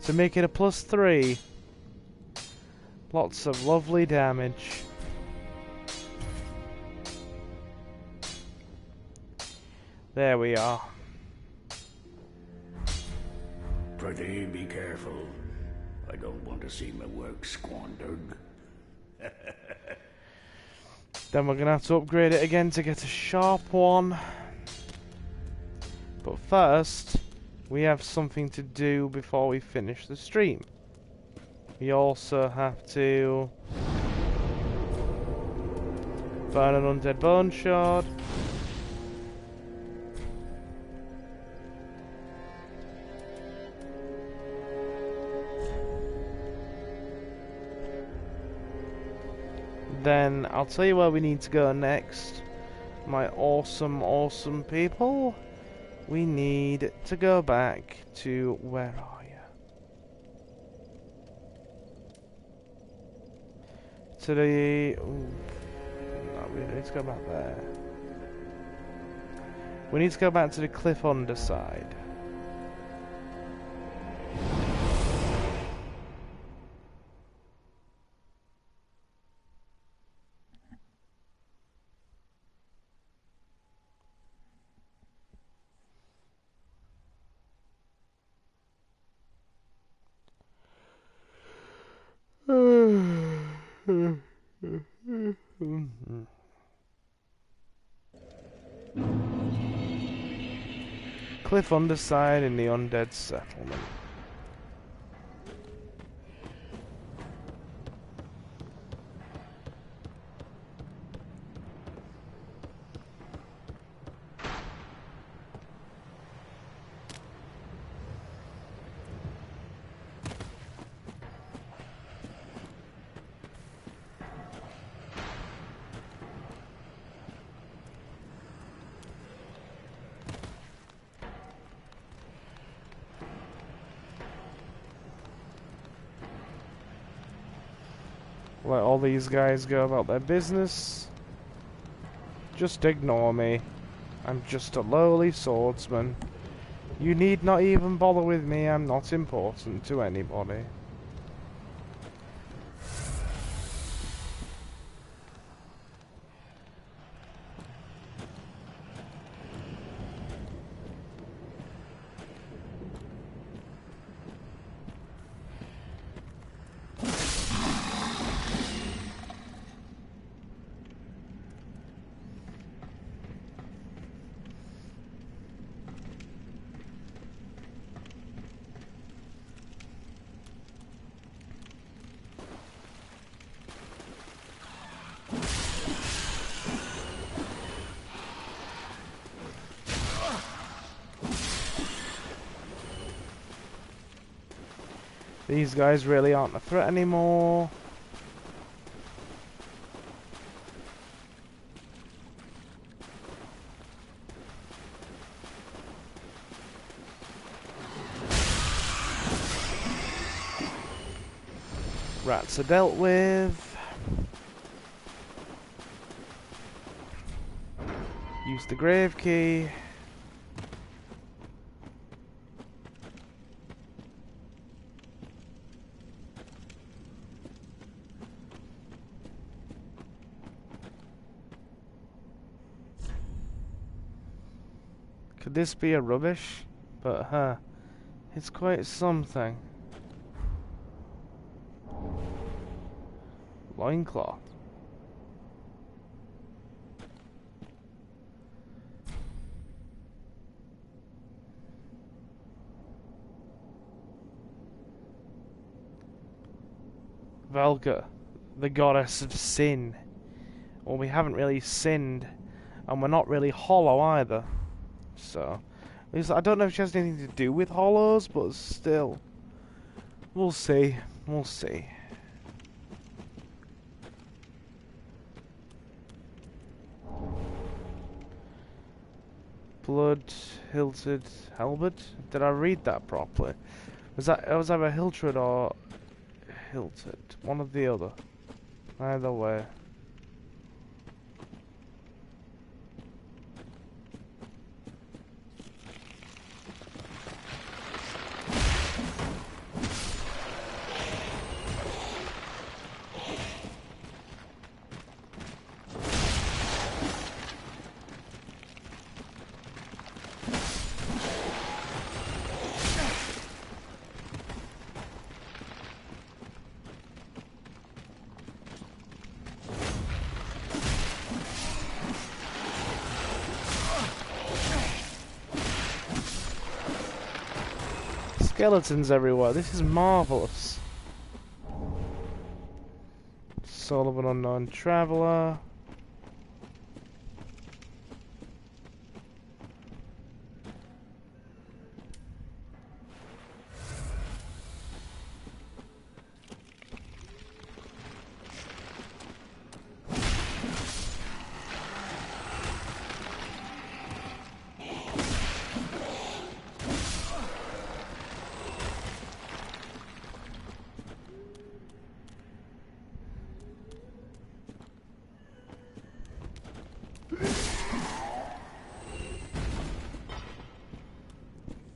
Speaker 1: To make it a +3. Lots of lovely damage. There we are.
Speaker 4: Pretty be careful. I don't want to see my work squandered.
Speaker 1: Then we're going to have to upgrade it again to get a sharp one. But first, we have something to do before we finish the stream. We also have to burn an undead bone shard. Then I'll tell you where we need to go next. My awesome, awesome people. We need to go back to, where are you? To the, ooh, no, we need to go back there. We need to go back to the cliff underside. Cliff underside in the undead settlement. Let all these guys go about their business. Just ignore me. I'm just a lowly swordsman. You need not even bother with me. I'm not important to anybody. These guys really aren't a threat anymore. Rats are dealt with. Use the grave key. Could this be a rubbish? But it's quite something. Loincloth. Velka, the goddess of sin. Well, we haven't really sinned, and we're not really hollow either. So, at least I don't know if she has anything to do with hollows, but still, we'll see. We'll see. Blood hilted halberd. Did I read that properly? Was that either hilted or tilted. One or the other. Either way. Skeletons everywhere. This is marvelous. Soul of an unknown traveler.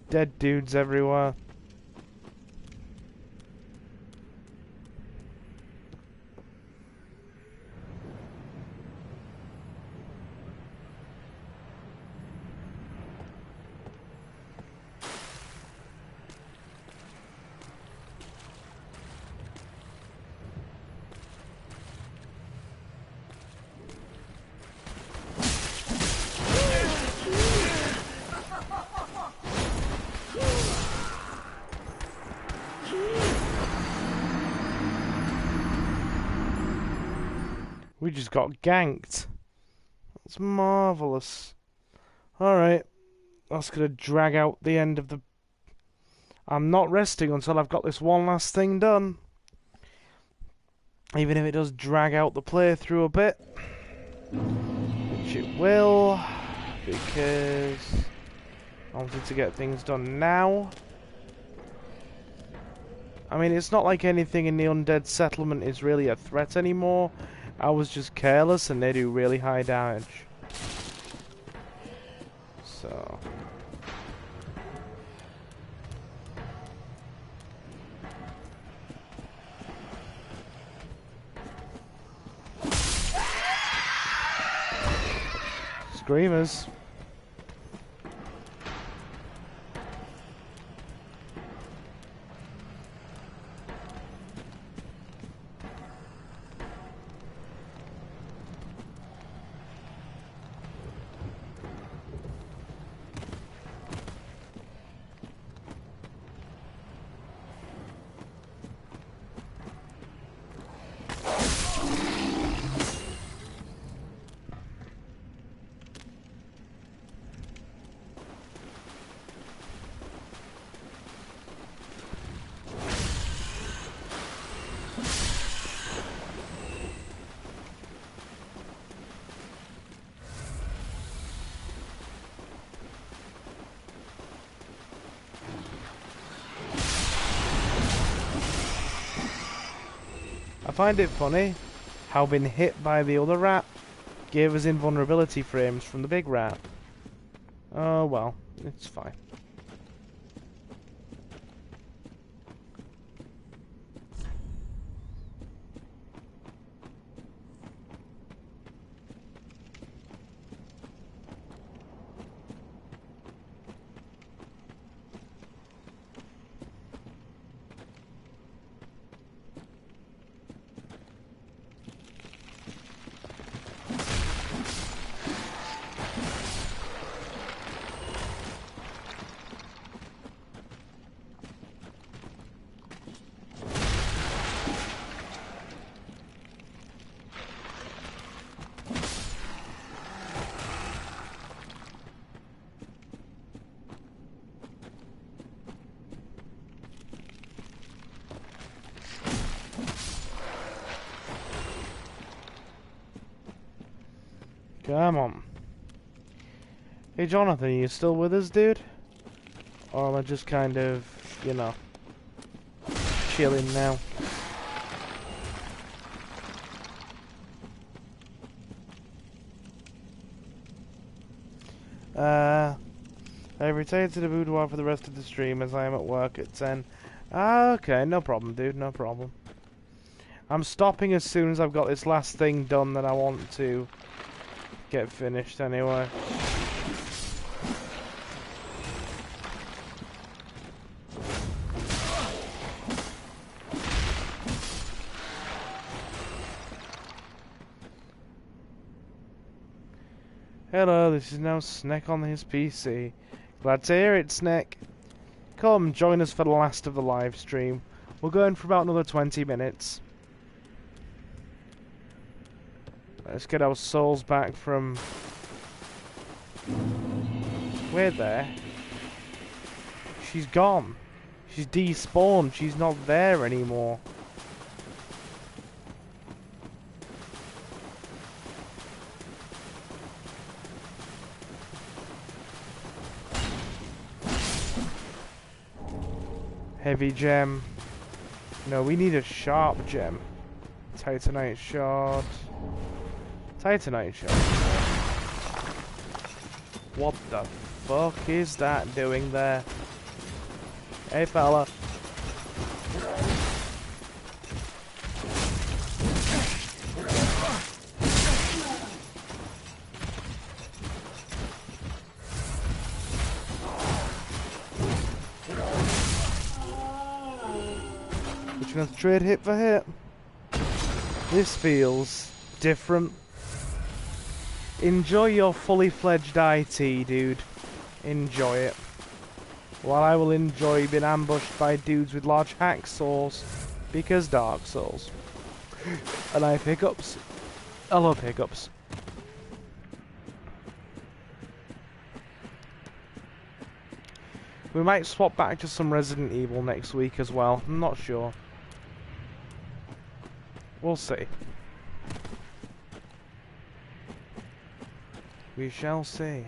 Speaker 1: Dead dudes everywhere. We just got ganked. That's marvellous. Alright. That's going to drag out the end of the... I'm not resting until I've got this one last thing done. Even if it does drag out the playthrough a bit. Which it will. Because I wanted to get things done now. I mean, it's not like anything in the undead settlement is really a threat anymore. I was just careless and they do really high damage. So... Screamers. I find it funny how being hit by the other rat gave us invulnerability frames from the big rat. Oh well, it's fine. Come on. Hey Jonathan, are you still with us, dude? Or am I just kind of, you know, chilling now? I returned to the boudoir for the rest of the stream as I am at work at 10. Ah, okay, no problem, dude, no problem. I'm stopping as soon as I've got this last thing done that I want to get finished anyway. Hello, this is now Sneck on his PC. Glad to hear it, Sneck. Come, join us for the last of the live stream. We're going for about another 20 minutes. Let's get our souls back from... We're there. She's gone. She's despawned. She's not there anymore. Heavy gem. No, we need a sharp gem. Titanite shard. Titanite shard. What the fuck is that doing there? Hey fella. Which one's trade hit for hit? This feels different. Enjoy your fully fledged IT, dude. Enjoy it. While I will enjoy being ambushed by dudes with large hacksaws, because Dark Souls. And I have hiccups. I love hiccups. We might swap back to some Resident Evil next week as well. I'm not sure. We'll see. We shall see.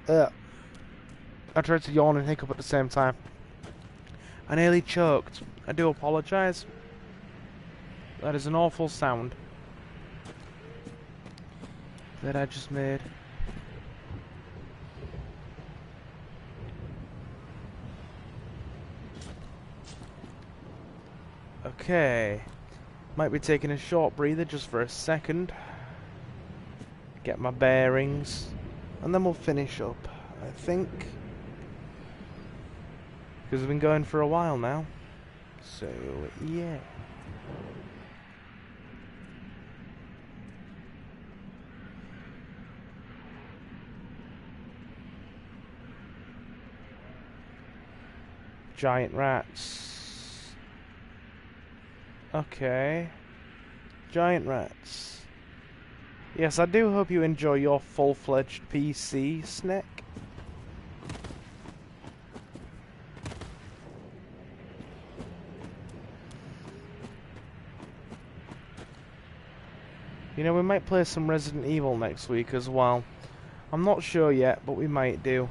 Speaker 1: I tried to yawn and hiccup at the same time. I nearly choked. I do apologise. That is an awful sound that I just made. Okay. Might be taking a short breather just for a second. Get my bearings. And then we'll finish up, I think. Because we've been going for a while now. So, yeah. Giant rats. Okay. Giant rats. Yes, I do hope you enjoy your full-fledged PC, Sneck. You know, we might play some Resident Evil next week as well. I'm not sure yet, but we might do.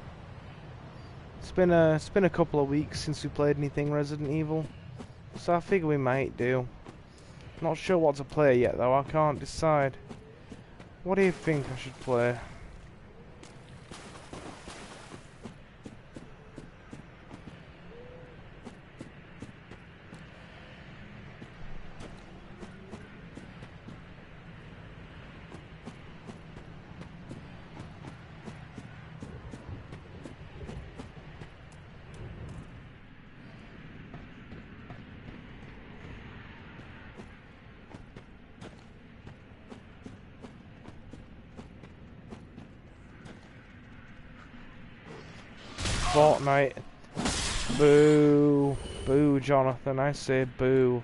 Speaker 1: It's been a couple of weeks since we played anything Resident Evil, so I figure we might do. Not sure what to play yet, though. I can't decide. What do you think I should play? Fortnite. Boo. Boo, Jonathan. I say boo.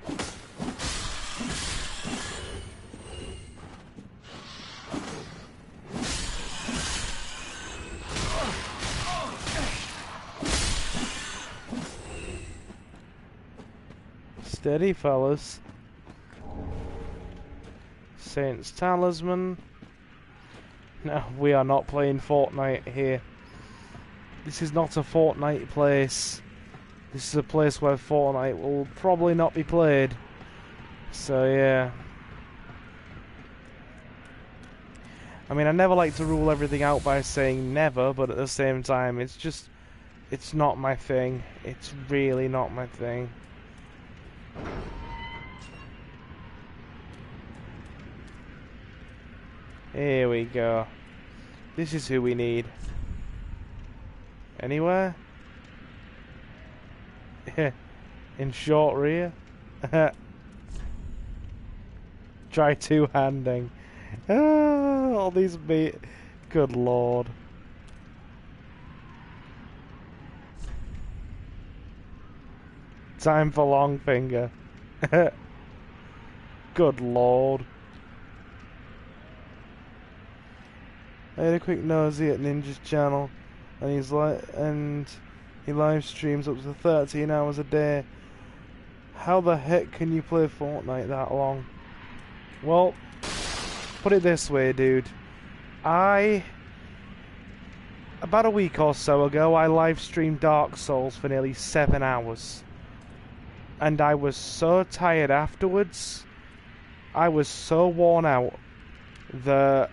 Speaker 1: Steady, fellas. Saint's Talisman. No, we are not playing Fortnite here. This is not a Fortnite place. This is a place where Fortnite will probably not be played. So yeah. I mean, I never like to rule everything out by saying never, but at the same time, it's not my thing. It's really not my thing. Here we go. This is who we need. Anywhere? In short rear? Try two-handing. All these good lord. Time for long finger. Good lord. I had a quick nosy at Ninja's channel, and he live streams up to 13 hours a day. How the heck can you play Fortnite that long? Well, put it this way, dude. About a week or so ago, I live streamed Dark Souls for nearly 7 hours. And I was so tired afterwards. I was so worn out that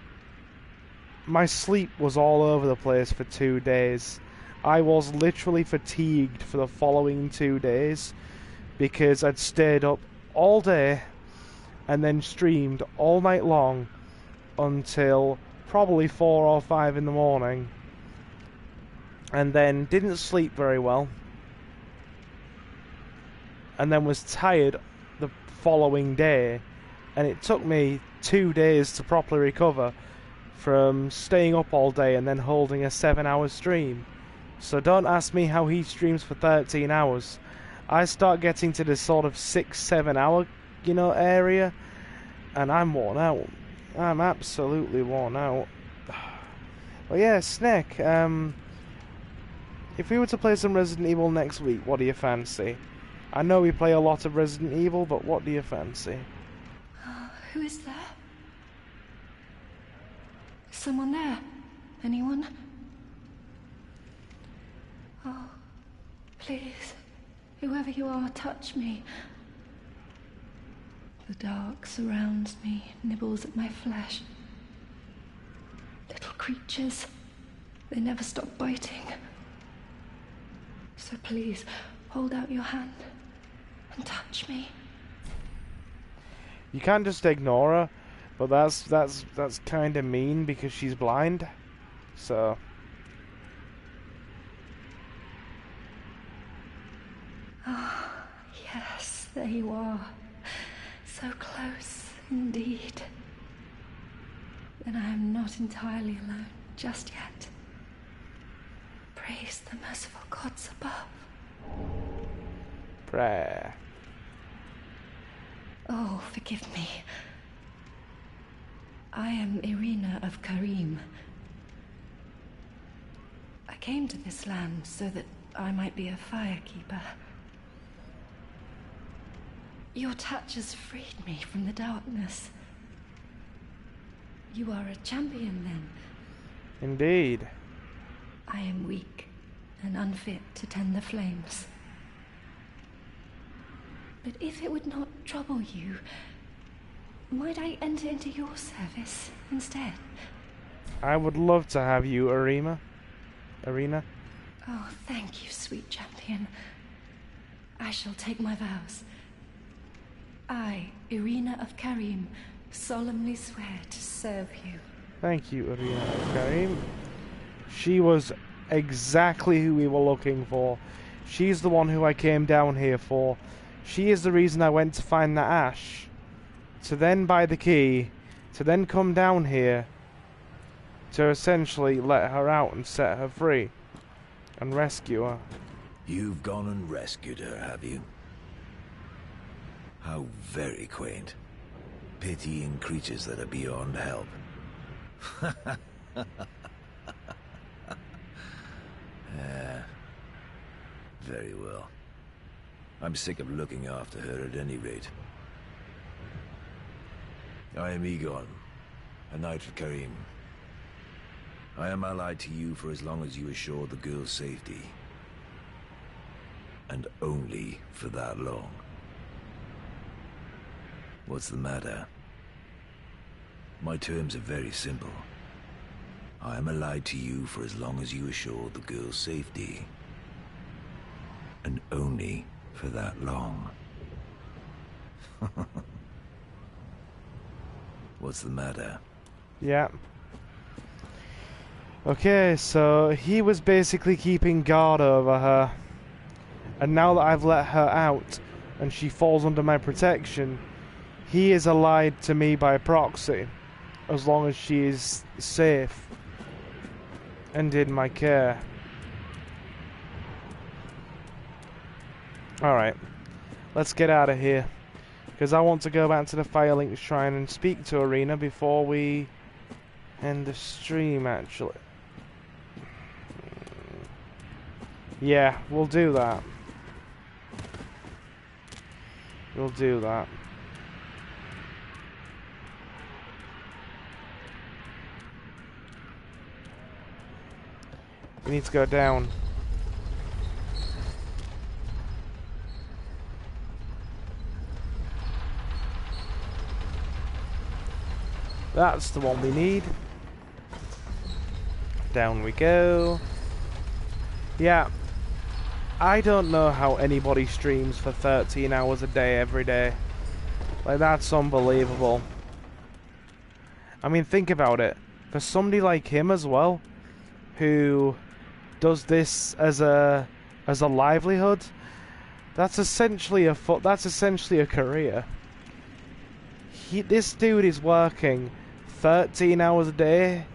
Speaker 1: my sleep was all over the place for 2 days. I was literally fatigued for the following 2 days because I'd stayed up all day and then streamed all night long until probably 4 or 5 in the morning, and then didn't sleep very well, and then was tired the following day, and it took me 2 days to properly recover from staying up all day and then holding a 7-hour stream. So don't ask me how he streams for 13 hours. I start getting to this sort of 6-7 hour, area, and I'm worn out. I'm absolutely worn out. Well, yeah, Snake, if we were to play some Resident Evil next week, what do you fancy? I know we play a lot of Resident Evil, but what do you fancy?
Speaker 3: Who is there? Is someone there? Anyone? Oh, please, whoever you are, touch me. The dark surrounds me, nibbles at my flesh. Little creatures, they never stop biting. So please, hold out your hand and touch me.
Speaker 1: You can't just ignore her, but that's kind of mean because she's blind. So
Speaker 3: Ah, yes, there you are. So close, indeed. Then I am not entirely alone just yet. Praise the merciful gods above.
Speaker 1: prayer.
Speaker 3: Oh, forgive me. I am Irina of Karim. I came to this land so that I might be a firekeeper. Your touch has freed me from the darkness. You are a champion, then?
Speaker 1: Indeed.
Speaker 3: I am weak and unfit to tend the flames. But if it would not trouble you, might I enter into your service instead?
Speaker 1: I would love to have you, Irina.
Speaker 3: Oh, thank you, sweet champion. I shall take my vows. I, Irina of Karim, solemnly swear to serve you.
Speaker 1: Thank you, Irina of Karim. She was exactly who we were looking for. She's the one who I came down here for. She is the reason I went to find the ash, to then buy the key, to then come down here, to essentially let her out and set her free, and rescue her.
Speaker 6: You've gone and rescued her, have you? How very quaint. Pitying creatures that are beyond help. Very well. I'm sick of looking after her at any rate. I am Egon, a knight of Karim. I am allied to you for as long as you assure the girl's safety. And only for that long. What's the matter? My terms are very simple. I am allied to you for as long as you assure the girl's safety. And only for that long. What's the matter?
Speaker 1: Yeah. Okay, so he was basically keeping guard over her. And now that I've let her out, and she falls under my protection, he is allied to me by proxy, as long as she is safe and in my care. Alright, let's get out of here, because I want to go back to the Firelink Shrine and speak to Irina before we end the stream, actually. Yeah, we'll do that. We'll do that. We need to go down. That's the one we need. Down we go. Yeah. I don't know how anybody streams for 13 hours a day every day. Like, that's unbelievable. I mean, think about it. For somebody like him as well, who does this as a livelihood, that's essentially a career. This dude is working 13 hours a day,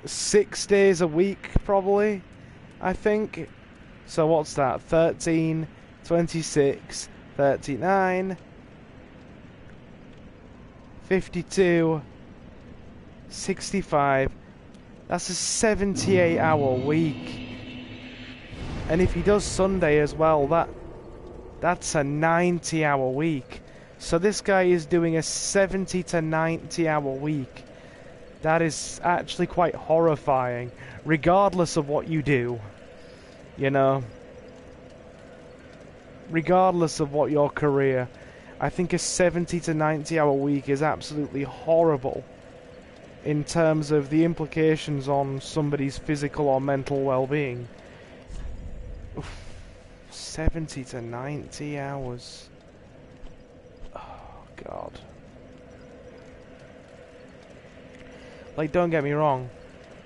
Speaker 1: 6 days a week, probably, I think. So what's that? 13, 26, 39, 52, 65. That's a 78-hour week. And if he does Sunday as well, that's a 90-hour week. So this guy is doing a 70 to 90-hour week. That is actually quite horrifying, regardless of what you do. You know? Regardless of what your career. I think a 70 to 90-hour week is absolutely horrible in terms of the implications on somebody's physical or mental well-being. 70 to 90 hours. Oh, God. Like, don't get me wrong.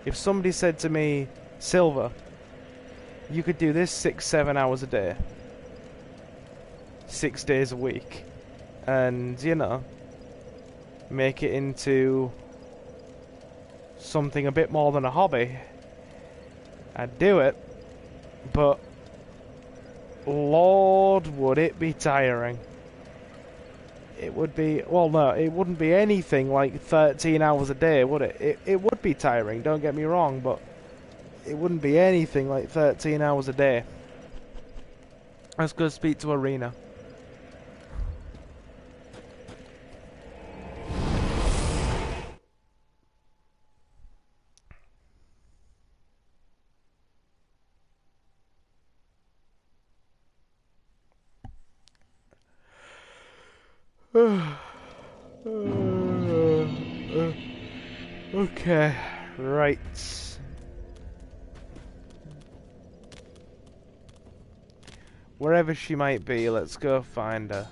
Speaker 1: If somebody said to me, Silver, you could do this 6-7 hours a day, 6 days a week, and, you know, make it into something a bit more than a hobby, I'd do it. But Lord, would it be tiring. It would be, well, no, it wouldn't be anything like 13 hours a day, would it? It would be tiring, don't get me wrong, but it wouldn't be anything like 13 hours a day. Let's go speak to Irina. Okay, right. Wherever she might be, let's go find her.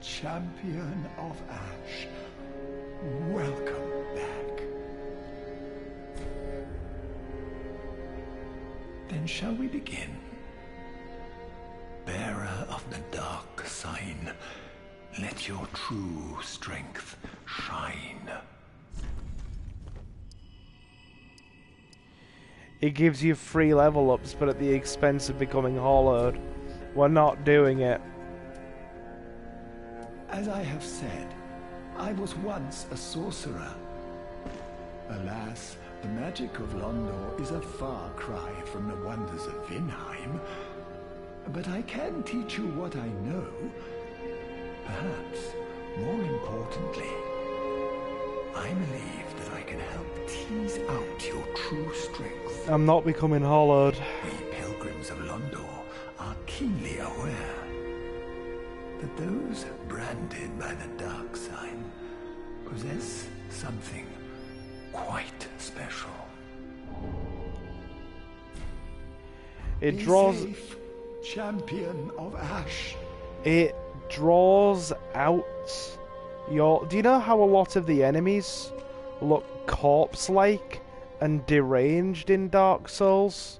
Speaker 7: Champion of Ash, welcome back. Then shall we begin? Bearer of the dark sign, let your true strength shine.
Speaker 1: It gives you free level ups, but at the expense of becoming hollowed. We're not doing it.
Speaker 7: As I have said, I was once a sorcerer. Alas, the magic of Londor is a far cry from the wonders of Vinheim. But I can teach you what I know. Perhaps More importantly, I believe that I can help tease out your true strength.
Speaker 1: I'm not becoming hollowed.
Speaker 7: We pilgrims of Londor are keenly aware that those branded by the dark sign possess something quite special.
Speaker 1: It
Speaker 7: Be
Speaker 1: draws...
Speaker 7: safe, champion of Ash.
Speaker 1: It draws out your... Do you know how a lot of the enemies look corpse-like and deranged in Dark Souls?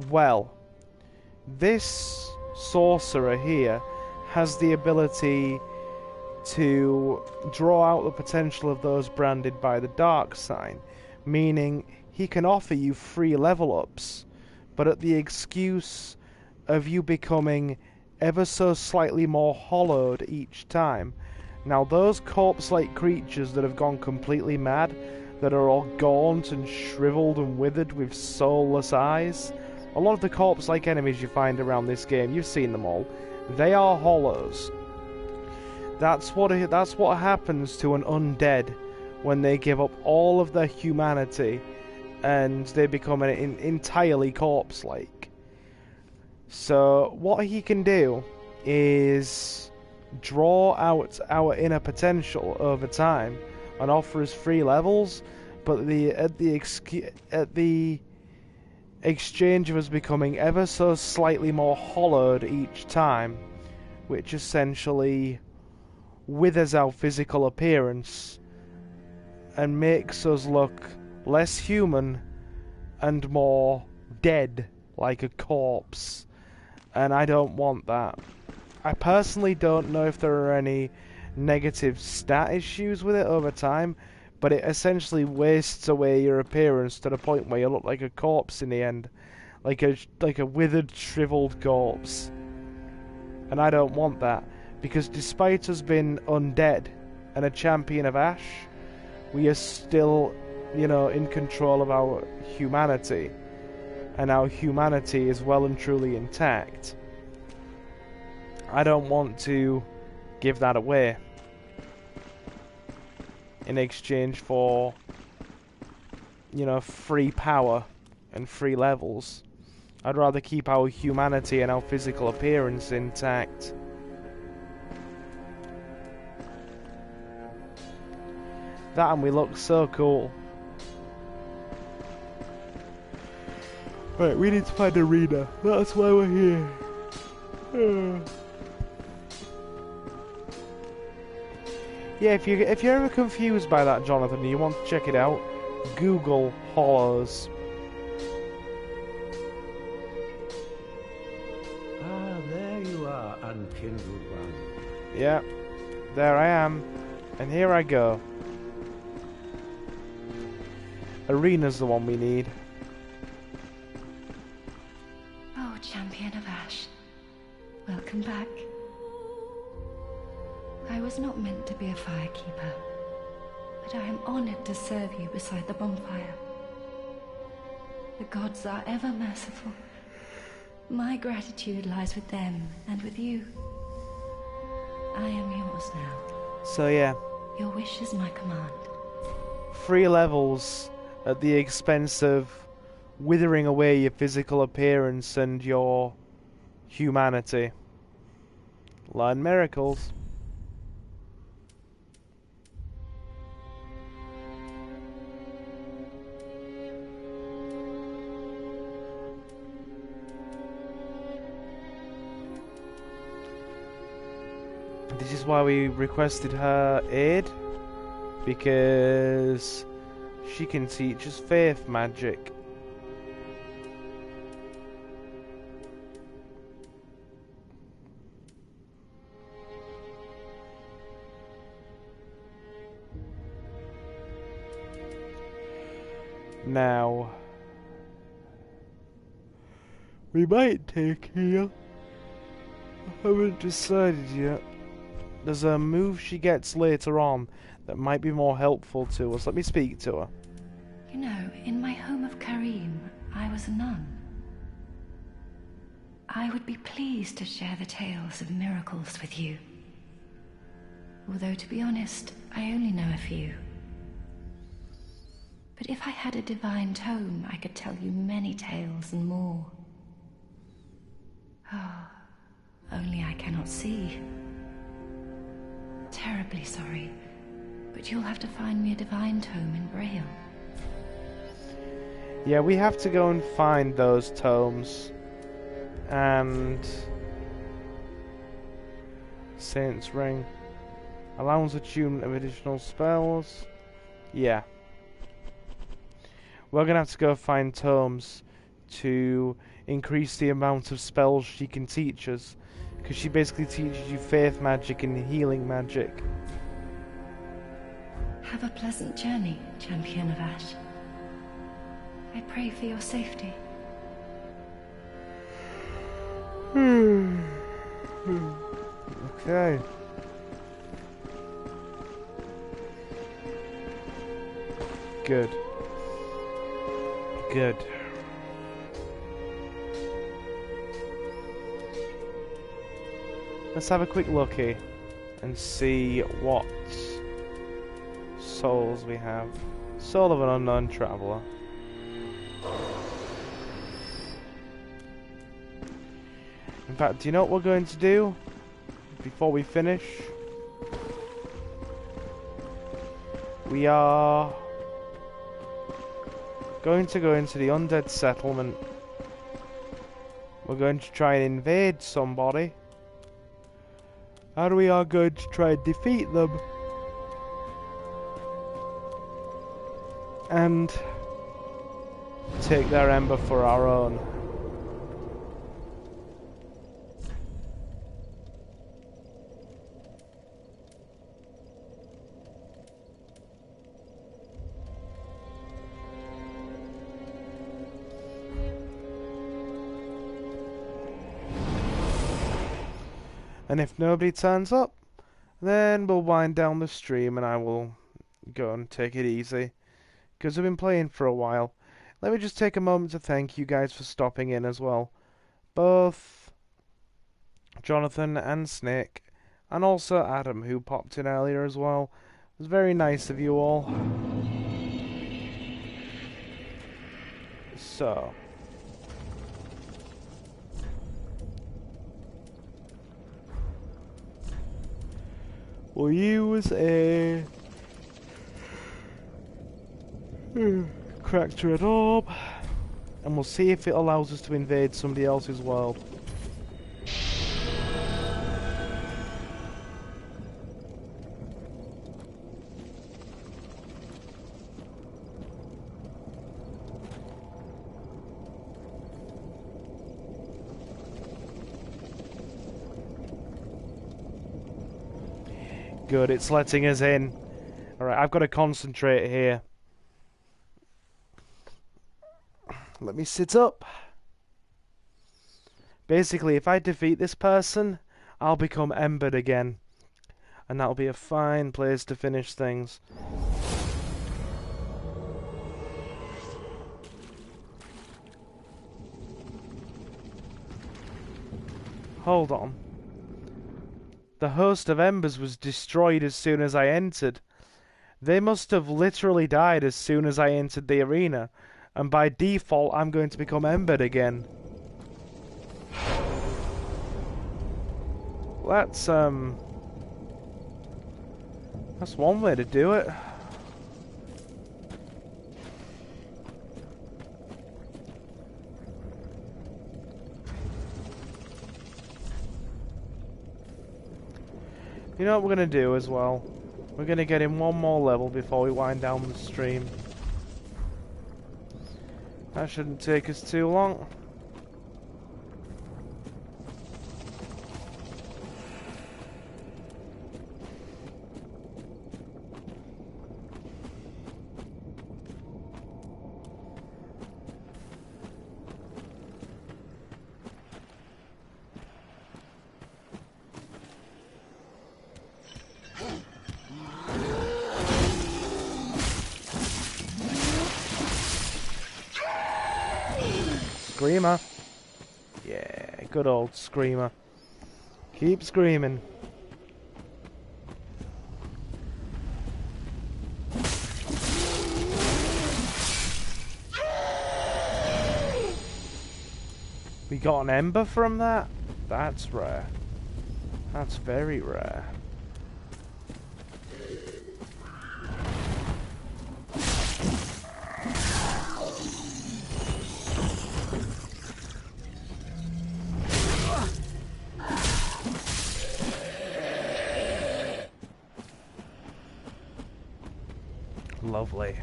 Speaker 1: Well, this sorcerer here has the ability to draw out the potential of those branded by the dark sign, meaning he can offer you free level ups, but at the excuse of you becoming ever so slightly more hollowed each time. Now those corpse-like creatures that have gone completely mad, that are all gaunt and shriveled and withered with soulless eyes, a lot of the corpse-like enemies you find around this game, you've seen them all, they are hollows. That's what happens to an undead when they give up all of their humanity and they become entirely corpse-like. So what he can do is draw out our inner potential over time and offer us free levels, but at the exchange of us becoming ever so slightly more hollowed each time, which essentially withers our physical appearance and makes us look less human and more dead, like a corpse. And I don't want that. I personally don't know if there are any negative stat issues with it over time, but it essentially wastes away your appearance to the point where you look like a corpse in the end, like a withered, shriveled corpse. And I don't want that, because despite us being undead and a champion of Ash, we are still, you know, in control of our humanity, and our humanity is well and truly intact. I don't want to give that away in exchange for, you know, free power and free levels. I'd rather keep our humanity and our physical appearance intact. That, and we look so cool. Right, we need to find Arena. That's why we're here. Yeah, if you're ever confused by that, Jonathan, and you want to check it out, Google Hollows.
Speaker 4: Ah, there you are, unkindled one.
Speaker 1: Yeah, there I am, and here I go. Arena's the one we need.
Speaker 3: Oh, Champion of Ash. Welcome back. I was not meant to be a firekeeper, but I am honored to serve you beside the bonfire. The gods are ever merciful. My gratitude lies with them and with you. I am yours now.
Speaker 1: So yeah.
Speaker 3: Your wish is my command.
Speaker 1: Free levels at the expense of withering away your physical appearance and your humanity. Learn miracles. This is why we requested her aid, because she can teach us faith magic. Now, we might take here. I haven't decided yet. There's a move she gets later on that might be more helpful to us. Let me speak to her.
Speaker 3: You know, in my home of Karim, I was a nun. I would be pleased to share the tales of miracles with you. Although, to be honest, I only know a few. But if I had a divine tome, I could tell you many tales and more. Oh, only I cannot see. Terribly sorry, but you'll have to find me a divine tome in Braille.
Speaker 1: Yeah, we have to go and find those tomes. And... Saint's Ring. Allows attunement of additional spells. Yeah. We're gonna have to go find tomes to increase the amount of spells she can teach us. Because she basically teaches you faith magic and healing magic.
Speaker 3: Have a pleasant journey, Champion of Ash. I pray for your safety.
Speaker 1: Okay. Good. Good. Let's have a quick looky and see what souls we have. Soul of an unknown traveller. In fact, do you know what we're going to do before we finish? We are going to go into the undead settlement. We're going to try and invade somebody. And we are going to try and defeat them. And take their ember for our own. And if nobody turns up, then we'll wind down the stream and I will go and take it easy. Because I've been playing for a while. Let me just take a moment to thank you guys for stopping in as well. Both Jonathan and Snake, and also Adam, who popped in earlier as well. It was very nice of you all. So... we'll use a cracked red orb, and we'll see if it allows us to invade somebody else's world. Good, it's letting us in. Alright, I've got to concentrate here. Let me sit up. Basically, if I defeat this person, I'll become embered again. And that'll be a fine place to finish things. Hold on. The host of embers was destroyed as soon as I entered. They must have literally died as soon as I entered the arena. And by default, I'm going to become embered again. That's one way to do it. You know what we're going to do as well? We're going to get in one more level before we wind down the stream. That shouldn't take us too long. Screamer. Yeah, good old Screamer. Keep screaming. We got an ember from that? That's rare. That's very rare. Lovely.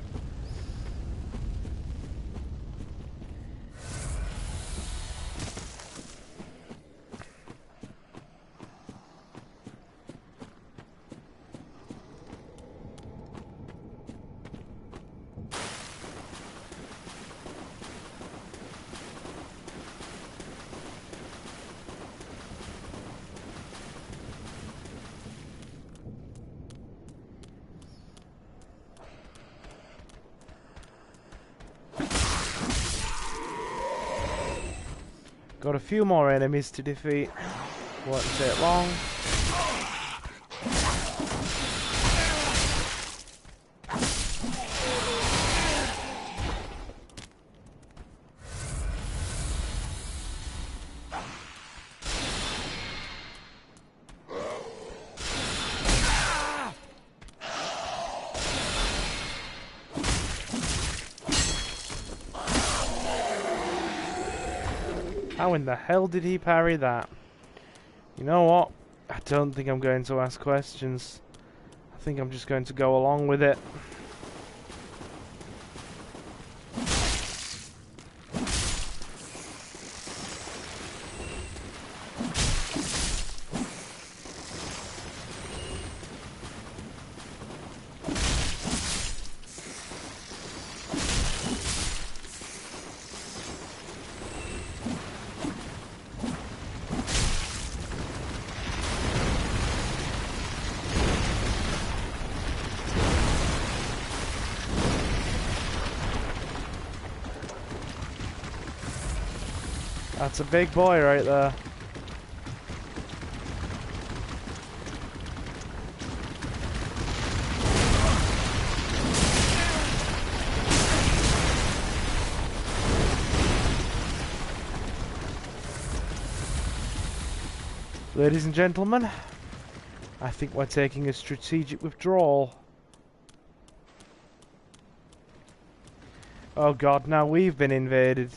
Speaker 1: Got a few more enemies to defeat. Won't take long. How in the hell did he parry that? You know what? I don't think I'm going to ask questions. I think I'm just going to go along with it. That's a big boy right there. Ladies and gentlemen, I think we're taking a strategic withdrawal. Oh god, now we've been invaded.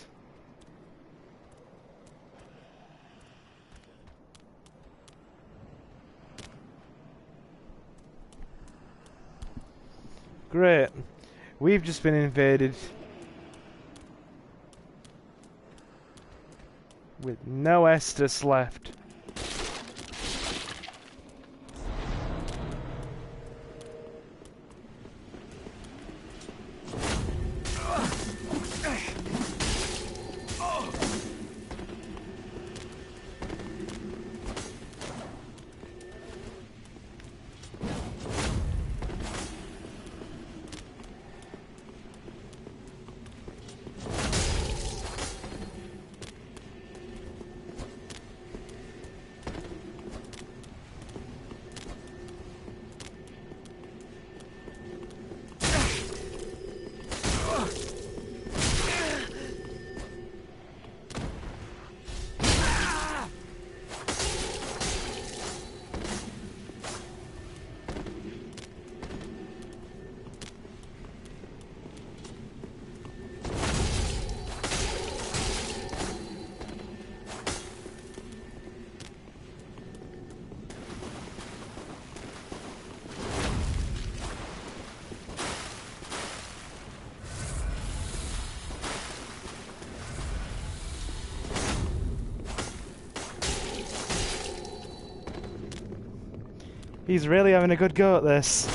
Speaker 1: Great. We've just been invaded. With no Estus left. He's really having a good go at this.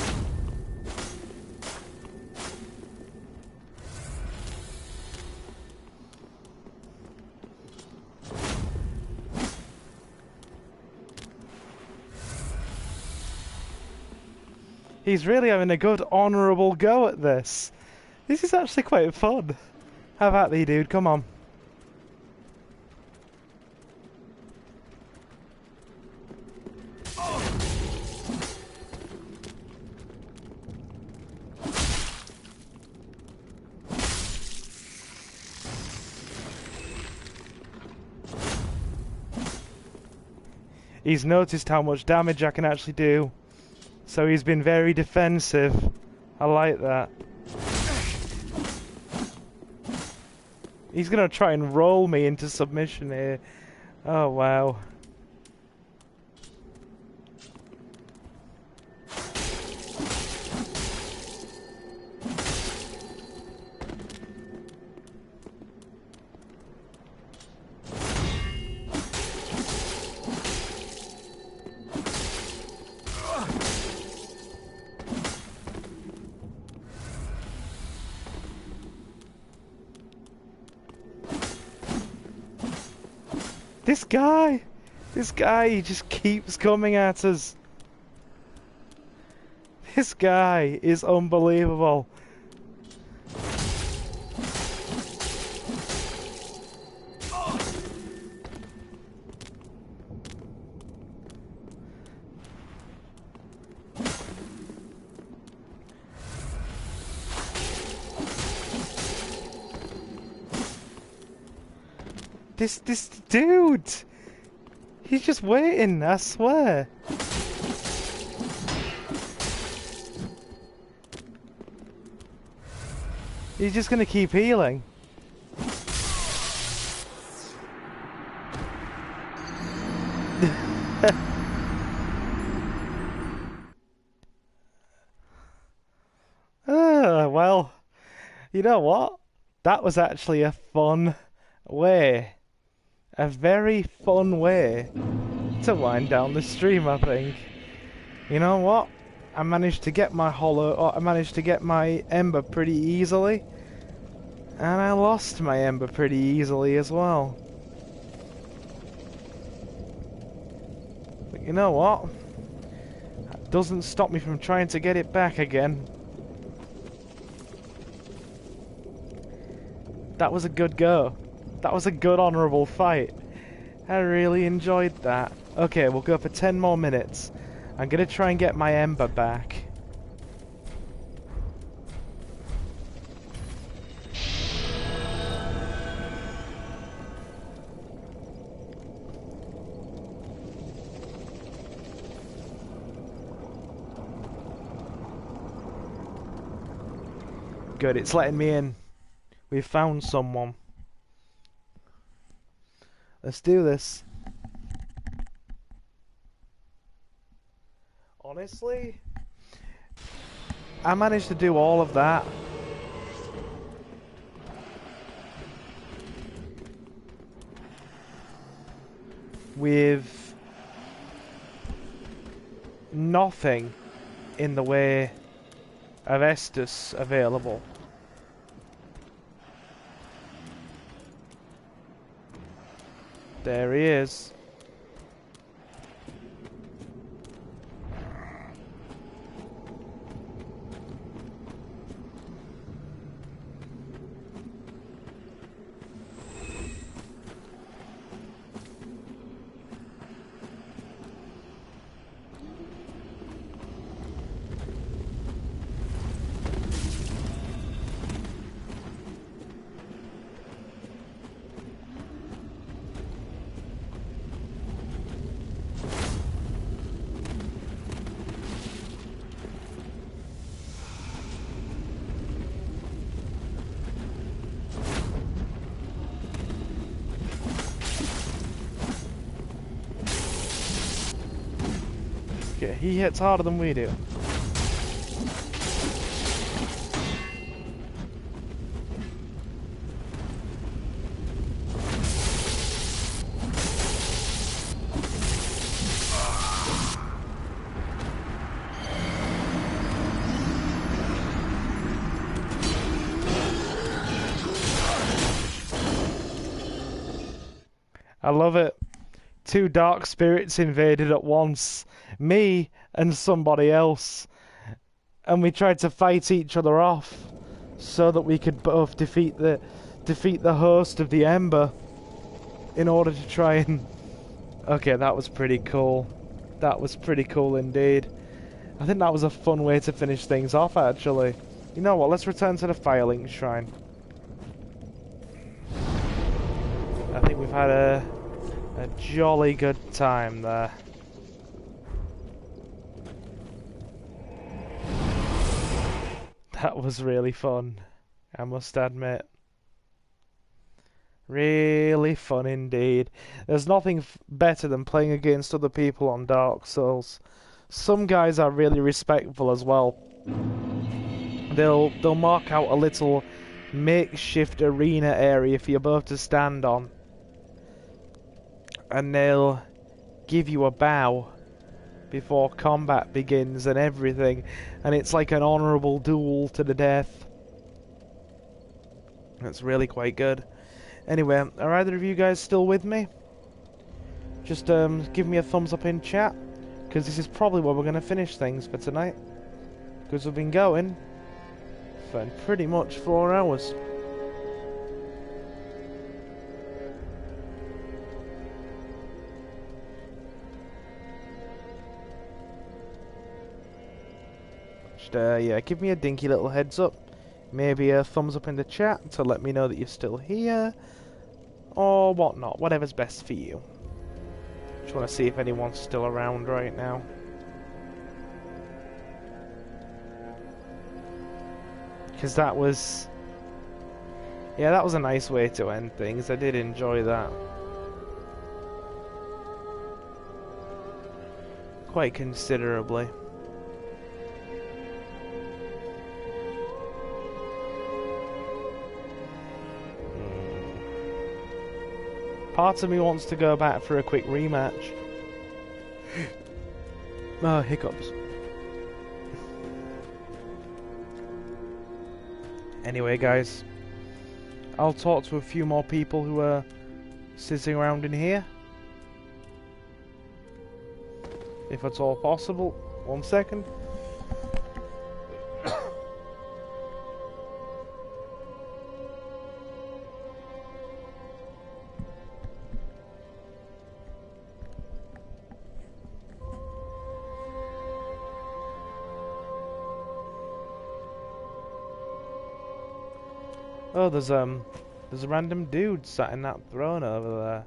Speaker 1: He's really having a good, honourable go at this. This is actually quite fun. Have at thee, dude. Come on. He's noticed how much damage I can actually do. So he's been very defensive. I like that. He's gonna try and roll me into submission here. Oh wow. This guy, he just keeps coming at us. This guy is unbelievable. This dude, he's just waiting, I swear. He's just gonna keep healing. Well, you know what? That was actually a fun way. A very fun way to wind down the stream, I think. You know what? I managed to get my ember pretty easily. And I lost my ember pretty easily as well. But you know what? That doesn't stop me from trying to get it back again. That was a good go. That was a good honourable fight. I really enjoyed that. Okay, we'll go for 10 more minutes. I'm gonna try and get my ember back. Good, it's letting me in. We've found someone. Let's do this. Honestly, I managed to do all of that. With nothing in the way of Estus available. There he is. Okay, he hits harder than we do. I love it. Two dark spirits invaded at once. Me and somebody else. And we tried to fight each other off so that we could both defeat the host of the Ember in order to try and... Okay, that was pretty cool. That was pretty cool indeed. I think that was a fun way to finish things off, actually. You know what, let's return to the Firelink Shrine. I think we've had a jolly good time there. That was really fun, I must admit. Really fun indeed. There's nothing better than playing against other people on Dark Souls. Some guys are really respectful as well. They'll mark out a little makeshift arena area for you both to stand on, and they'll give you a bow before combat begins and everything, and it's like an honourable duel to the death. That's really quite good. Anyway, are either of you guys still with me? Just give me a thumbs up in chat, because this is probably where we're going to finish things for tonight, because we've been going for pretty much 4 hours. Just, yeah, give me a dinky little heads up. Maybe a thumbs up in the chat to let me know that you're still here, or whatnot, whatever's best for you. Just want to see if anyone's still around right now. Because that was... yeah, that was a nice way to end things. I did enjoy that. Quite considerably. Part of me wants to go back for a quick rematch. Oh, hiccups. Anyway, guys, I'll talk to a few more people who are sitting around in here, if at all possible. 1 second. Oh, there's a random dude sat in that throne over there.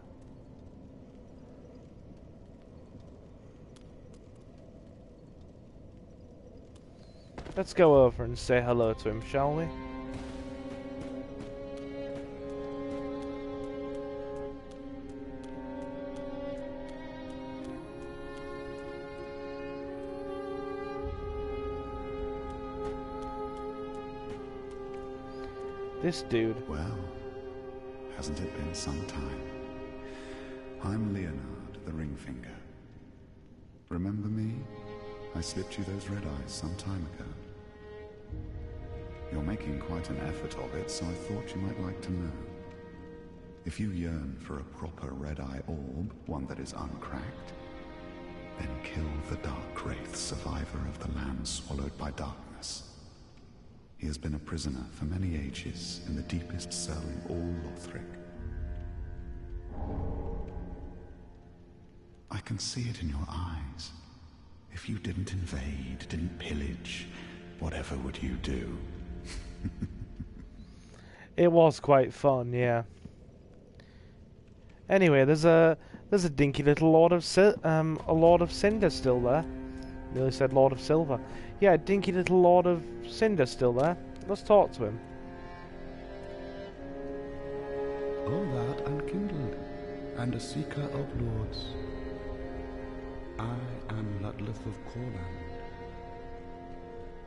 Speaker 1: Let's go over and say hello to him, shall we? This dude.
Speaker 8: Well, hasn't it been some time? I'm Leonard, the Ringfinger. Remember me? I slipped you those red eyes some time ago. You're making quite an effort of it, so I thought you might like to know. If you yearn for a proper red-eye orb, one that is uncracked, then kill the Dark Wraith, survivor of the land swallowed by darkness. He has been a prisoner for many ages in the deepest cell in all Lothric. I can see it in your eyes. If you didn't invade, didn't pillage, whatever would you do?
Speaker 1: It was quite fun, yeah. Anyway, there's a dinky little Lord of Cinder still there. Nearly said Lord of Silver. Yeah, dinky little Lord of Cinder still there. Let's talk to him.
Speaker 9: All that unkindled, and a seeker of lords. I am Ludleth of Corland.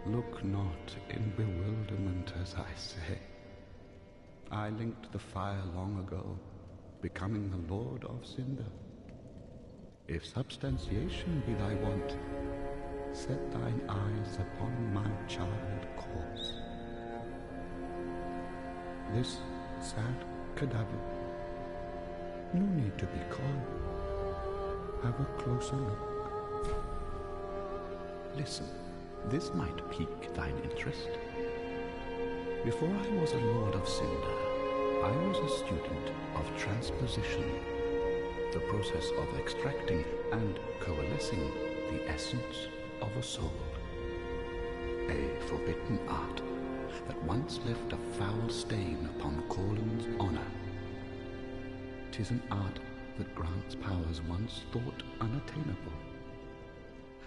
Speaker 9: Look not in bewilderment as I say. I linked the fire long ago, becoming the Lord of Cinder. If substantiation be thy want, set thine eyes upon my child corpse. This sad cadaver, no need to be coy. Have a closer look.
Speaker 7: Listen, this might pique thine interest. Before I was a Lord of Cinder, I was a student of transposition, the process of extracting and coalescing the essence of a soul. A forbidden art that once left a foul stain upon Corland's honor. 'Tis an art that grants powers once thought unattainable.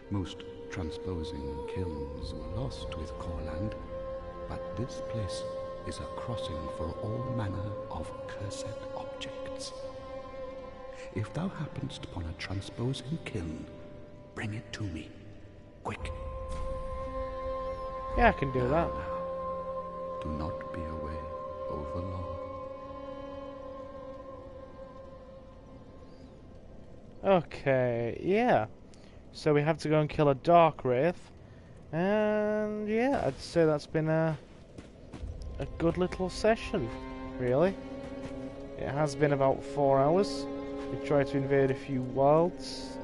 Speaker 7: Most transposing kilns were lost with Corland,
Speaker 9: but this place is a crossing for all manner of cursed objects. If thou happenst upon a transposing kiln, bring it to me. Quick.
Speaker 1: Yeah, I can do that.
Speaker 9: Do not be away over long.
Speaker 1: Okay, yeah. So we have to go and kill a Dark Wraith. And yeah, I'd say that's been a good little session, really. It has been about 4 hours. We tried to invade a few worlds.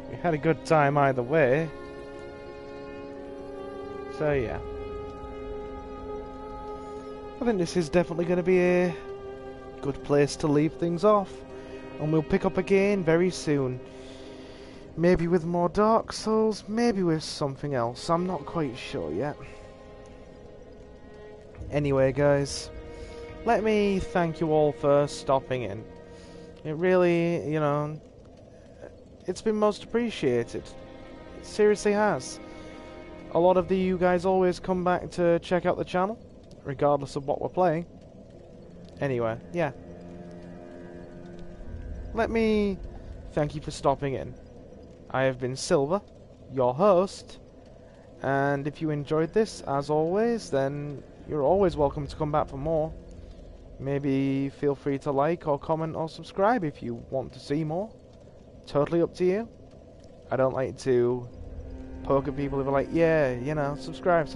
Speaker 1: We had a good time either way. So yeah. I think this is definitely going to be a good place to leave things off. And we'll pick up again very soon. Maybe with more Dark Souls, maybe with something else. I'm not quite sure yet. Anyway, guys, let me thank you all for stopping in. It really, you know, it's been most appreciated. It seriously has. A lot of you guys always come back to check out the channel, regardless of what we're playing. Anyway, yeah. Let me thank you for stopping in. I have been Silver, your host, and if you enjoyed this, as always, then you're always welcome to come back for more. Maybe feel free to like or comment or subscribe if you want to see more. Totally up to you. I don't like to poke at people who are like, yeah, you know, subscribe.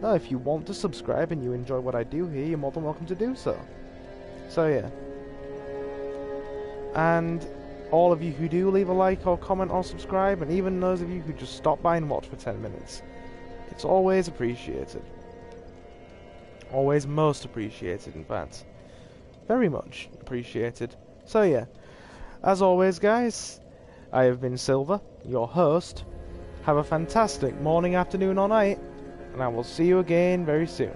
Speaker 1: No, if you want to subscribe and you enjoy what I do here, you're more than welcome to do so. So yeah. And all of you who do leave a like or comment or subscribe, and even those of you who just stop by and watch for 10 minutes, it's always appreciated. Always most appreciated, in fact. Very much appreciated. So yeah, as always guys, I have been Silver, your host. Have a fantastic morning, afternoon or night, and I will see you again very soon.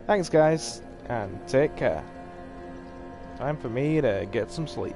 Speaker 1: Thanks guys, and take care. Time for me to get some sleep.